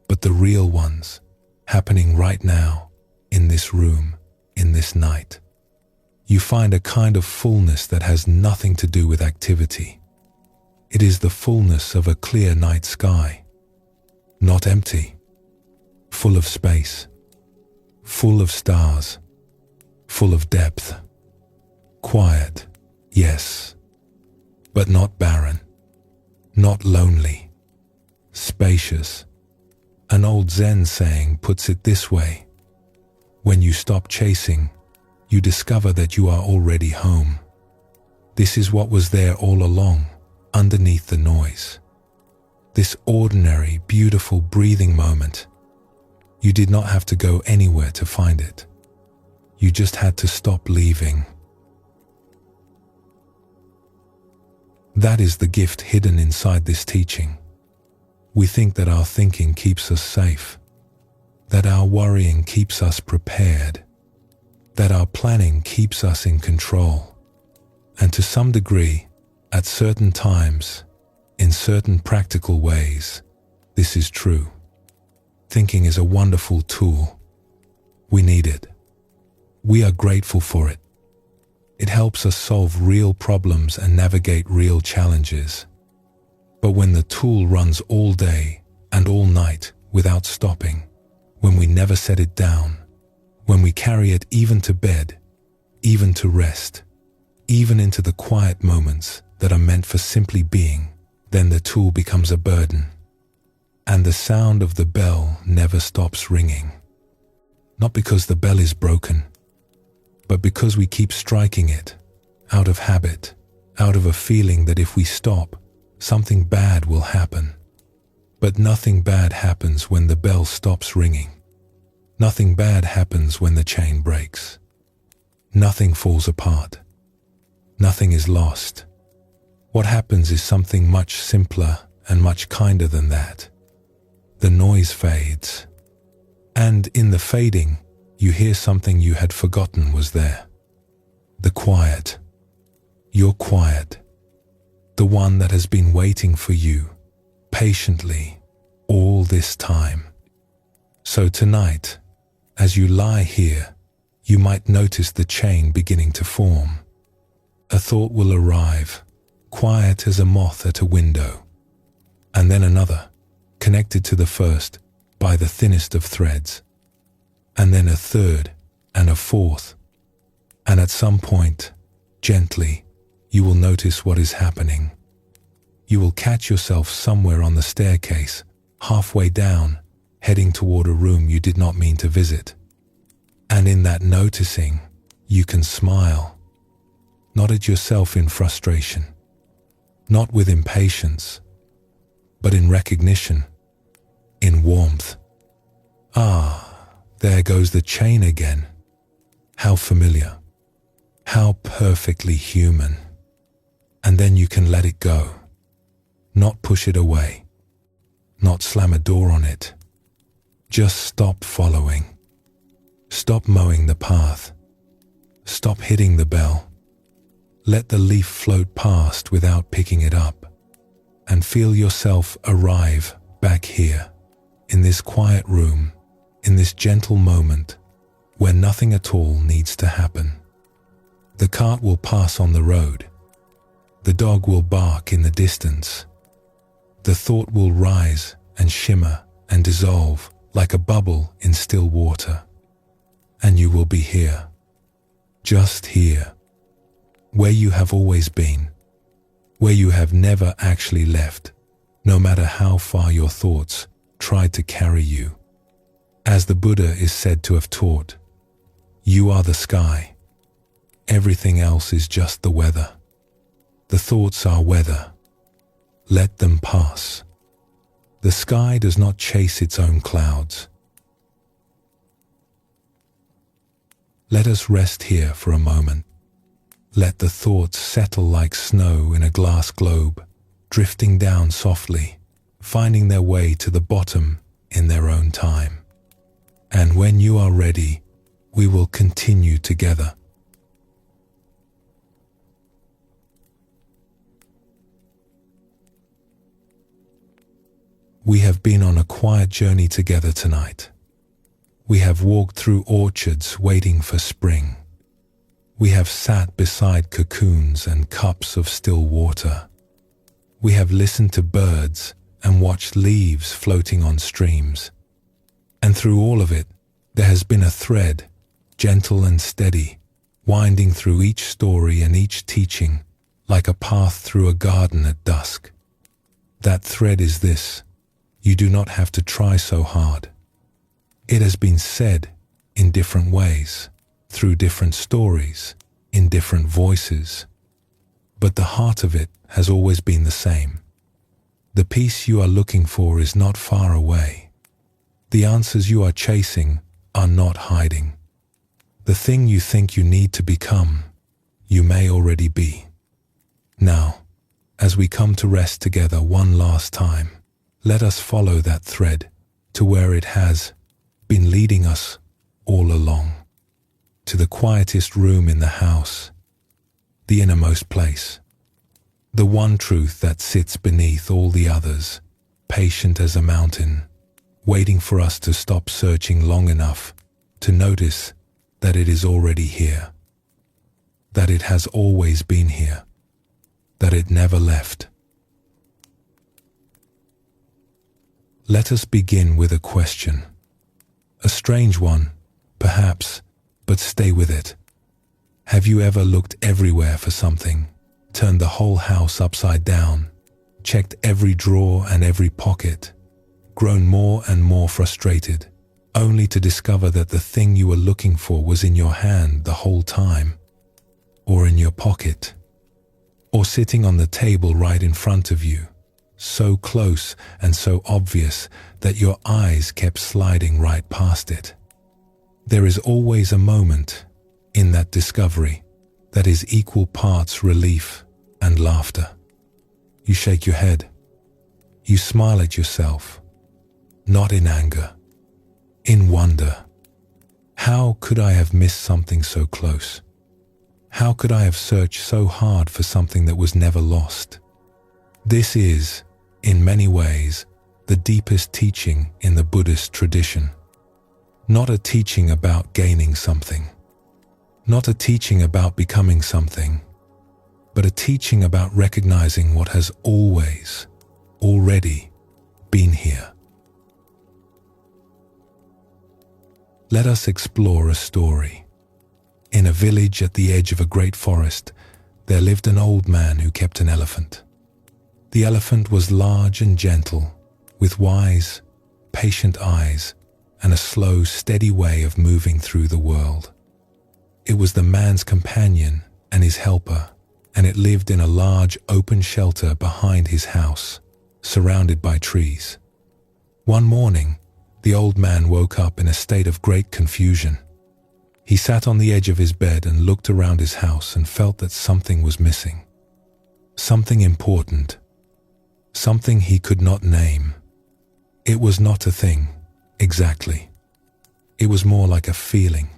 but the real ones, happening right now, in this room, in this night. You find a kind of fullness that has nothing to do with activity. It is the fullness of a clear night sky, not empty, full of space, full of stars, full of depth. Quiet, yes, but not barren, not lonely, spacious. An old Zen saying puts it this way: when you stop chasing, you discover that you are already home. This is what was there all along, underneath the noise. This ordinary, beautiful breathing moment. You did not have to go anywhere to find it. You just had to stop leaving. That is the gift hidden inside this teaching. We think that our thinking keeps us safe, that our worrying keeps us prepared, that our planning keeps us in control. And to some degree, at certain times, in certain practical ways, this is true. Thinking is a wonderful tool. We need it. We are grateful for it. It helps us solve real problems and navigate real challenges. But when the tool runs all day and all night without stopping, when we never set it down, when we carry it even to bed, even to rest, even into the quiet moments that are meant for simply being, then the tool becomes a burden. And the sound of the bell never stops ringing. Not because the bell is broken, but because we keep striking it, out of habit, out of a feeling that if we stop, something bad will happen. But nothing bad happens when the bell stops ringing. Nothing bad happens when the chain breaks. Nothing falls apart. Nothing is lost. What happens is something much simpler and much kinder than that. The noise fades. And in the fading, you hear something you had forgotten was there. The quiet. Your quiet. The one that has been waiting for you, patiently, all this time. So tonight, as you lie here, you might notice the chain beginning to form. A thought will arrive, quiet as a moth at a window, and then another, connected to the first by the thinnest of threads, and then a third and a fourth, and at some point, gently, you will notice what is happening. You will catch yourself somewhere on the staircase, halfway down, heading toward a room you did not mean to visit. And in that noticing, you can smile, not at yourself in frustration, not with impatience, but in recognition, in warmth. Ah, there goes the chain again. How familiar, how perfectly human. And then you can let it go, not push it away, not slam a door on it. Just stop following. Stop mowing the path. Stop hitting the bell. Let the leaf float past without picking it up, and feel yourself arrive back here, in this quiet room, in this gentle moment where nothing at all needs to happen. The cart will pass on the road. The dog will bark in the distance. The thought will rise and shimmer and dissolve like a bubble in still water. And you will be here, just here, where you have always been, where you have never actually left, no matter how far your thoughts tried to carry you. As the Buddha is said to have taught, you are the sky. Everything else is just the weather. The thoughts are weather. Let them pass. The sky does not chase its own clouds. Let us rest here for a moment. Let the thoughts settle like snow in a glass globe, drifting down softly, finding their way to the bottom in their own time. And when you are ready, we will continue together. We have been on a quiet journey together tonight. We have walked through orchards waiting for spring. We have sat beside cocoons and cups of still water. We have listened to birds and watched leaves floating on streams. And through all of it, there has been a thread, gentle and steady, winding through each story and each teaching, like a path through a garden at dusk. That thread is this: you do not have to try so hard. It has been said in different ways, through different stories, in different voices. But the heart of it has always been the same. The peace you are looking for is not far away. The answers you are chasing are not hiding. The thing you think you need to become, you may already be. Now, as we come to rest together one last time, let us follow that thread to where it has been leading us all along, to the quietest room in the house, the innermost place, the one truth that sits beneath all the others, patient as a mountain, waiting for us to stop searching long enough to notice that it is already here, that it has always been here, that it never left. Let us begin with a question. A strange one, perhaps, but stay with it. Have you ever looked everywhere for something, turned the whole house upside down, checked every drawer and every pocket, grown more and more frustrated, only to discover that the thing you were looking for was in your hand the whole time, or in your pocket, or sitting on the table right in front of you, so close and so obvious that your eyes kept sliding right past it? There is always a moment in that discovery that is equal parts relief and laughter. You shake your head. You smile at yourself, not in anger, in wonder. How could I have missed something so close? How could I have searched so hard for something that was never lost? This is, in many ways, the deepest teaching in the Buddhist tradition. Not a teaching about gaining something, not a teaching about becoming something, but a teaching about recognizing what has always, already been here. Let us explore a story. In a village at the edge of a great forest, there lived an old man who kept an elephant. The elephant was large and gentle, with wise, patient eyes and a slow, steady way of moving through the world. It was the man's companion and his helper, and it lived in a large open shelter behind his house, surrounded by trees. One morning, the old man woke up in a state of great confusion. He sat on the edge of his bed and looked around his house and felt that something was missing. Something important. Something he could not name. It was not a thing, exactly. It was more like a feeling.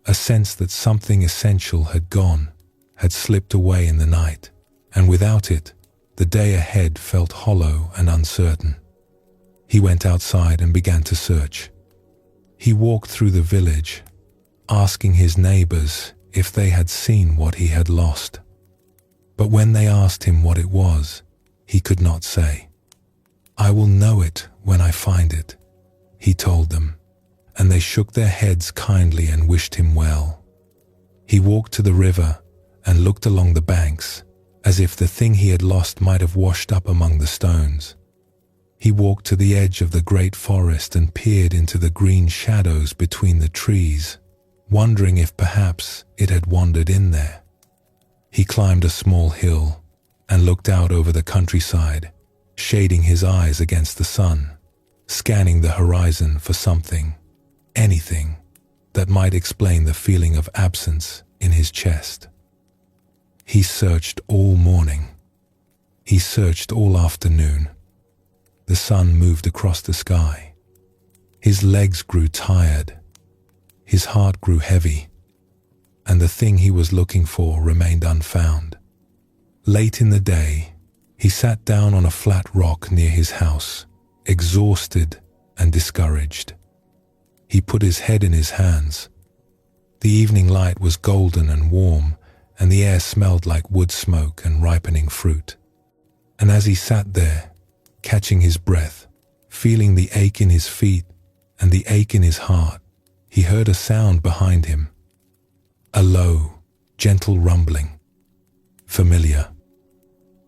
A sense that something essential had gone, had slipped away in the night, and without it, the day ahead felt hollow and uncertain. He went outside and began to search. He walked through the village, asking his neighbors if they had seen what he had lost. But when they asked him what it was, he could not say. "I will know it when I find it," he told them, and they shook their heads kindly and wished him well. He walked to the river and looked along the banks, as if the thing he had lost might have washed up among the stones. He walked to the edge of the great forest and peered into the green shadows between the trees, wondering if perhaps it had wandered in there. He climbed a small hill and looked out over the countryside, shading his eyes against the sun, scanning the horizon for something, anything, that might explain the feeling of absence in his chest. He searched all morning. He searched all afternoon. The sun moved across the sky. His legs grew tired. His heart grew heavy, and the thing he was looking for remained unfound. Late in the day, he sat down on a flat rock near his house, exhausted and discouraged. He put his head in his hands. The evening light was golden and warm, and the air smelled like wood smoke and ripening fruit. And as he sat there, catching his breath, feeling the ache in his feet and the ache in his heart, he heard a sound behind him. A low, gentle rumbling. Familiar.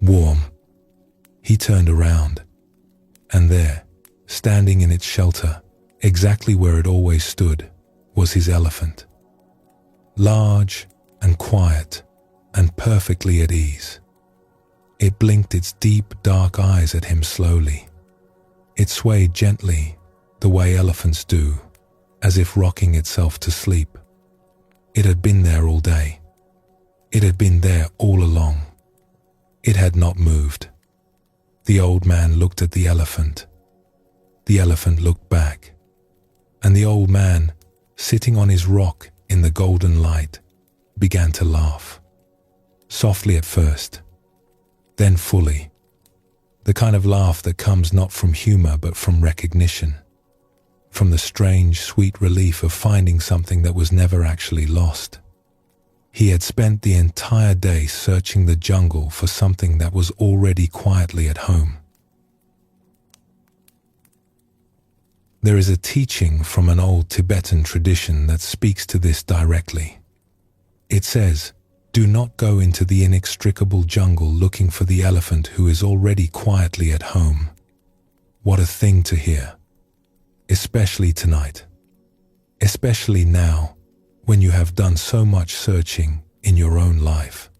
Warm. He turned around, and there, standing in its shelter, exactly where it always stood, was his elephant. Large and quiet and perfectly at ease. It blinked its deep, dark eyes at him slowly. It swayed gently, the way elephants do, as if rocking itself to sleep. It had been there all day. It had been there all along. It had not moved. The old man looked at the elephant. The elephant looked back. And the old man, sitting on his rock in the golden light, began to laugh. Softly at first, then fully. The kind of laugh that comes not from humor but from recognition. From the strange, sweet relief of finding something that was never actually lost. He had spent the entire day searching the jungle for something that was already quietly at home. There is a teaching from an old Tibetan tradition that speaks to this directly. It says, "Do not go into the inextricable jungle looking for the elephant who is already quietly at home." What a thing to hear. Especially tonight. Especially now, when you have done so much searching in your own life.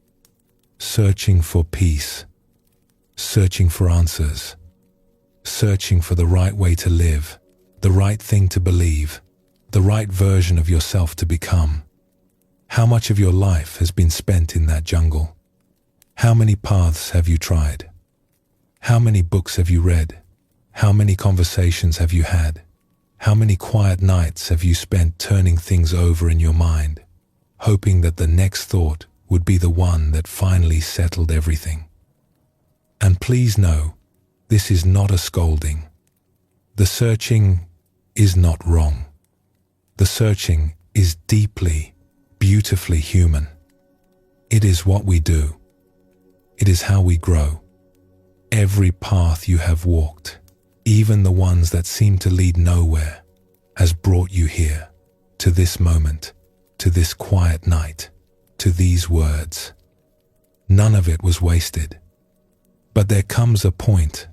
Searching for peace. Searching for answers. Searching for the right way to live, the right thing to believe, the right version of yourself to become. How much of your life has been spent in that jungle? How many paths have you tried? How many books have you read? How many conversations have you had? How many quiet nights have you spent turning things over in your mind, hoping that the next thought would be the one that finally settled everything? And please know, this is not a scolding. The searching is not wrong. The searching is deeply, beautifully human. It is what we do. It is how we grow. Every path you have walked, even the ones that seem to lead nowhere, has brought you here, to this moment, to this quiet night, to these words. None of it was wasted. But there comes a point,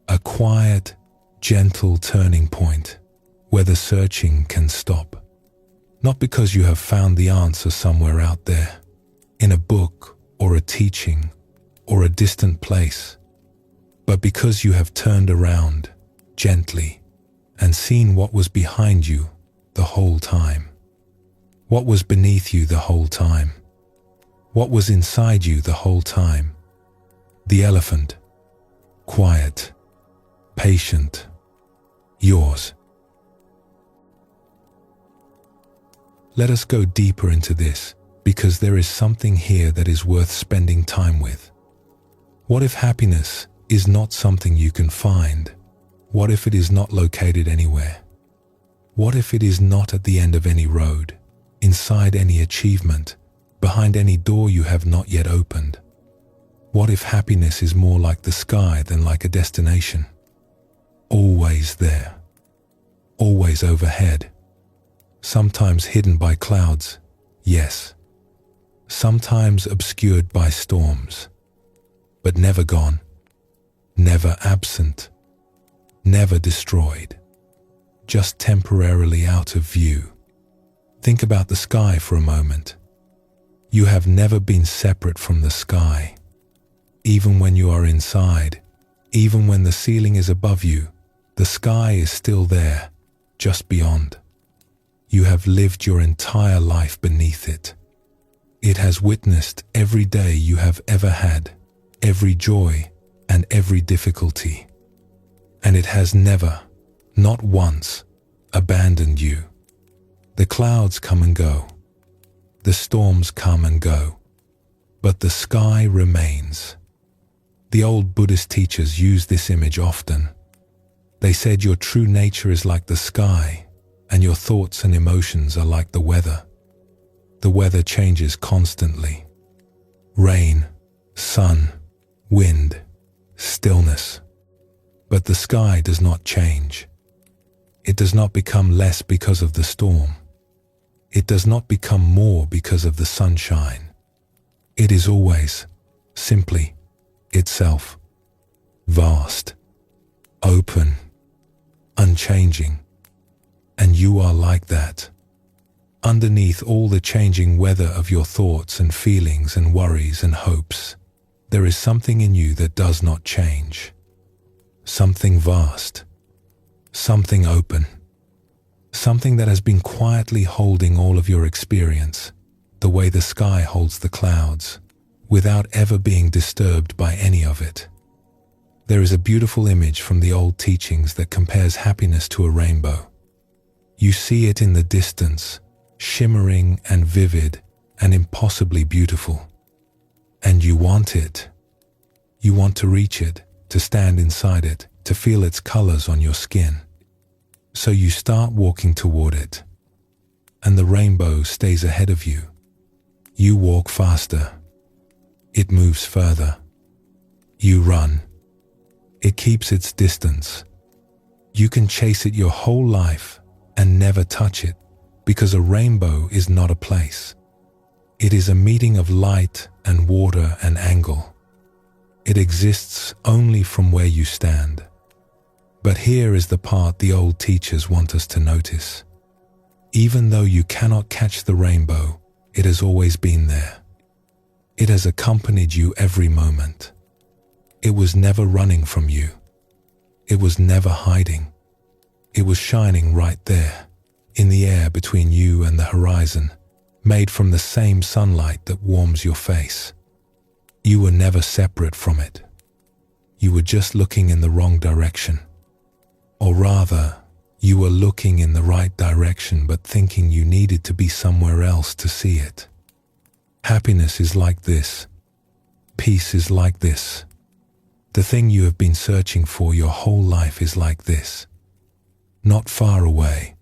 a quiet, gentle turning point, where the searching can stop. Not because you have found the answer somewhere out there, in a book or a teaching or a distant place, but because you have turned around gently and seen what was behind you the whole time. What was beneath you the whole time. What was inside you the whole time. The elephant, quiet, patient, yours. Let us go deeper into this, because there is something here that is worth spending time with. What if happiness is not something you can find? What if it is not located anywhere? What if it is not at the end of any road, inside any achievement, behind any door you have not yet opened? What if happiness is more like the sky than like a destination? Always there, always overhead, sometimes hidden by clouds, yes, sometimes obscured by storms, but never gone, never absent, never destroyed, just temporarily out of view. Think about the sky for a moment. You have never been separate from the sky. Even when you are inside, even when the ceiling is above you, the sky is still there, just beyond. You have lived your entire life beneath it. It has witnessed every day you have ever had, every joy and every difficulty. And it has never, not once, abandoned you. The clouds come and go. The storms come and go. But the sky remains. The old Buddhist teachers used this image often. They said your true nature is like the sky. and your thoughts and emotions are like the weather. The weather changes constantly. Rain, sun, wind, stillness. But the sky does not change. It does not become less because of the storm. It does not become more because of the sunshine. It is always, simply, itself. Vast, open, unchanging. And you are like that. Underneath all the changing weather of your thoughts and feelings and worries and hopes, there is something in you that does not change. Something vast, something open, something that has been quietly holding all of your experience, the way the sky holds the clouds, without ever being disturbed by any of it. There is a beautiful image from the old teachings that compares happiness to a rainbow. You see it in the distance, shimmering and vivid and impossibly beautiful. And you want it. You want to reach it, to stand inside it, to feel its colors on your skin. So you start walking toward it, and the rainbow stays ahead of you. You walk faster. It moves further. You run. It keeps its distance. You can chase it your whole life and never touch it, because a rainbow is not a place. It is a meeting of light and water and angle. It exists only from where you stand. But here is the part the old teachers want us to notice. Even though you cannot catch the rainbow, it has always been there. It has accompanied you every moment. It was never running from you. It was never hiding. It was shining right there, in the air between you and the horizon, made from the same sunlight that warms your face. You were never separate from it. You were just looking in the wrong direction. Or rather, you were looking in the right direction but thinking you needed to be somewhere else to see it. Happiness is like this. Peace is like this. The thing you have been searching for your whole life is like this. Not far away.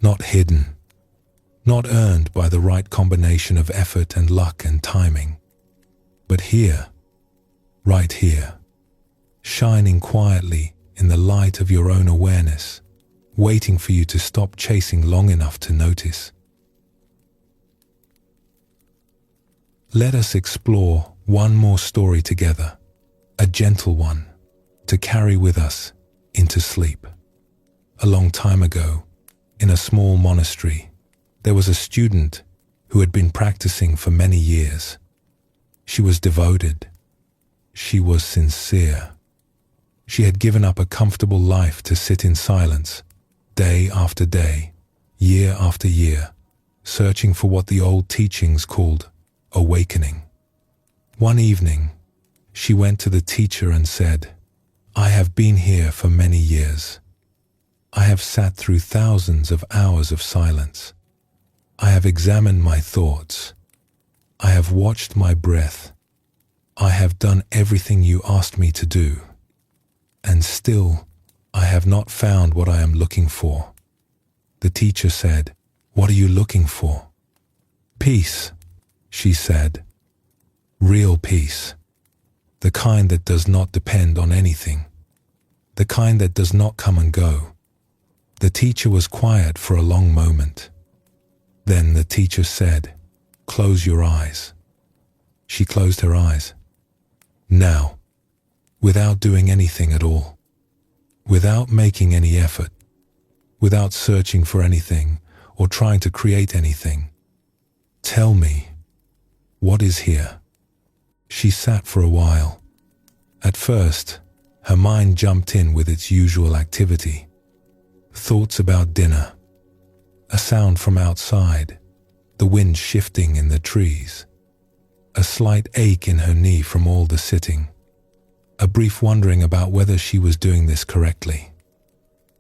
Not hidden. Not earned by the right combination of effort and luck and timing. But here, right here, shining quietly in the light of your own awareness, waiting for you to stop chasing long enough to notice. Let us explore one more story together, a gentle one, to carry with us into sleep. A long time ago, in a small monastery, there was a student who had been practicing for many years. She was devoted. She was sincere. She had given up a comfortable life to sit in silence, day after day, year after year, searching for what the old teachings called awakening. One evening, she went to the teacher and said, "I have been here for many years. I have sat through thousands of hours of silence. I have examined my thoughts. I have watched my breath. I have done everything you asked me to do. And still, I have not found what I am looking for." The teacher said, "What are you looking for?" "Peace," she said. "Real peace. The kind that does not depend on anything. The kind that does not come and go." The teacher was quiet for a long moment. Then the teacher said, "Close your eyes." She closed her eyes. Now, without doing anything at all, without making any effort, without searching for anything or trying to create anything, "Tell me, what is here?" She sat for a while. At first, her mind jumped in with its usual activity. Thoughts about dinner, a sound from outside, the wind shifting in the trees, a slight ache in her knee from all the sitting, a brief wondering about whether she was doing this correctly.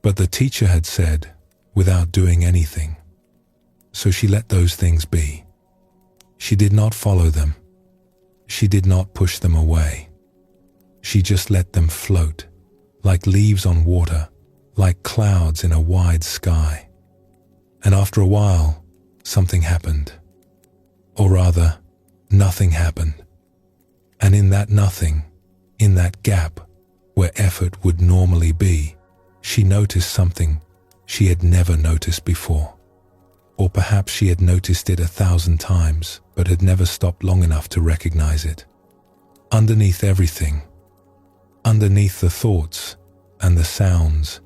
But the teacher had said, without doing anything. So she let those things be. She did not follow them. She did not push them away. She just let them float, like leaves on water, like clouds in a wide sky. And after a while, something happened. Or rather, nothing happened. And in that nothing, in that gap where effort would normally be, she noticed something she had never noticed before. Or perhaps she had noticed it 1,000 times, but had never stopped long enough to recognize it. Underneath everything, underneath the thoughts and the sounds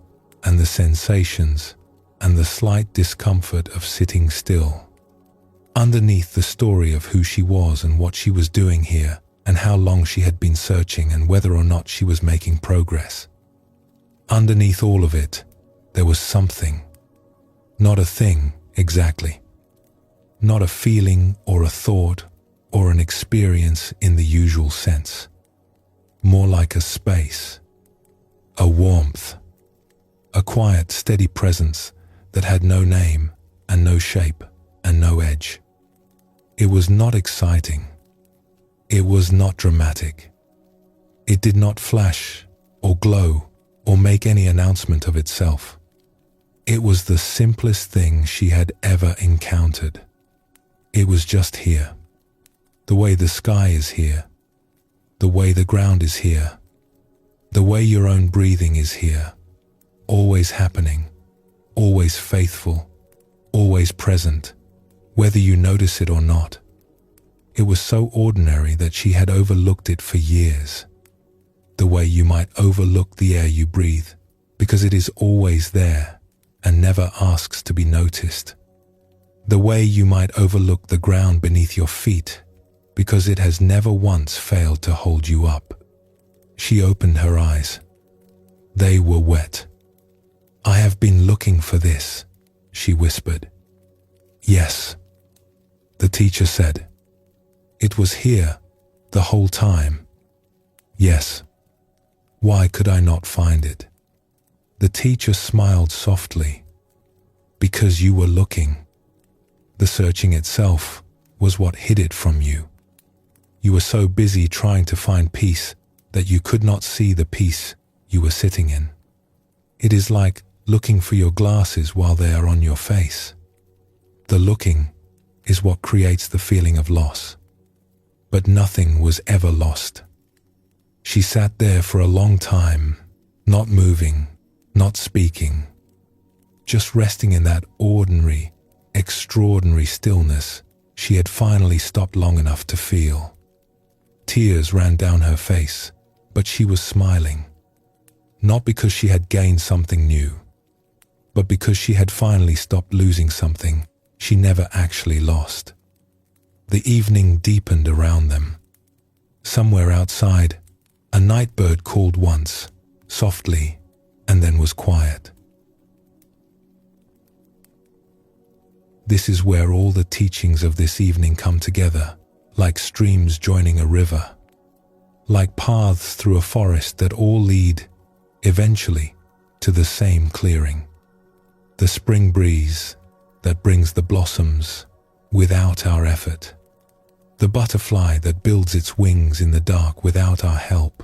and the sensations and the slight discomfort of sitting still, underneath the story of who she was and what she was doing here and how long she had been searching and whether or not she was making progress. Underneath all of it, there was something. Not a thing, exactly. Not a feeling or a thought or an experience in the usual sense. More like a space, a warmth, a quiet, steady presence that had no name and no shape and no edge. It was not exciting. It was not dramatic. It did not flash or glow or make any announcement of itself. It was the simplest thing she had ever encountered. It was just here. The way the sky is here. The way the ground is here. The way your own breathing is here. Always happening. Always faithful. Always present. Whether you notice it or not. It was so ordinary that she had overlooked it for years. The way you might overlook the air you breathe, because it is always there and never asks to be noticed. The way you might overlook the ground beneath your feet, because it has never once failed to hold you up. She opened her eyes. They were wet. "I have been looking for this," she whispered. "Yes," the teacher said. "It was here the whole time." "Yes. Why could I not find it?" The teacher smiled softly. "Because you were looking. The searching itself was what hid it from you. You were so busy trying to find peace that you could not see the peace you were sitting in. It is like looking for your glasses while they are on your face. The looking is what creates the feeling of loss. But nothing was ever lost." She sat there for a long time, not moving, not speaking, just resting in that ordinary, extraordinary stillness she had finally stopped long enough to feel. Tears ran down her face, but she was smiling. Not because she had gained something new, but because she had finally stopped losing something she never actually lost. The evening deepened around them. Somewhere outside, a night bird called once, softly, and then was quiet. This is where all the teachings of this evening come together, like streams joining a river, like paths through a forest that all lead, eventually, to the same clearing. The spring breeze that brings the blossoms without our effort. The butterfly that builds its wings in the dark without our help.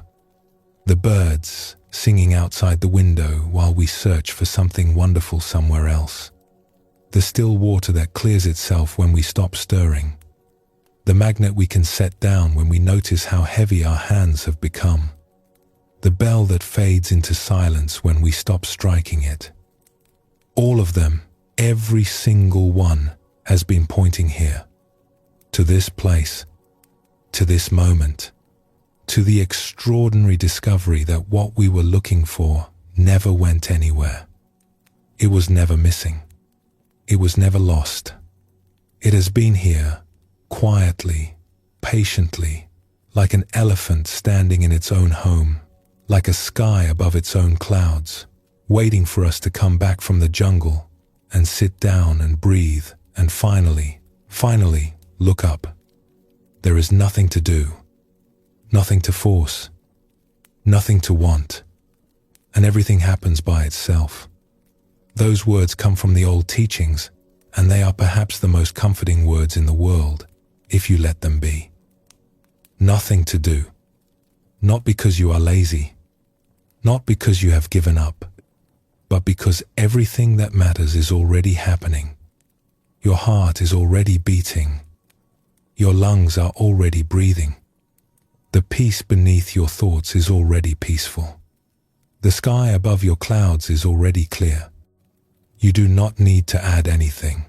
The birds singing outside the window while we search for something wonderful somewhere else. The still water that clears itself when we stop stirring. The magnet we can set down when we notice how heavy our hands have become. The bell that fades into silence when we stop striking it. All of them, every single one, has been pointing here. To this place, to this moment, to the extraordinary discovery that what we were looking for never went anywhere. It was never missing. It was never lost. It has been here, quietly, patiently, like an elephant standing in its own home, like a sky above its own clouds, waiting for us to come back from the jungle and sit down and breathe and finally, look up. There is nothing to do, nothing to force, nothing to want, and everything happens by itself. Those words come from the old teachings, and they are perhaps the most comforting words in the world, if you let them be. Nothing to do, not because you are lazy, not because you have given up, but because everything that matters is already happening heart is already beating. Your lungs are already breathing. The peace beneath your thoughts is already peaceful. The sky above your clouds is already clear. You do not need to add anything.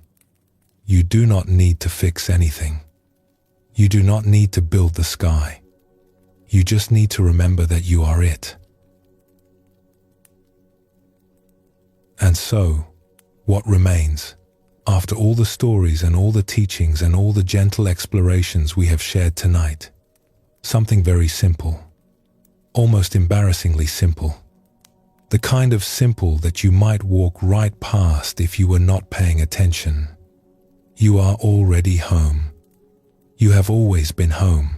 You do not need to fix anything. You do not need to build the sky. You just need to remember that you are it. And so, what remains, after all the stories and all the teachings and all the gentle explorations we have shared tonight? Something very simple, almost embarrassingly simple. The kind of simple that you might walk right past if you were not paying attention. You are already home. You have always been home.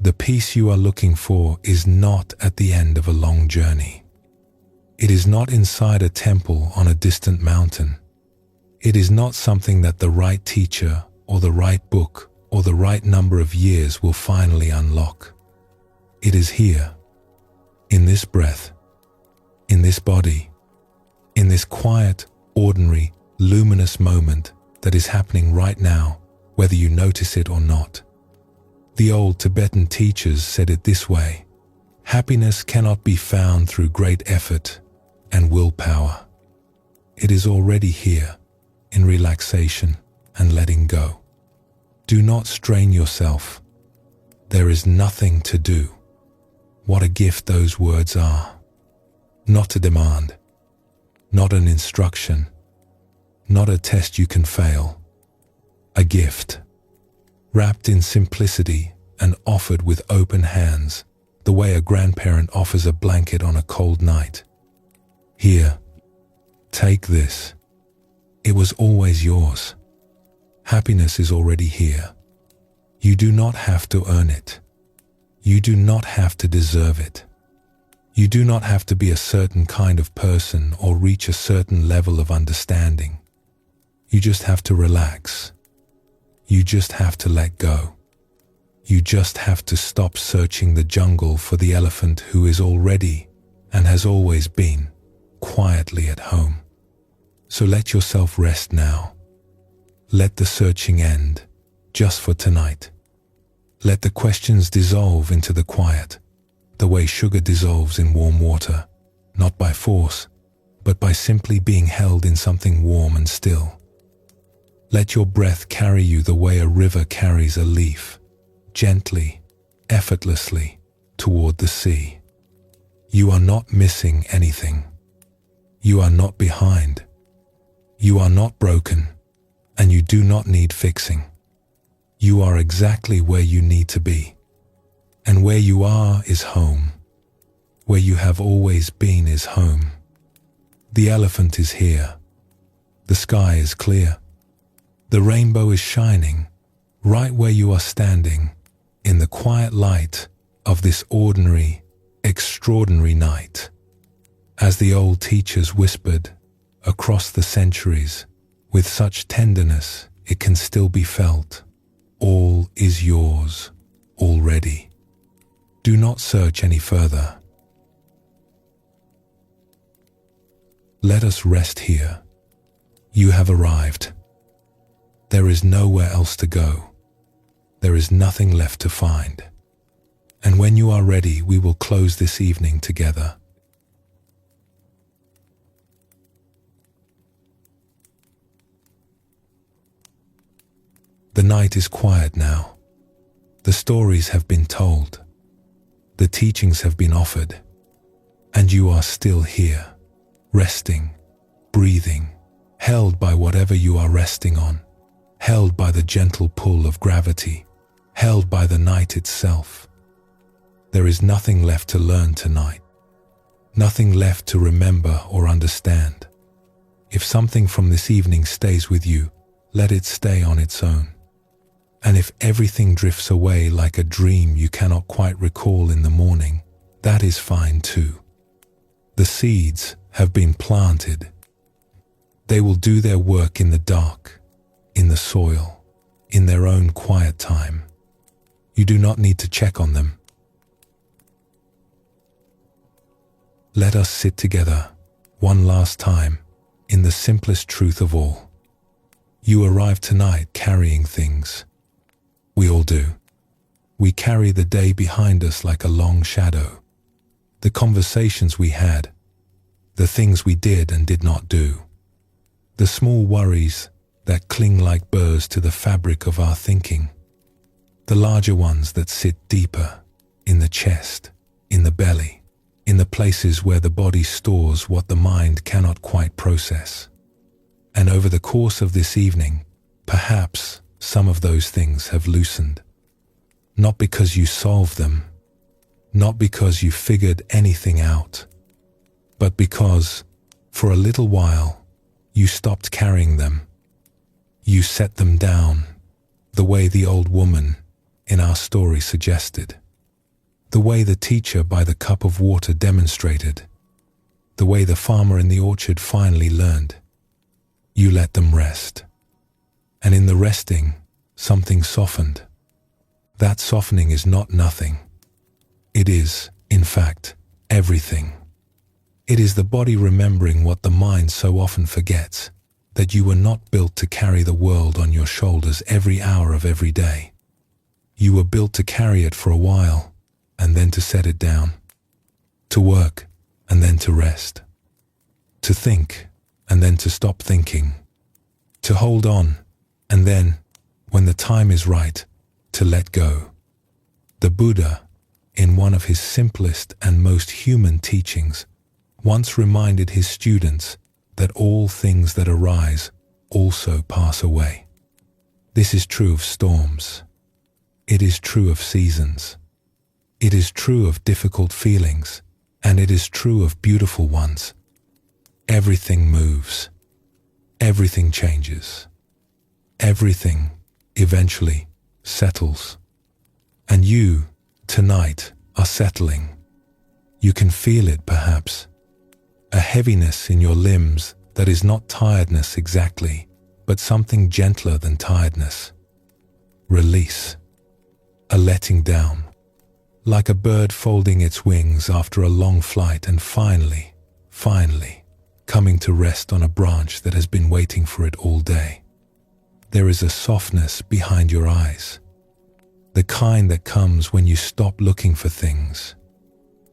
The peace you are looking for is not at the end of a long journey. It is not inside a temple on a distant mountain. It is not something that the right teacher or the right book or the right number of years will finally unlock. It is here, in this breath, in this body, in this quiet, ordinary, luminous moment that is happening right now, whether you notice it or not. The old Tibetan teachers said it this way: happiness cannot be found through great effort and willpower. It is already here, in relaxation and letting go. Do not strain yourself. There is nothing to do. What a gift those words are. Not a demand, not an instruction, not a test you can fail. A gift, wrapped in simplicity and offered with open hands, the way a grandparent offers a blanket on a cold night. Here, take this. It was always yours. Happiness is already here. You do not have to earn it. You do not have to deserve it. You do not have to be a certain kind of person or reach a certain level of understanding. You just have to relax. You just have to let go. You just have to stop searching the jungle for the elephant who is already and has always been quietly at home. So let yourself rest now. Let the searching end, just for tonight. Let the questions dissolve into the quiet, the way sugar dissolves in warm water, not by force, but by simply being held in something warm and still. Let your breath carry you the way a river carries a leaf, gently, effortlessly, toward the sea. You are not missing anything. You are not behind. You are not broken, and you do not need fixing. You are exactly where you need to be. And where you are is home. Where you have always been is home. The elephant is here. The sky is clear. The rainbow is shining right where you are standing in the quiet light of this ordinary, extraordinary night. As the old teachers whispered across the centuries, with such tenderness it can still be felt, all is yours already. Do not search any further. Let us rest here. You have arrived. There is nowhere else to go. There is nothing left to find. And when you are ready, we will close this evening together. The night is quiet now. The stories have been told. The teachings have been offered. And you are still here, resting, breathing, held by whatever you are resting on, held by the gentle pull of gravity, held by the night itself. There is nothing left to learn tonight, nothing left to remember or understand. If something from this evening stays with you, let it stay on its own. And if everything drifts away like a dream you cannot quite recall in the morning, that is fine too. The seeds have been planted. They will do their work in the dark, in the soil, in their own quiet time. You do not need to check on them. Let us sit together, one last time, in the simplest truth of all. You arrive tonight carrying things. We all do. We carry the day behind us like a long shadow. The conversations we had, the things we did and did not do, the small worries that cling like burrs to the fabric of our thinking, the larger ones that sit deeper, in the chest, in the belly, in the places where the body stores what the mind cannot quite process. And over the course of this evening, perhaps some of those things have loosened. Not because you solved them, not because you figured anything out, but because, for a little while, you stopped carrying them. You set them down, the way the old woman in our story suggested, the way the teacher by the cup of water demonstrated, the way the farmer in the orchard finally learned. You let them rest. And in the resting, something softened. That softening is not nothing. It is, in fact, everything. It is the body remembering what the mind so often forgets, that you were not built to carry the world on your shoulders every hour of every day. You were built to carry it for a while, and then to set it down. To work, and then to rest. To think, and then to stop thinking. To hold on, and then, when the time is right, to let go. The Buddha, in one of his simplest and most human teachings, once reminded his students that all things that arise also pass away. This is true of storms. It is true of seasons. It is true of difficult feelings, and it is true of beautiful ones. Everything moves. Everything changes. Everything, eventually, settles. And you, tonight, are settling. You can feel it, perhaps. A heaviness in your limbs that is not tiredness exactly, but something gentler than tiredness. Release. A letting down. Like a bird folding its wings after a long flight and finally, coming to rest on a branch that has been waiting for it all day. There is a softness behind your eyes. The kind that comes when you stop looking for things.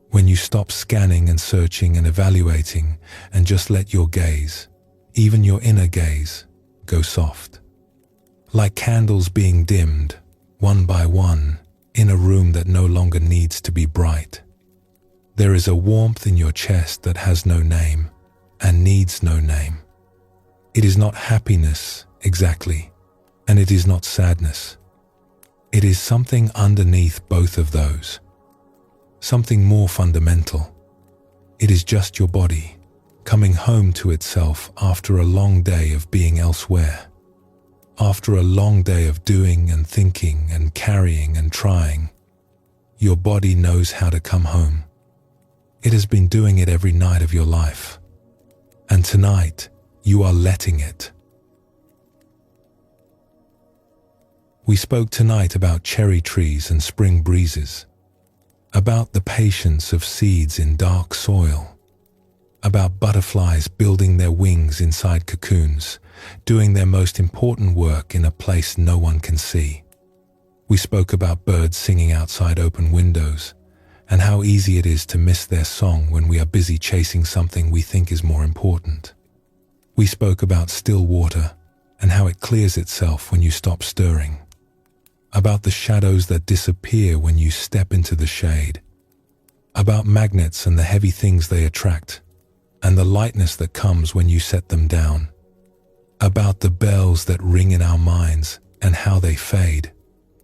When you stop scanning and searching and evaluating and just let your gaze, even your inner gaze, go soft. Like candles being dimmed, one by one, in a room that no longer needs to be bright. There is a warmth in your chest that has no name and needs no name. It is not happiness, exactly, and it is not sadness. It is something underneath both of those. Something more fundamental. It is just your body, coming home to itself after a long day of being elsewhere. After a long day of doing and thinking and carrying and trying, your body knows how to come home. It has been doing it every night of your life. And tonight, you are letting it. We spoke tonight about cherry trees and spring breezes, about the patience of seeds in dark soil, about butterflies building their wings inside cocoons, doing their most important work in a place no one can see. We spoke about birds singing outside open windows, and how easy it is to miss their song when we are busy chasing something we think is more important. We spoke about still water, and how it clears itself when you stop stirring. About the shadows that disappear when you step into the shade. About magnets and the heavy things they attract, and the lightness that comes when you set them down. About the bells that ring in our minds and how they fade,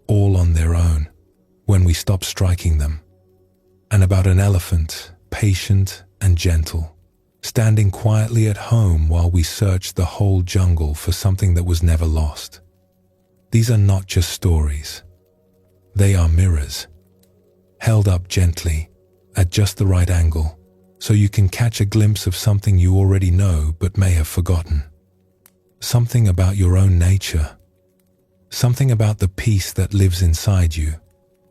all on their own, when we stop striking them. And about an elephant, patient and gentle, standing quietly at home while we search the whole jungle for something that was never lost. These are not just stories. They are mirrors, held up gently, at just the right angle, so you can catch a glimpse of something you already know but may have forgotten. Something about your own nature. Something about the peace that lives inside you,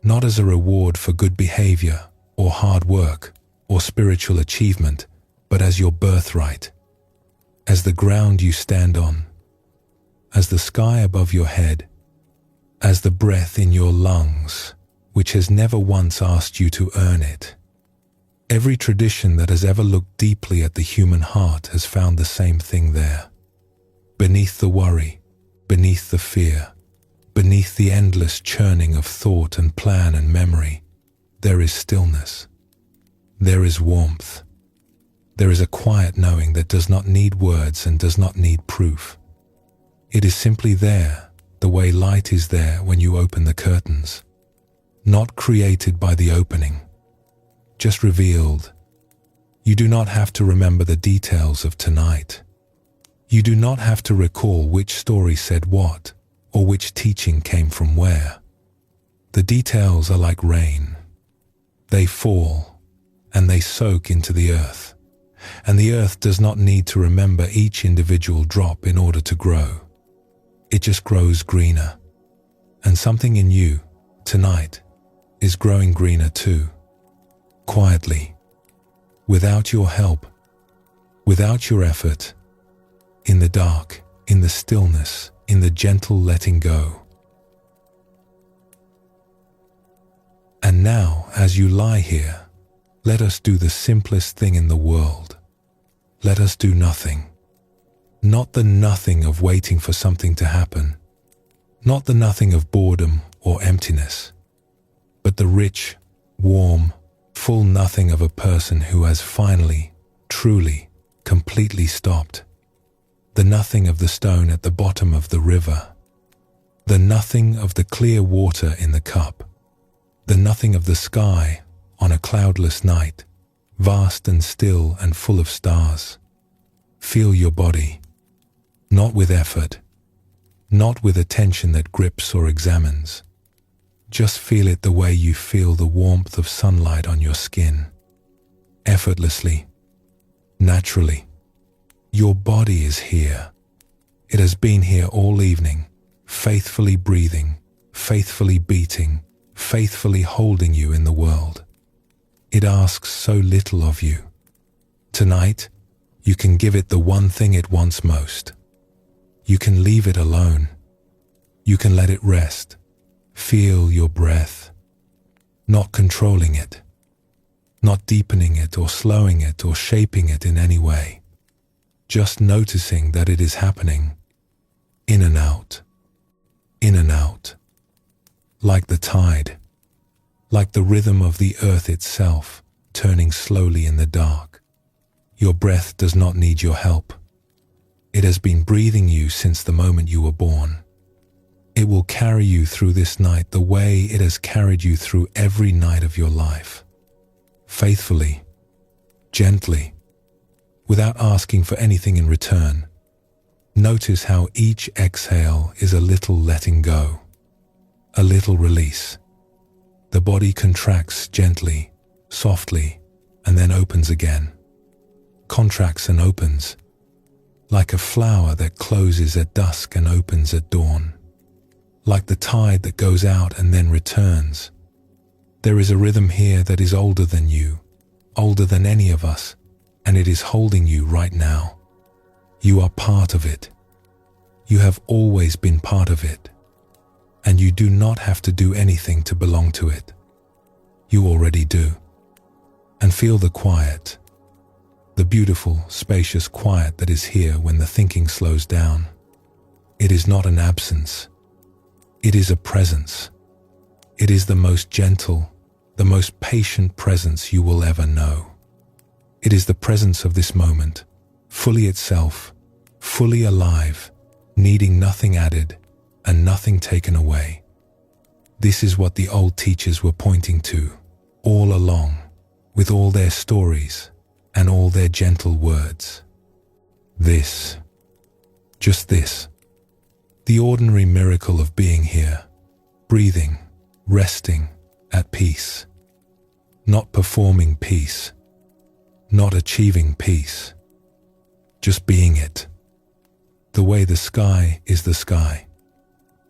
not as a reward for good behavior or hard work or spiritual achievement, but as your birthright, as the ground you stand on, as the sky above your head, as the breath in your lungs, which has never once asked you to earn it. Every tradition that has ever looked deeply at the human heart has found the same thing there. Beneath the worry, beneath the fear, beneath the endless churning of thought and plan and memory, there is stillness. There is warmth. There is a quiet knowing that does not need words and does not need proof. It is simply there, the way light is there when you open the curtains. Not created by the opening, just revealed. You do not have to remember the details of tonight. You do not have to recall which story said what, or which teaching came from where. The details are like rain. They fall, and they soak into the earth. And the earth does not need to remember each individual drop in order to grow. It just grows greener. And something in you, tonight, is growing greener too. Quietly, without your help, without your effort, in the dark, in the stillness, in the gentle letting go. And now, as you lie here, let us do the simplest thing in the world. Let us do nothing. Not the nothing of waiting for something to happen, not the nothing of boredom or emptiness, but the rich, warm, full nothing of a person who has finally, truly, completely stopped. The nothing of the stone at the bottom of the river. The nothing of the clear water in the cup. The nothing of the sky on a cloudless night, vast and still and full of stars. Feel your body, not with effort, not with attention that grips or examines. Just feel it the way you feel the warmth of sunlight on your skin. Effortlessly, naturally. Your body is here. It has been here all evening, faithfully breathing, faithfully beating, faithfully holding you in the world. It asks so little of you. Tonight, you can give it the one thing it wants most. You can leave it alone. You can let it rest. Feel your breath, not controlling it, not deepening it or slowing it or shaping it in any way. Just noticing that it is happening, in and out, like the tide, like the rhythm of the earth itself, turning slowly in the dark. Your breath does not need your help. It has been breathing you since the moment you were born. It will carry you through this night the way it has carried you through every night of your life. Faithfully, gently, without asking for anything in return. Notice how each exhale is a little letting go, a little release. The body contracts gently, softly, and then opens again. Contracts and opens, like a flower that closes at dusk and opens at dawn. Like the tide that goes out and then returns. There is a rhythm here that is older than you, older than any of us, and it is holding you right now. You are part of it. You have always been part of it, and you do not have to do anything to belong to it. You already do. And feel the quiet, the beautiful, spacious quiet that is here when the thinking slows down. It is not an absence. It is a presence. It is the most gentle, the most patient presence you will ever know. It is the presence of this moment, fully itself, fully alive, needing nothing added and nothing taken away. This is what the old teachers were pointing to all along, with all their stories and all their gentle words. This, just this, the ordinary miracle of being here, breathing, resting, at peace, not performing peace, not achieving peace, just being it. The way the sky is the sky,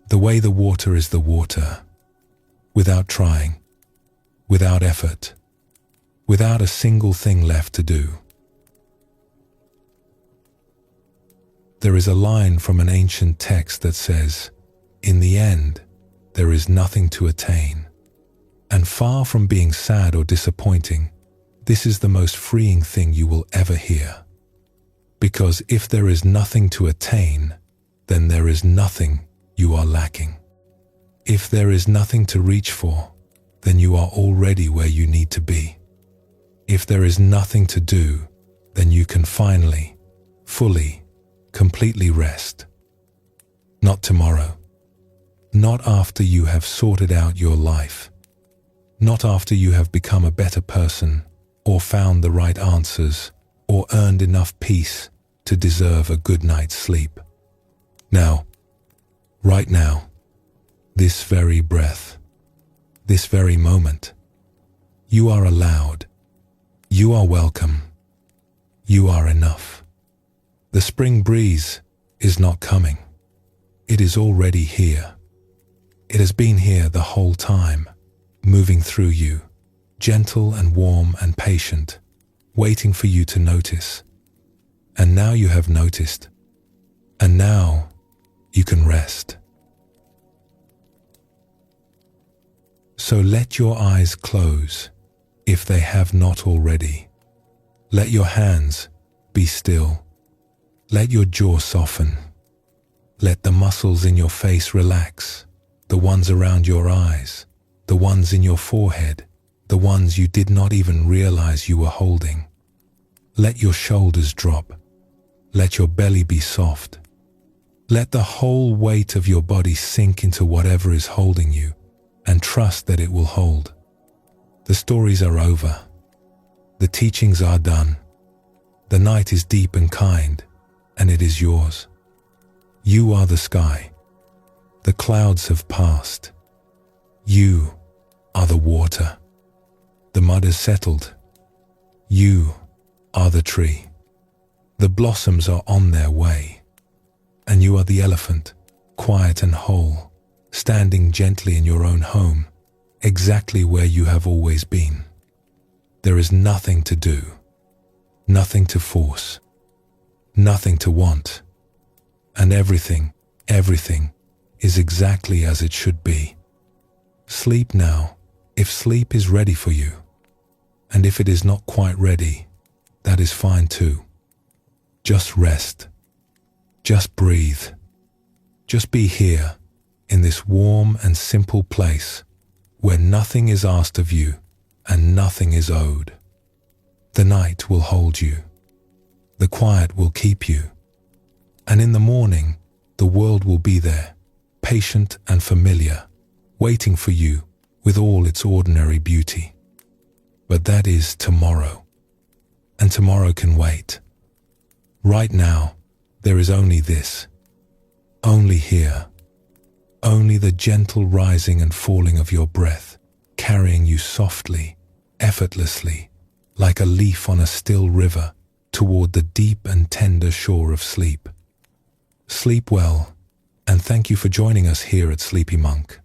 the way the water is the water, without trying, without effort, without a single thing left to do. There is a line from an ancient text that says, "In the end, there is nothing to attain." And far from being sad or disappointing, this is the most freeing thing you will ever hear. Because if there is nothing to attain, then there is nothing you are lacking. If there is nothing to reach for, then you are already where you need to be. If there is nothing to do, then you can finally, fully, completely rest. Not tomorrow. Not after you have sorted out your life. Not after you have become a better person, or found the right answers, or earned enough peace to deserve a good night's sleep. Now, right now, this very breath, this very moment, you are allowed, you are welcome, you are enough. The spring breeze is not coming. It is already here. It has been here the whole time, moving through you, gentle and warm and patient, waiting for you to notice. And now you have noticed. And now you can rest. So let your eyes close, if they have not already. Let your hands be still. Let your jaw soften. Let the muscles in your face relax, the ones around your eyes, the ones in your forehead, the ones you did not even realize you were holding. Let your shoulders drop. Let your belly be soft. Let the whole weight of your body sink into whatever is holding you, and trust that it will hold. The stories are over. The teachings are done. The night is deep and kind, and it is yours. You are the sky. The clouds have passed. You are the water. The mud has settled. You are the tree. The blossoms are on their way. And you are the elephant, quiet and whole, standing gently in your own home, exactly where you have always been. There is nothing to do, nothing to force, nothing to want, and everything is exactly as it should be. Sleep now, if sleep is ready for you, and if it is not quite ready, that is fine too. Just rest, just breathe, just be here, in this warm and simple place, where nothing is asked of you and nothing is owed. The night will hold you. The quiet will keep you. And in the morning, the world will be there, patient and familiar, waiting for you with all its ordinary beauty. But that is tomorrow. And tomorrow can wait. Right now, there is only this. Only here. Only the gentle rising and falling of your breath, carrying you softly, effortlessly, like a leaf on a still river, toward the deep and tender shore of sleep. Sleep well, and thank you for joining us here at Sleepy Monk.